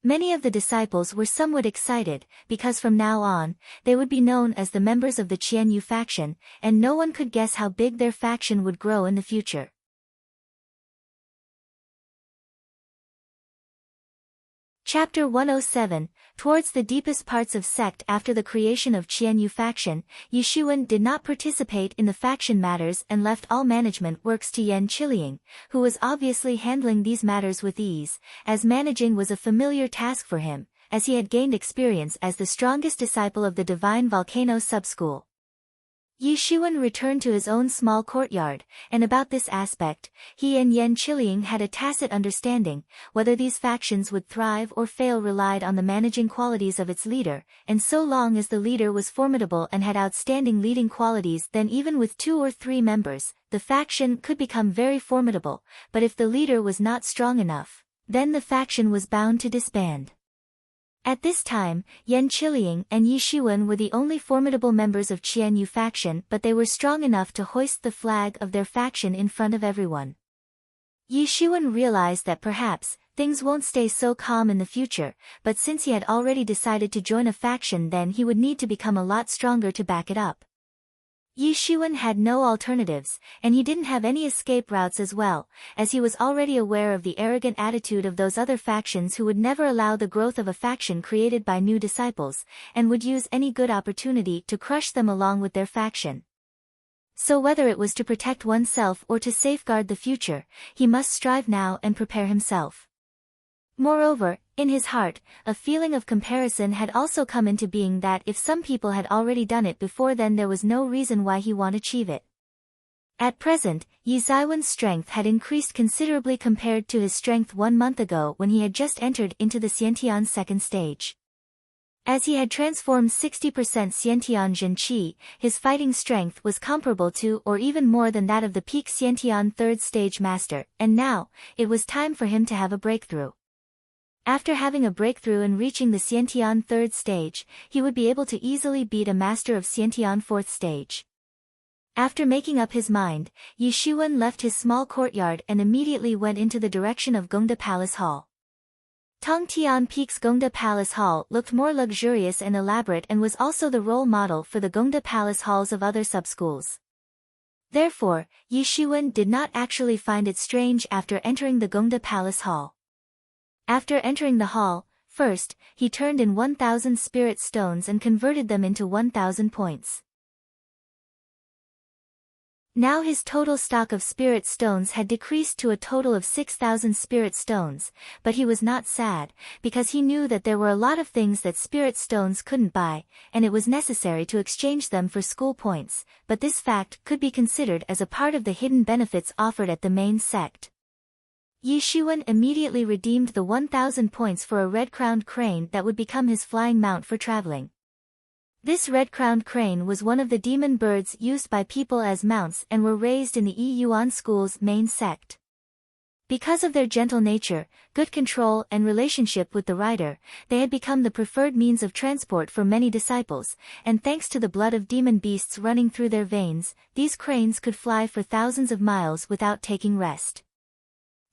Many of the disciples were somewhat excited, because from now on, they would be known as the members of the Qianyu faction, and no one could guess how big their faction would grow in the future. Chapter 107, Towards the deepest parts of sect. After the creation of Qianyu faction, Yi Shiwen did not participate in the faction matters and left all management works to Yan Qiliang, who was obviously handling these matters with ease, as managing was a familiar task for him, as he had gained experience as the strongest disciple of the Divine Volcano Subschool. Yi Shiwen returned to his own small courtyard, and about this aspect, he and Yan Qiliang had a tacit understanding. Whether these factions would thrive or fail relied on the managing qualities of its leader, and so long as the leader was formidable and had outstanding leading qualities, then even with 2 or 3 members, the faction could become very formidable, but if the leader was not strong enough, then the faction was bound to disband. At this time, Yan Qiliang and Yi Shiwen were the only formidable members of Qianyu faction, but they were strong enough to hoist the flag of their faction in front of everyone. Yi Shiwen realized that perhaps things won't stay so calm in the future, but since he had already decided to join a faction, then he would need to become a lot stronger to back it up. Yi Shiwen had no alternatives, and he didn't have any escape routes as well, as he was already aware of the arrogant attitude of those other factions who would never allow the growth of a faction created by new disciples, and would use any good opportunity to crush them along with their faction. So whether it was to protect oneself or to safeguard the future, he must strive now and prepare himself. Moreover, in his heart, a feeling of comparison had also come into being that if some people had already done it before, then there was no reason why he won't achieve it. At present, Yi Ziwen's strength had increased considerably compared to his strength 1 month ago when he had just entered into the Xiantian second stage. As he had transformed 60% Xiantian Zhen Qi, his fighting strength was comparable to or even more than that of the peak Xiantian third stage master, and now, it was time for him to have a breakthrough. After having a breakthrough and reaching the Xiantian third stage, he would be able to easily beat a master of Xiantian fourth stage. After making up his mind, Yi Shiwen left his small courtyard and immediately went into the direction of Gongda Palace Hall. Tongtian Peak's Gongda Palace Hall looked more luxurious and elaborate and was also the role model for the Gongda Palace halls of other subschools. Therefore, Yi Shiwen did not actually find it strange after entering the Gongda Palace Hall. After entering the hall, first, he turned in 1,000 spirit stones and converted them into 1,000 points. Now his total stock of spirit stones had decreased to a total of 6,000 spirit stones, but he was not sad, because he knew that there were a lot of things that spirit stones couldn't buy, and it was necessary to exchange them for school points, but this fact could be considered as a part of the hidden benefits offered at the main sect. Yi Shiwen immediately redeemed the 1,000 points for a red-crowned crane that would become his flying mount for traveling. This red-crowned crane was one of the demon birds used by people as mounts and were raised in the Yi Yuan School's main sect. Because of their gentle nature, good control and relationship with the rider, they had become the preferred means of transport for many disciples, and thanks to the blood of demon beasts running through their veins, these cranes could fly for thousands of miles without taking rest.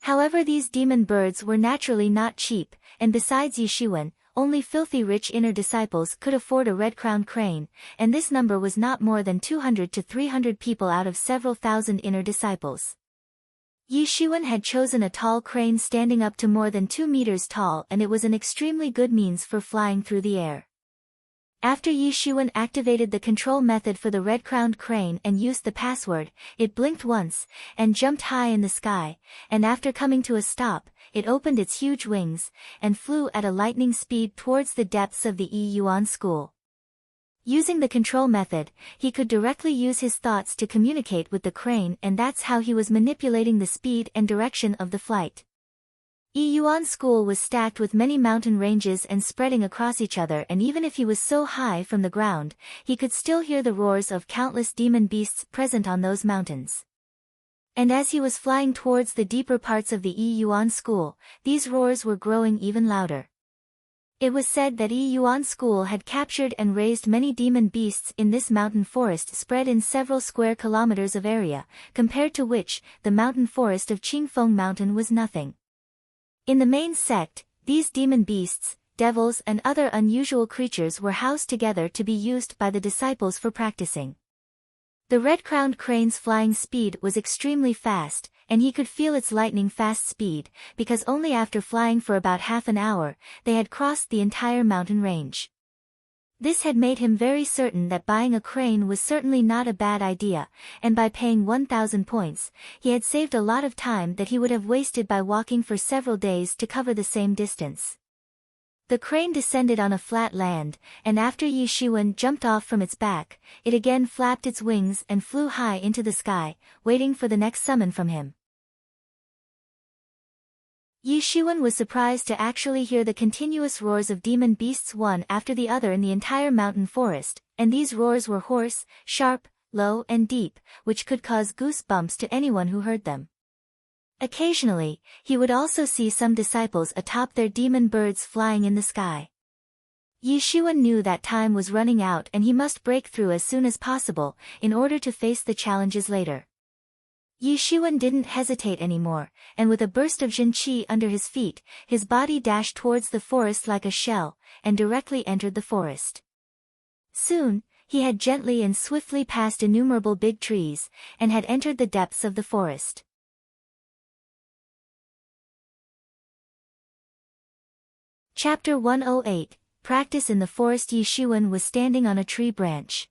However, these demon birds were naturally not cheap, and besides Yi Shiwen, only filthy rich inner disciples could afford a red-crowned crane, and this number was not more than 200 to 300 people out of several thousand inner disciples. Yi Shiwen had chosen a tall crane standing up to more than 2 meters tall, and it was an extremely good means for flying through the air. After Yi Shiwen activated the control method for the red-crowned crane and used the password, it blinked once, and jumped high in the sky, and after coming to a stop, it opened its huge wings, and flew at a lightning speed towards the depths of the Yi Yuan School. Using the control method, he could directly use his thoughts to communicate with the crane, and that's how he was manipulating the speed and direction of the flight. Yi Yuan School was stacked with many mountain ranges and spreading across each other, and even if he was so high from the ground, he could still hear the roars of countless demon beasts present on those mountains. And as he was flying towards the deeper parts of the Yi Yuan School, these roars were growing even louder. It was said that Yi Yuan School had captured and raised many demon beasts in this mountain forest spread in several square kilometers of area, compared to which, the mountain forest of Qingfeng Mountain was nothing. In the main sect, these demon beasts, devils and other unusual creatures were housed together to be used by the disciples for practicing. The red-crowned crane's flying speed was extremely fast, and he could feel its lightning-fast speed, because only after flying for about half an hour, they had crossed the entire mountain range. This had made him very certain that buying a crane was certainly not a bad idea, and by paying 1,000 points, he had saved a lot of time that he would have wasted by walking for several days to cover the same distance. The crane descended on a flat land, and after Yi Shiwen jumped off from its back, it again flapped its wings and flew high into the sky, waiting for the next summon from him. Yi Shiwen was surprised to actually hear the continuous roars of demon beasts one after the other in the entire mountain forest, and these roars were hoarse, sharp, low and deep, which could cause goosebumps to anyone who heard them. Occasionally, he would also see some disciples atop their demon birds flying in the sky. Yi Shiwen knew that time was running out and he must break through as soon as possible, in order to face the challenges later. Yi Shiwen didn't hesitate anymore, and with a burst of Jin Qi under his feet, his body dashed towards the forest like a shell, and directly entered the forest. Soon, he had gently and swiftly passed innumerable big trees, and had entered the depths of the forest. Chapter 108, Practice in the Forest. Yi Shiwen was standing on a tree branch.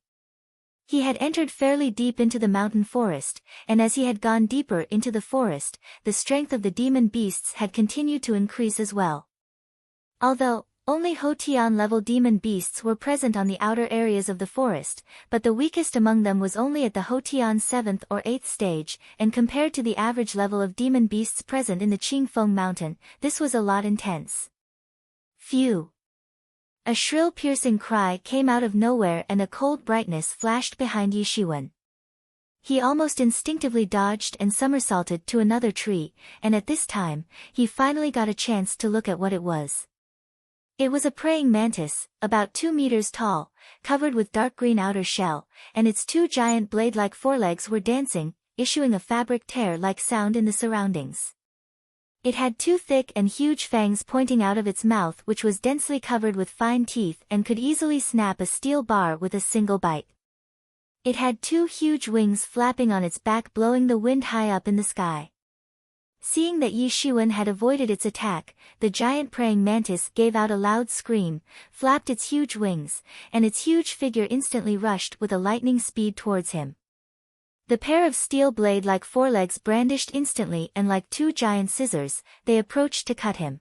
He had entered fairly deep into the mountain forest, and as he had gone deeper into the forest, the strength of the demon beasts had continued to increase as well. Although only Hotian-level demon beasts were present on the outer areas of the forest, but the weakest among them was only at the Hotian 7th or 8th stage, and compared to the average level of demon beasts present in the Qingfeng mountain, this was a lot intense. Phew! A shrill piercing cry came out of nowhere and a cold brightness flashed behind Yi Shiwen. He almost instinctively dodged and somersaulted to another tree, and at this time, he finally got a chance to look at what it was. It was a praying mantis, about 2 meters tall, covered with dark green outer shell, and its 2 giant blade-like forelegs were dancing, issuing a fabric tear-like sound in the surroundings. It had 2 thick and huge fangs pointing out of its mouth, which was densely covered with fine teeth and could easily snap a steel bar with a single bite. It had 2 huge wings flapping on its back, blowing the wind high up in the sky. Seeing that Yi Shiwen had avoided its attack, the giant praying mantis gave out a loud scream, flapped its huge wings, and its huge figure instantly rushed with a lightning speed towards him. The pair of steel blade-like forelegs brandished instantly, and like 2 giant scissors, they approached to cut him.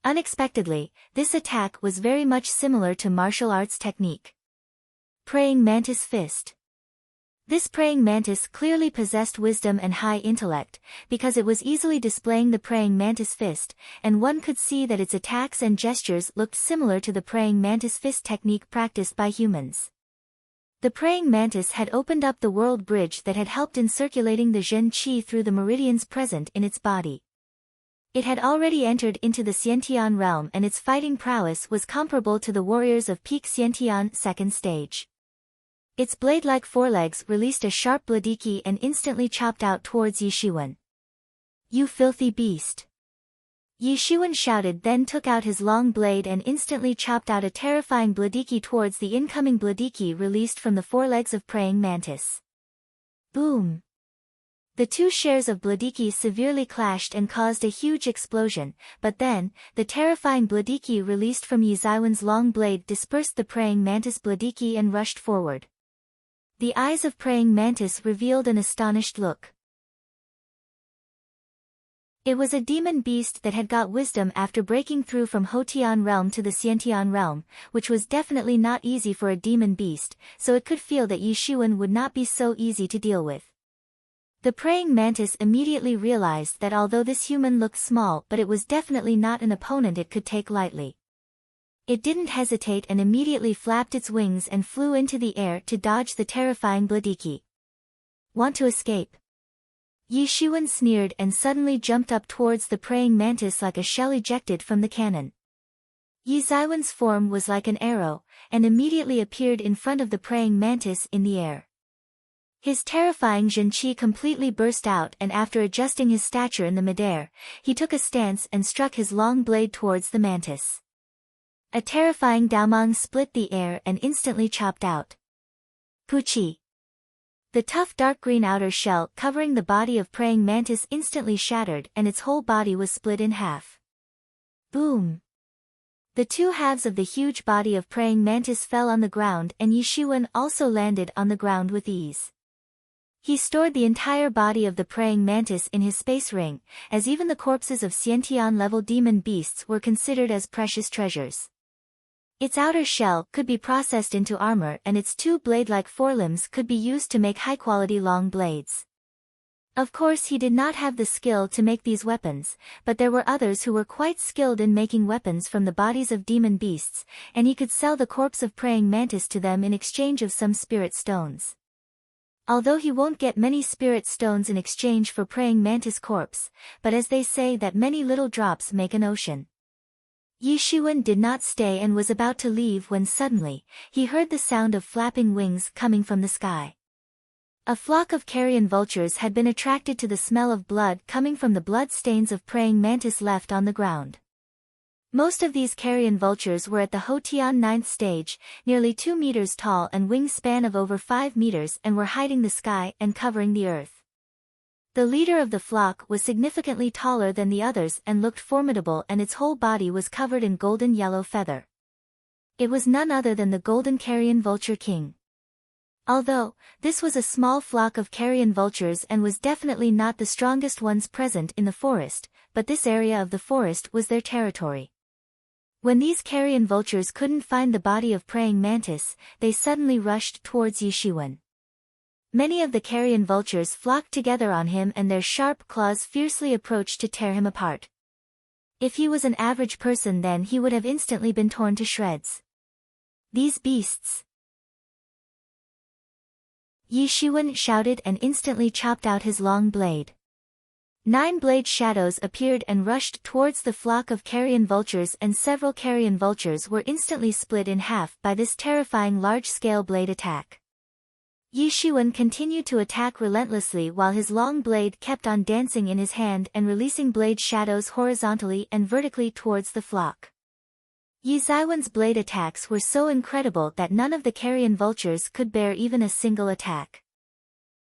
Unexpectedly, this attack was very much similar to martial arts technique. Praying Mantis Fist. This praying mantis clearly possessed wisdom and high intellect, because it was easily displaying the praying mantis fist, and one could see that its attacks and gestures looked similar to the praying mantis fist technique practiced by humans. The praying mantis had opened up the world bridge that had helped in circulating the Zhen Qi through the meridians present in its body. It had already entered into the Xiantian realm, and its fighting prowess was comparable to the warriors of peak Xiantian 2nd stage. Its blade-like forelegs released a sharp bladiki and instantly chopped out towards Yi Shiwen. "You filthy beast!" Yi Shiwen shouted, then took out his long blade and instantly chopped out a terrifying bladiki towards the incoming bladiki released from the forelegs of praying mantis. Boom! The 2 shares of bladiki severely clashed and caused a huge explosion, but then, the terrifying bladiki released from Yi Shiwen's long blade dispersed the praying mantis bladiki and rushed forward. The eyes of praying mantis revealed an astonished look. It was a demon beast that had got wisdom after breaking through from Hotian realm to the Xiantian realm, which was definitely not easy for a demon beast, so it could feel that Yi Shiwen would not be so easy to deal with. The praying mantis immediately realized that although this human looked small, but it was definitely not an opponent it could take lightly. It didn't hesitate and immediately flapped its wings and flew into the air to dodge the terrifying bladiki. "Want to escape?" Yi Shiwen sneered and suddenly jumped up towards the praying mantis like a shell ejected from the cannon. Yi Shiwen's form was like an arrow, and immediately appeared in front of the praying mantis in the air. His terrifying Zhen Qi completely burst out, and after adjusting his stature in the midair, he took a stance and struck his long blade towards the mantis. A terrifying Daomang split the air and instantly chopped out. Puchi! The tough dark green outer shell covering the body of praying mantis instantly shattered and its whole body was split in half. Boom! The two halves of the huge body of praying mantis fell on the ground and Yishuan also landed on the ground with ease. He stored the entire body of the praying mantis in his space ring, as even the corpses of Xiantian-level demon beasts were considered as precious treasures. Its outer shell could be processed into armor and its two blade-like forelimbs could be used to make high-quality long blades. Of course he did not have the skill to make these weapons, but there were others who were quite skilled in making weapons from the bodies of demon beasts, and he could sell the corpse of praying mantis to them in exchange of some spirit stones. Although he won't get many spirit stones in exchange for praying mantis corpse, but as they say that many little drops make an ocean. Yishuan did not stay and was about to leave when suddenly, he heard the sound of flapping wings coming from the sky. A flock of carrion vultures had been attracted to the smell of blood coming from the blood stains of praying mantis left on the ground. Most of these carrion vultures were at the Hotian 9th stage, nearly 2 meters tall and wingspan of over 5 meters and were hiding the sky and covering the earth. The leader of the flock was significantly taller than the others and looked formidable and its whole body was covered in golden yellow feather. It was none other than the golden carrion vulture king. Although, this was a small flock of carrion vultures and was definitely not the strongest ones present in the forest, but this area of the forest was their territory. When these carrion vultures couldn't find the body of praying mantis, they suddenly rushed towards Yishuan. Many of the carrion vultures flocked together on him and their sharp claws fiercely approached to tear him apart. If he was an average person then he would have instantly been torn to shreds. These beasts! Yishuan shouted and instantly chopped out his long blade. 9 blade shadows appeared and rushed towards the flock of carrion vultures and several carrion vultures were instantly split in half by this terrifying large-scale blade attack. Yishuan continued to attack relentlessly while his long blade kept on dancing in his hand and releasing blade shadows horizontally and vertically towards the flock. Yizaiwan's blade attacks were so incredible that none of the carrion vultures could bear even a single attack.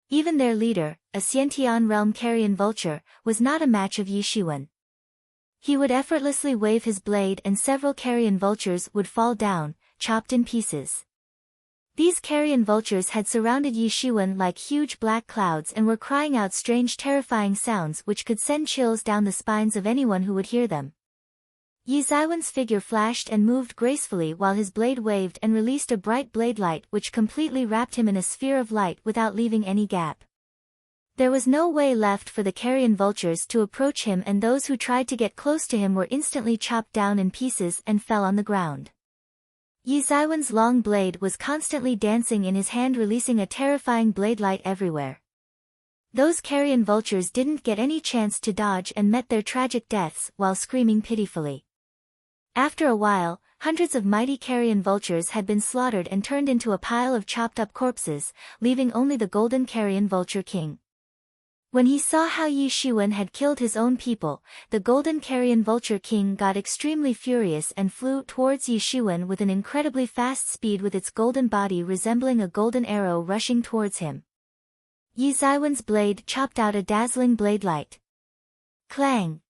Even their leader, a Xiantian realm carrion vulture, was not a match of Yishuan. He would effortlessly wave his blade and several carrion vultures would fall down, chopped in pieces. These carrion vultures had surrounded Yishuan like huge black clouds and were crying out strange terrifying sounds which could send chills down the spines of anyone who would hear them. Yizaiwan's figure flashed and moved gracefully while his blade waved and released a bright blade light which completely wrapped him in a sphere of light without leaving any gap. There was no way left for the carrion vultures to approach him and those who tried to get close to him were instantly chopped down in pieces and fell on the ground. Yizaiwan's long blade was constantly dancing in his hand releasing a terrifying blade light everywhere. Those carrion vultures didn't get any chance to dodge and met their tragic deaths while screaming pitifully. After a while, hundreds of mighty carrion vultures had been slaughtered and turned into a pile of chopped-up corpses, leaving only the golden carrion vulture king. When he saw how Yishuan had killed his own people, the golden carrion vulture king got extremely furious and flew towards Yishuan with an incredibly fast speed with its golden body resembling a golden arrow rushing towards him. Yizaiwan's blade chopped out a dazzling blade light. Clang!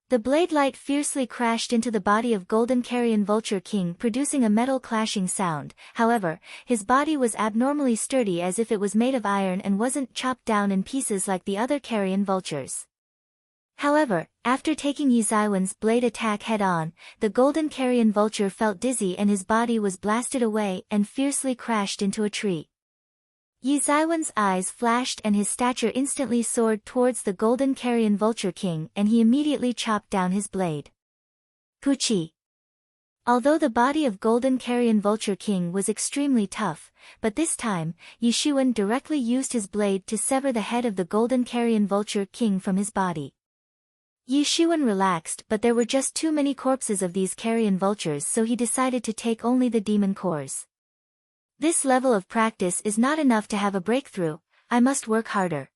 The blade light fiercely crashed into the body of golden carrion vulture king producing a metal clashing sound, however, his body was abnormally sturdy as if it was made of iron and wasn't chopped down in pieces like the other carrion vultures. However, after taking Yizaiwan's blade attack head-on, the golden carrion vulture felt dizzy and his body was blasted away and fiercely crashed into a tree. Yizaiwan's eyes flashed and his stature instantly soared towards the golden carrion vulture king and he immediately chopped down his blade. Puchi! Although the body of golden carrion vulture king was extremely tough, but this time, Yishuan directly used his blade to sever the head of the golden carrion vulture king from his body. Yishuan relaxed but there were just too many corpses of these carrion vultures so he decided to take only the demon cores. This level of practice is not enough to have a breakthrough, I must work harder.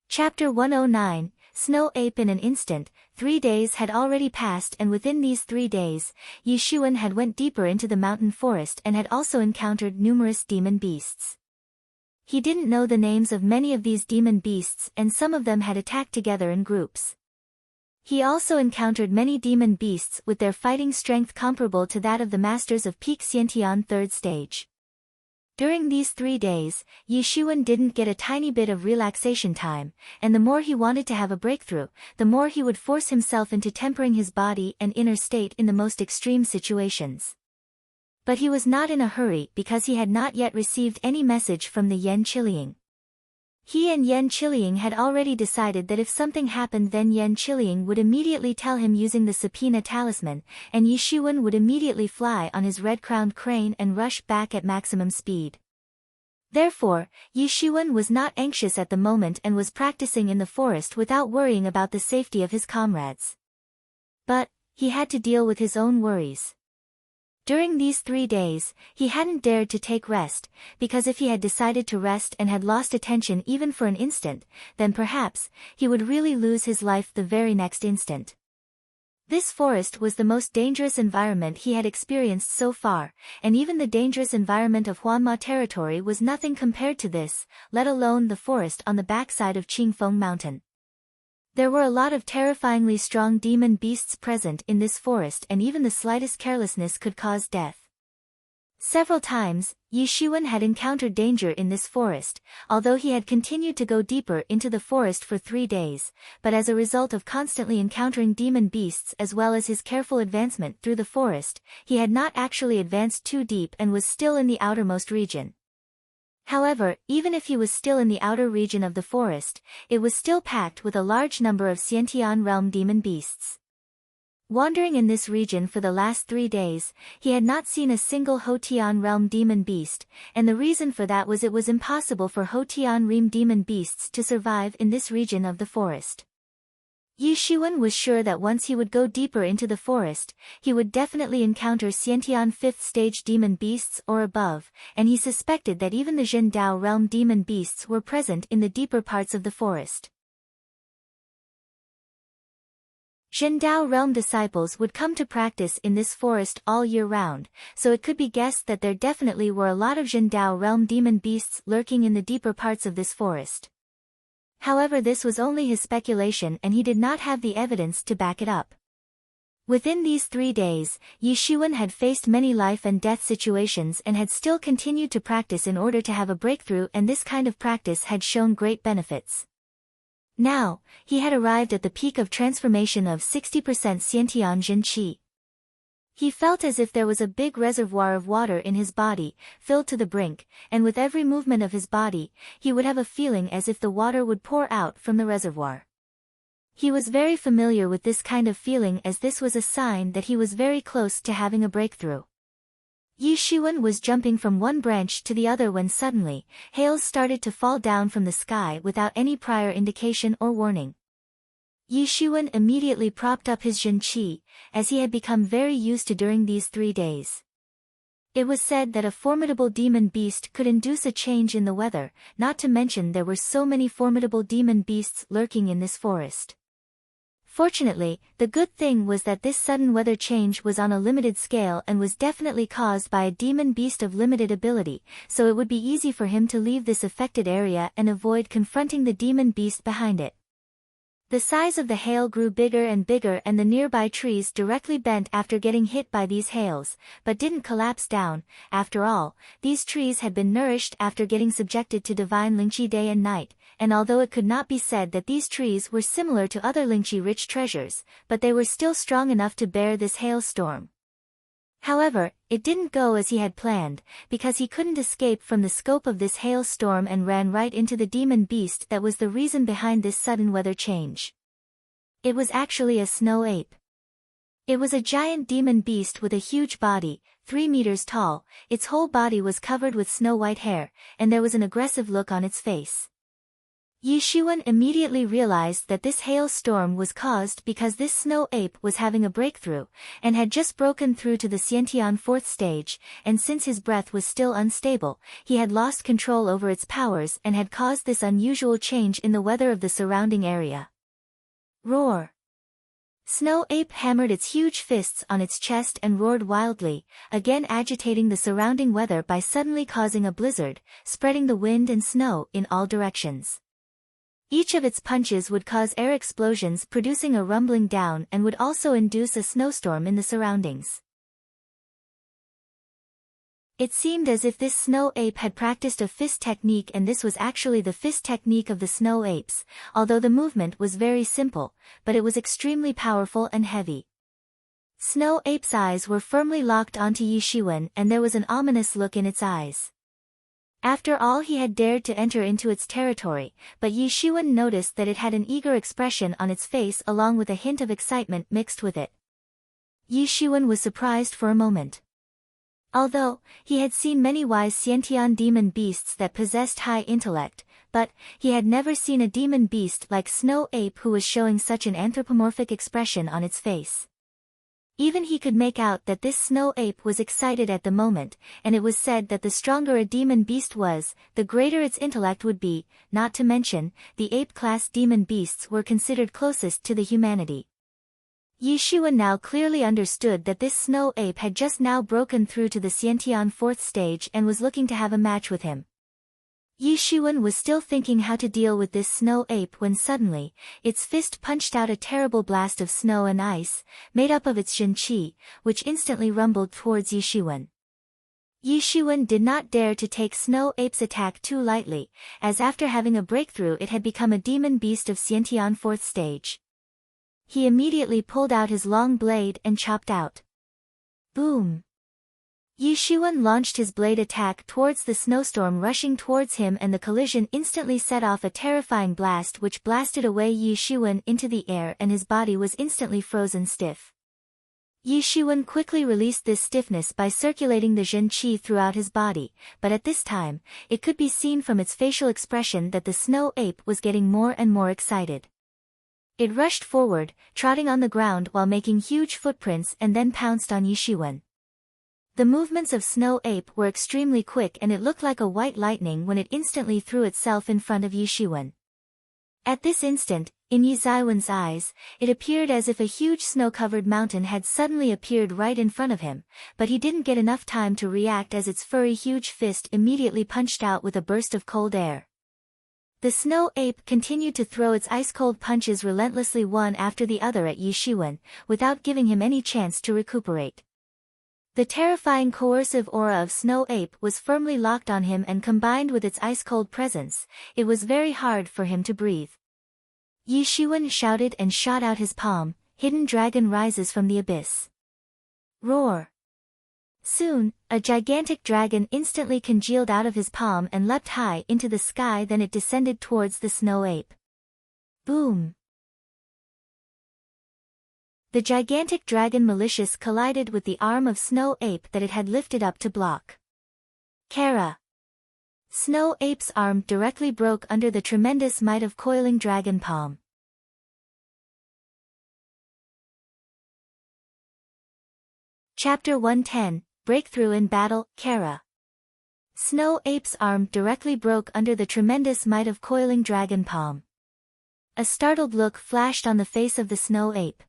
Chapter 109, Snow Ape in an instant. 3 days had already passed, and within these 3 days, Yishuan had went deeper into the mountain forest and had also encountered numerous demon beasts. He didn't know the names of many of these demon beasts, and some of them had attacked together in groups. He also encountered many demon beasts with their fighting strength comparable to that of the masters of Peak Xiantian 3rd stage. During these 3 days, Yishuan didn't get a tiny bit of relaxation time, and the more he wanted to have a breakthrough, the more he would force himself into tempering his body and inner state in the most extreme situations. But he was not in a hurry because he had not yet received any message from the Yan Qiliang. He and Yan Qiliang had already decided that if something happened, then Yan Qiliang would immediately tell him using the Subpoena talisman, and Yishuan would immediately fly on his red-crowned crane and rush back at maximum speed. Therefore, Yishuan was not anxious at the moment and was practicing in the forest without worrying about the safety of his comrades. But, he had to deal with his own worries. During these 3 days, he hadn't dared to take rest, because if he had decided to rest and had lost attention even for an instant, then perhaps, he would really lose his life the very next instant. This forest was the most dangerous environment he had experienced so far, and even the dangerous environment of Huanma territory was nothing compared to this, let alone the forest on the backside of Qingfeng Mountain. There were a lot of terrifyingly strong demon beasts present in this forest, and even the slightest carelessness could cause death. Several times, Yishuan had encountered danger in this forest, although he had continued to go deeper into the forest for 3 days, but as a result of constantly encountering demon beasts as well as his careful advancement through the forest, he had not actually advanced too deep and was still in the outermost region. However, even if he was still in the outer region of the forest, it was still packed with a large number of Xiantian realm demon beasts. Wandering in this region for the last 3 days, he had not seen a single Hotian realm demon beast, and the reason for that was it was impossible for Hotian realm demon beasts to survive in this region of the forest. Yishuan was sure that once he would go deeper into the forest, he would definitely encounter Xiantian 5th stage demon beasts or above, and he suspected that even the Zhendao realm demon beasts were present in the deeper parts of the forest. Zhendao realm disciples would come to practice in this forest all year round, so it could be guessed that there definitely were a lot of Zhendao realm demon beasts lurking in the deeper parts of this forest. However, this was only his speculation and he did not have the evidence to back it up. Within these 3 days, Yishuan had faced many life and death situations and had still continued to practice in order to have a breakthrough, and this kind of practice had shown great benefits. Now, he had arrived at the peak of transformation of 60% Xiantian Jin Qi. He felt as if there was a big reservoir of water in his body, filled to the brink, and with every movement of his body, he would have a feeling as if the water would pour out from the reservoir. He was very familiar with this kind of feeling, as this was a sign that he was very close to having a breakthrough. Yishuan was jumping from one branch to the other when suddenly, hails started to fall down from the sky without any prior indication or warning. Yishuan immediately propped up his Jin Qi, as he had become very used to during these 3 days. It was said that a formidable demon beast could induce a change in the weather, not to mention there were so many formidable demon beasts lurking in this forest. Fortunately, the good thing was that this sudden weather change was on a limited scale and was definitely caused by a demon beast of limited ability, so it would be easy for him to leave this affected area and avoid confronting the demon beast behind it. The size of the hail grew bigger and bigger, and the nearby trees directly bent after getting hit by these hails, but didn't collapse down. After all, these trees had been nourished after getting subjected to divine Lingqi day and night, and although it could not be said that these trees were similar to other Lingqi-rich treasures, but they were still strong enough to bear this hailstorm. However, it didn't go as he had planned, because he couldn't escape from the scope of this hailstorm and ran right into the demon beast that was the reason behind this sudden weather change. It was actually a snow ape. It was a giant demon beast with a huge body, 3 meters tall, its whole body was covered with snow-white hair, and there was an aggressive look on its face. Yishuan immediately realized that this hailstorm was caused because this snow ape was having a breakthrough, and had just broken through to the Xiantian 4th stage, and since his breath was still unstable, he had lost control over its powers and had caused this unusual change in the weather of the surrounding area. Roar! Snow Ape hammered its huge fists on its chest and roared wildly, again agitating the surrounding weather by suddenly causing a blizzard, spreading the wind and snow in all directions. Each of its punches would cause air explosions, producing a rumbling down, and would also induce a snowstorm in the surroundings. It seemed as if this snow ape had practiced a fist technique, and this was actually the fist technique of the snow apes, although the movement was very simple, but it was extremely powerful and heavy. Snow Ape's eyes were firmly locked onto Yi Shiwen, and there was an ominous look in its eyes. After all, he had dared to enter into its territory, but Yi Shiwen noticed that it had an eager expression on its face along with a hint of excitement mixed with it. Yi Shiwen was surprised for a moment. Although, he had seen many wise Xiantian demon beasts that possessed high intellect, but he had never seen a demon beast like Snow Ape who was showing such an anthropomorphic expression on its face. Even he could make out that this Snow Ape was excited at the moment, and it was said that the stronger a demon beast was, the greater its intellect would be, not to mention, the ape-class demon beasts were considered closest to the humanity. Yi Shiwen now clearly understood that this Snow Ape had just now broken through to the Xiantian 4th stage and was looking to have a match with him. Yi Shiwen was still thinking how to deal with this Snow Ape when suddenly, its fist punched out a terrible blast of snow and ice, made up of its Jin Qi, which instantly rumbled towards Yi Shiwen. Yi Shiwen did not dare to take Snow Ape's attack too lightly, as after having a breakthrough it had become a demon beast of Xiantian 4th stage. He immediately pulled out his long blade and chopped out. Boom! Yi Shiwen launched his blade attack towards the snowstorm rushing towards him, and the collision instantly set off a terrifying blast which blasted away Yi Shiwen into the air, and his body was instantly frozen stiff. Yi Shiwen quickly released this stiffness by circulating the Jin Qi throughout his body, but at this time, it could be seen from its facial expression that the Snow Ape was getting more and more excited. It rushed forward, trotting on the ground while making huge footprints, and then pounced on Yi Shiwen. The movements of Snow Ape were extremely quick, and it looked like a white lightning when it instantly threw itself in front of Yi Shiwen. At this instant, in Yi Ziwen's eyes, it appeared as if a huge snow-covered mountain had suddenly appeared right in front of him, but he didn't get enough time to react as its furry huge fist immediately punched out with a burst of cold air. The Snow Ape continued to throw its ice-cold punches relentlessly one after the other at Yi Shiwen, without giving him any chance to recuperate. The terrifying coercive aura of Snow Ape was firmly locked on him, and combined with its ice-cold presence, it was very hard for him to breathe. Yi Shiwen shouted and shot out his palm. Hidden dragon rises from the abyss. Roar! Soon, a gigantic dragon instantly congealed out of his palm and leapt high into the sky, then it descended towards the Snow Ape. Boom! The gigantic dragon malicious collided with the arm of Snow Ape that it had lifted up to block. Kara! Snow Ape's arm directly broke under the tremendous might of coiling dragon palm. Chapter 110, Breakthrough in Battle, Kara. Snow Ape's arm directly broke under the tremendous might of coiling dragon palm. A startled look flashed on the face of the Snow Ape.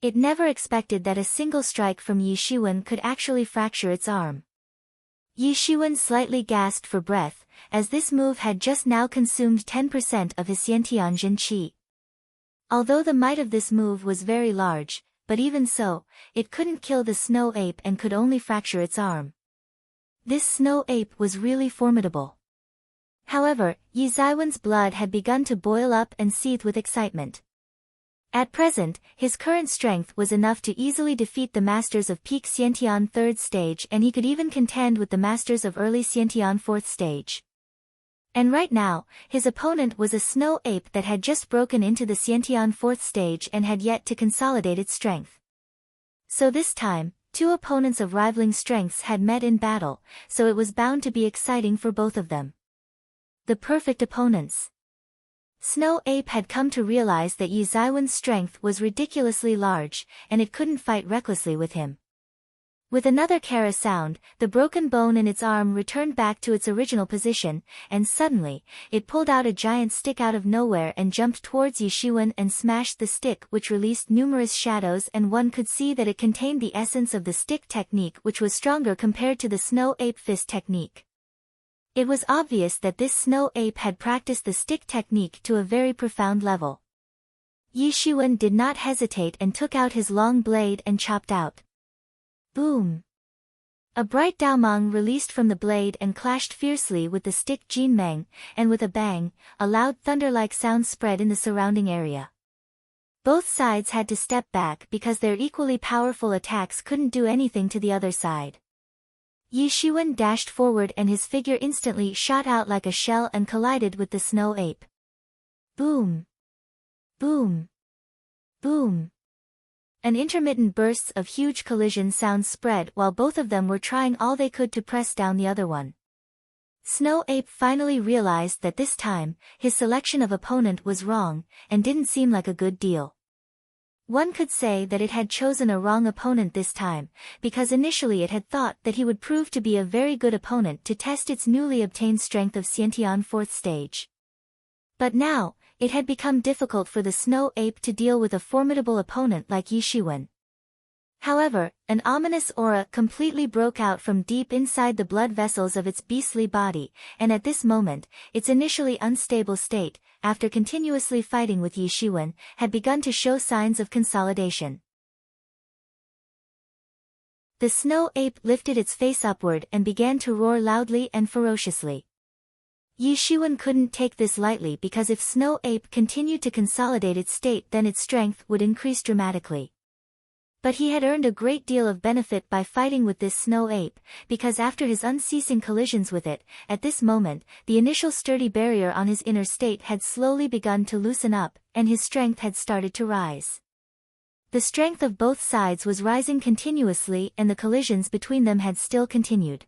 It never expected that a single strike from Yi Shiwen could actually fracture its arm. Yi Shiwen slightly gasped for breath, as this move had just now consumed 10% of his Xiantian Jin Qi. Although the might of this move was very large, but even so, it couldn't kill the Snow Ape and could only fracture its arm. This Snow Ape was really formidable. However, Yi Ziwen's blood had begun to boil up and seethe with excitement. At present, his current strength was enough to easily defeat the masters of peak Xiantian 3rd stage, and he could even contend with the masters of early Xiantian 4th stage. And right now, his opponent was a Snow Ape that had just broken into the Xiantian 4th stage and had yet to consolidate its strength. So this time, two opponents of rivaling strengths had met in battle, so it was bound to be exciting for both of them. The perfect opponents. Snow Ape had come to realize that Yi Ziwen's strength was ridiculously large, and it couldn't fight recklessly with him. With another kara sound, the broken bone in its arm returned back to its original position, and suddenly, it pulled out a giant stick out of nowhere and jumped towards Yishuan and smashed the stick, which released numerous shadows, and one could see that it contained the essence of the stick technique, which was stronger compared to the snow ape fist technique. It was obvious that this snow ape had practiced the stick technique to a very profound level. Yishuan did not hesitate and took out his long blade and chopped out. Boom! A bright daomang released from the blade and clashed fiercely with the stick Jinmeng, and with a bang, a loud thunder-like sound spread in the surrounding area. Both sides had to step back because their equally powerful attacks couldn't do anything to the other side. Yishuan dashed forward and his figure instantly shot out like a shell and collided with the snow ape. Boom! Boom! Boom! An intermittent bursts of huge collision sounds spread while both of them were trying all they could to press down the other one. Snow Ape finally realized that this time, his selection of opponent was wrong, and didn't seem like a good deal. One could say that it had chosen a wrong opponent this time, because initially it had thought that he would prove to be a very good opponent to test its newly obtained strength of Xiantian 4th stage. But now, it had become difficult for the snow ape to deal with a formidable opponent like Yishuan. However, an ominous aura completely broke out from deep inside the blood vessels of its beastly body, and at this moment, its initially unstable state, after continuously fighting with Yishuan, had begun to show signs of consolidation. The snow ape lifted its face upward and began to roar loudly and ferociously. Yishuan couldn't take this lightly because if Snow Ape continued to consolidate its state then its strength would increase dramatically. But he had earned a great deal of benefit by fighting with this Snow Ape, because after his unceasing collisions with it, at this moment, the initial sturdy barrier on his inner state had slowly begun to loosen up, and his strength had started to rise. The strength of both sides was rising continuously and the collisions between them had still continued.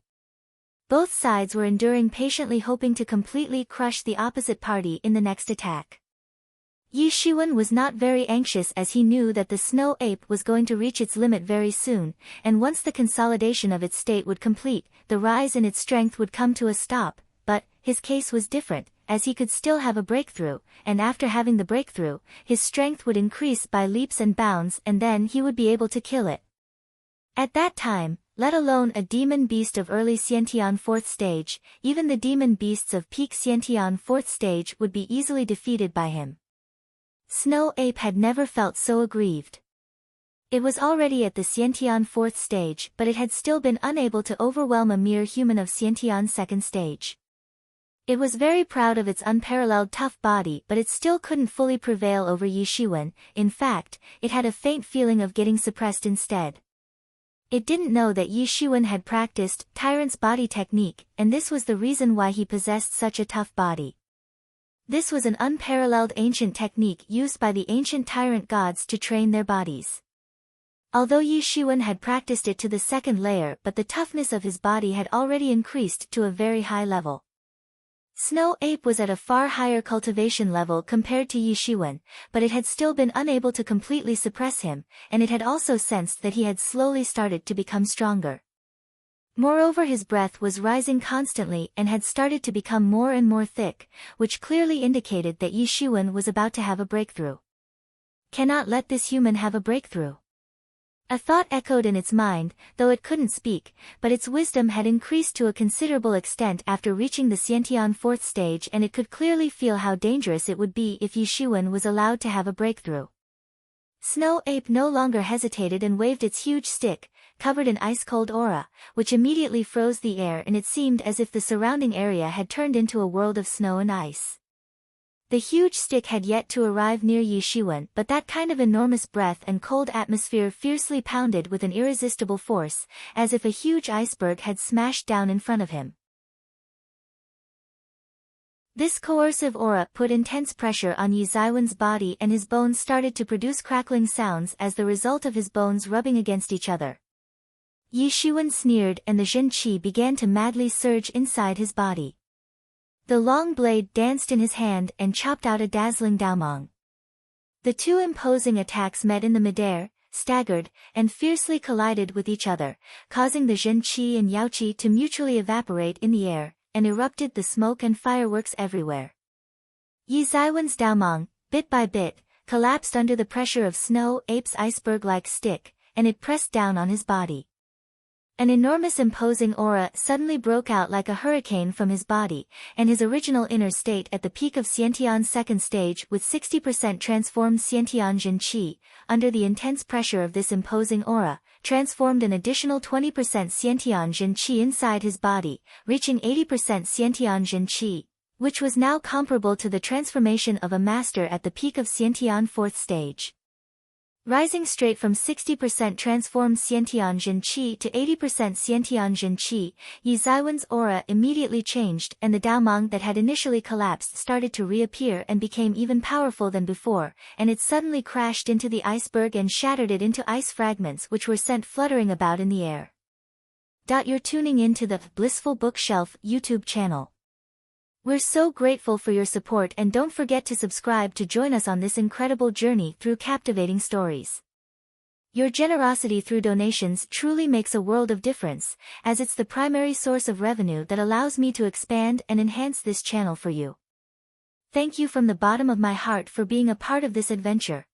Both sides were enduring patiently hoping to completely crush the opposite party in the next attack. Yishuan was not very anxious as he knew that the snow ape was going to reach its limit very soon, and once the consolidation of its state would complete, the rise in its strength would come to a stop, but his case was different, as he could still have a breakthrough, and after having the breakthrough, his strength would increase by leaps and bounds and then he would be able to kill it. At that time, let alone a demon beast of early Xiantian 4th stage, even the demon beasts of peak Xiantian 4th stage would be easily defeated by him. Snow Ape had never felt so aggrieved. It was already at the Xiantian 4th stage but it had still been unable to overwhelm a mere human of Xiantian 2nd stage. It was very proud of its unparalleled tough body but it still couldn't fully prevail over Yishuan, in fact, it had a faint feeling of getting suppressed instead. It didn't know that Yishuan had practiced Tyrant's body technique, and this was the reason why he possessed such a tough body. This was an unparalleled ancient technique used by the ancient tyrant gods to train their bodies. Although Yishuan had practiced it to the second layer but the toughness of his body had already increased to a very high level. Snow Ape was at a far higher cultivation level compared to Yishuan, but it had still been unable to completely suppress him, and it had also sensed that he had slowly started to become stronger. Moreover, his breath was rising constantly and had started to become more and more thick, which clearly indicated that Yishuan was about to have a breakthrough. Cannot let this human have a breakthrough. A thought echoed in its mind, though it couldn't speak, but its wisdom had increased to a considerable extent after reaching the Xiantian 4th stage and it could clearly feel how dangerous it would be if Yishuan was allowed to have a breakthrough. Snow Ape no longer hesitated and waved its huge stick, covered in ice-cold aura, which immediately froze the air and it seemed as if the surrounding area had turned into a world of snow and ice. The huge stick had yet to arrive near Yishuan, but that kind of enormous breath and cold atmosphere fiercely pounded with an irresistible force, as if a huge iceberg had smashed down in front of him. This coercive aura put intense pressure on Yizaiwan's body and his bones started to produce crackling sounds as the result of his bones rubbing against each other. Yishuan sneered and the Zhen Qi began to madly surge inside his body. The long blade danced in his hand and chopped out a dazzling daomang. The two imposing attacks met in the midair, staggered, and fiercely collided with each other, causing the Zhen Qi and Yao Qi to mutually evaporate in the air, and erupted the smoke and fireworks everywhere. Yi Zaiwen's Daomang, bit by bit, collapsed under the pressure of Snow Ape's iceberg-like stick, and it pressed down on his body. An enormous imposing aura suddenly broke out like a hurricane from his body, and his original inner state at the peak of Xiantian's second stage with 60% transformed Xiantian Zhen Qi, under the intense pressure of this imposing aura, transformed an additional 20% Xiantian Zhen Qi inside his body, reaching 80% Xiantian Zhen Qi, which was now comparable to the transformation of a master at the peak of Xiantian fourth stage. Rising straight from 60% transformed Xiantian Zhen Qi to 80% Xiantian Zhen Qi, Yi Zaiwen's aura immediately changed and the Daomang that had initially collapsed started to reappear and became even powerful than before, and it suddenly crashed into the iceberg and shattered it into ice fragments which were sent fluttering about in the air. You're tuning in to the Blissful Bookshelf YouTube channel. We're so grateful for your support, and don't forget to subscribe to join us on this incredible journey through captivating stories. Your generosity through donations truly makes a world of difference, as it's the primary source of revenue that allows me to expand and enhance this channel for you. Thank you from the bottom of my heart for being a part of this adventure.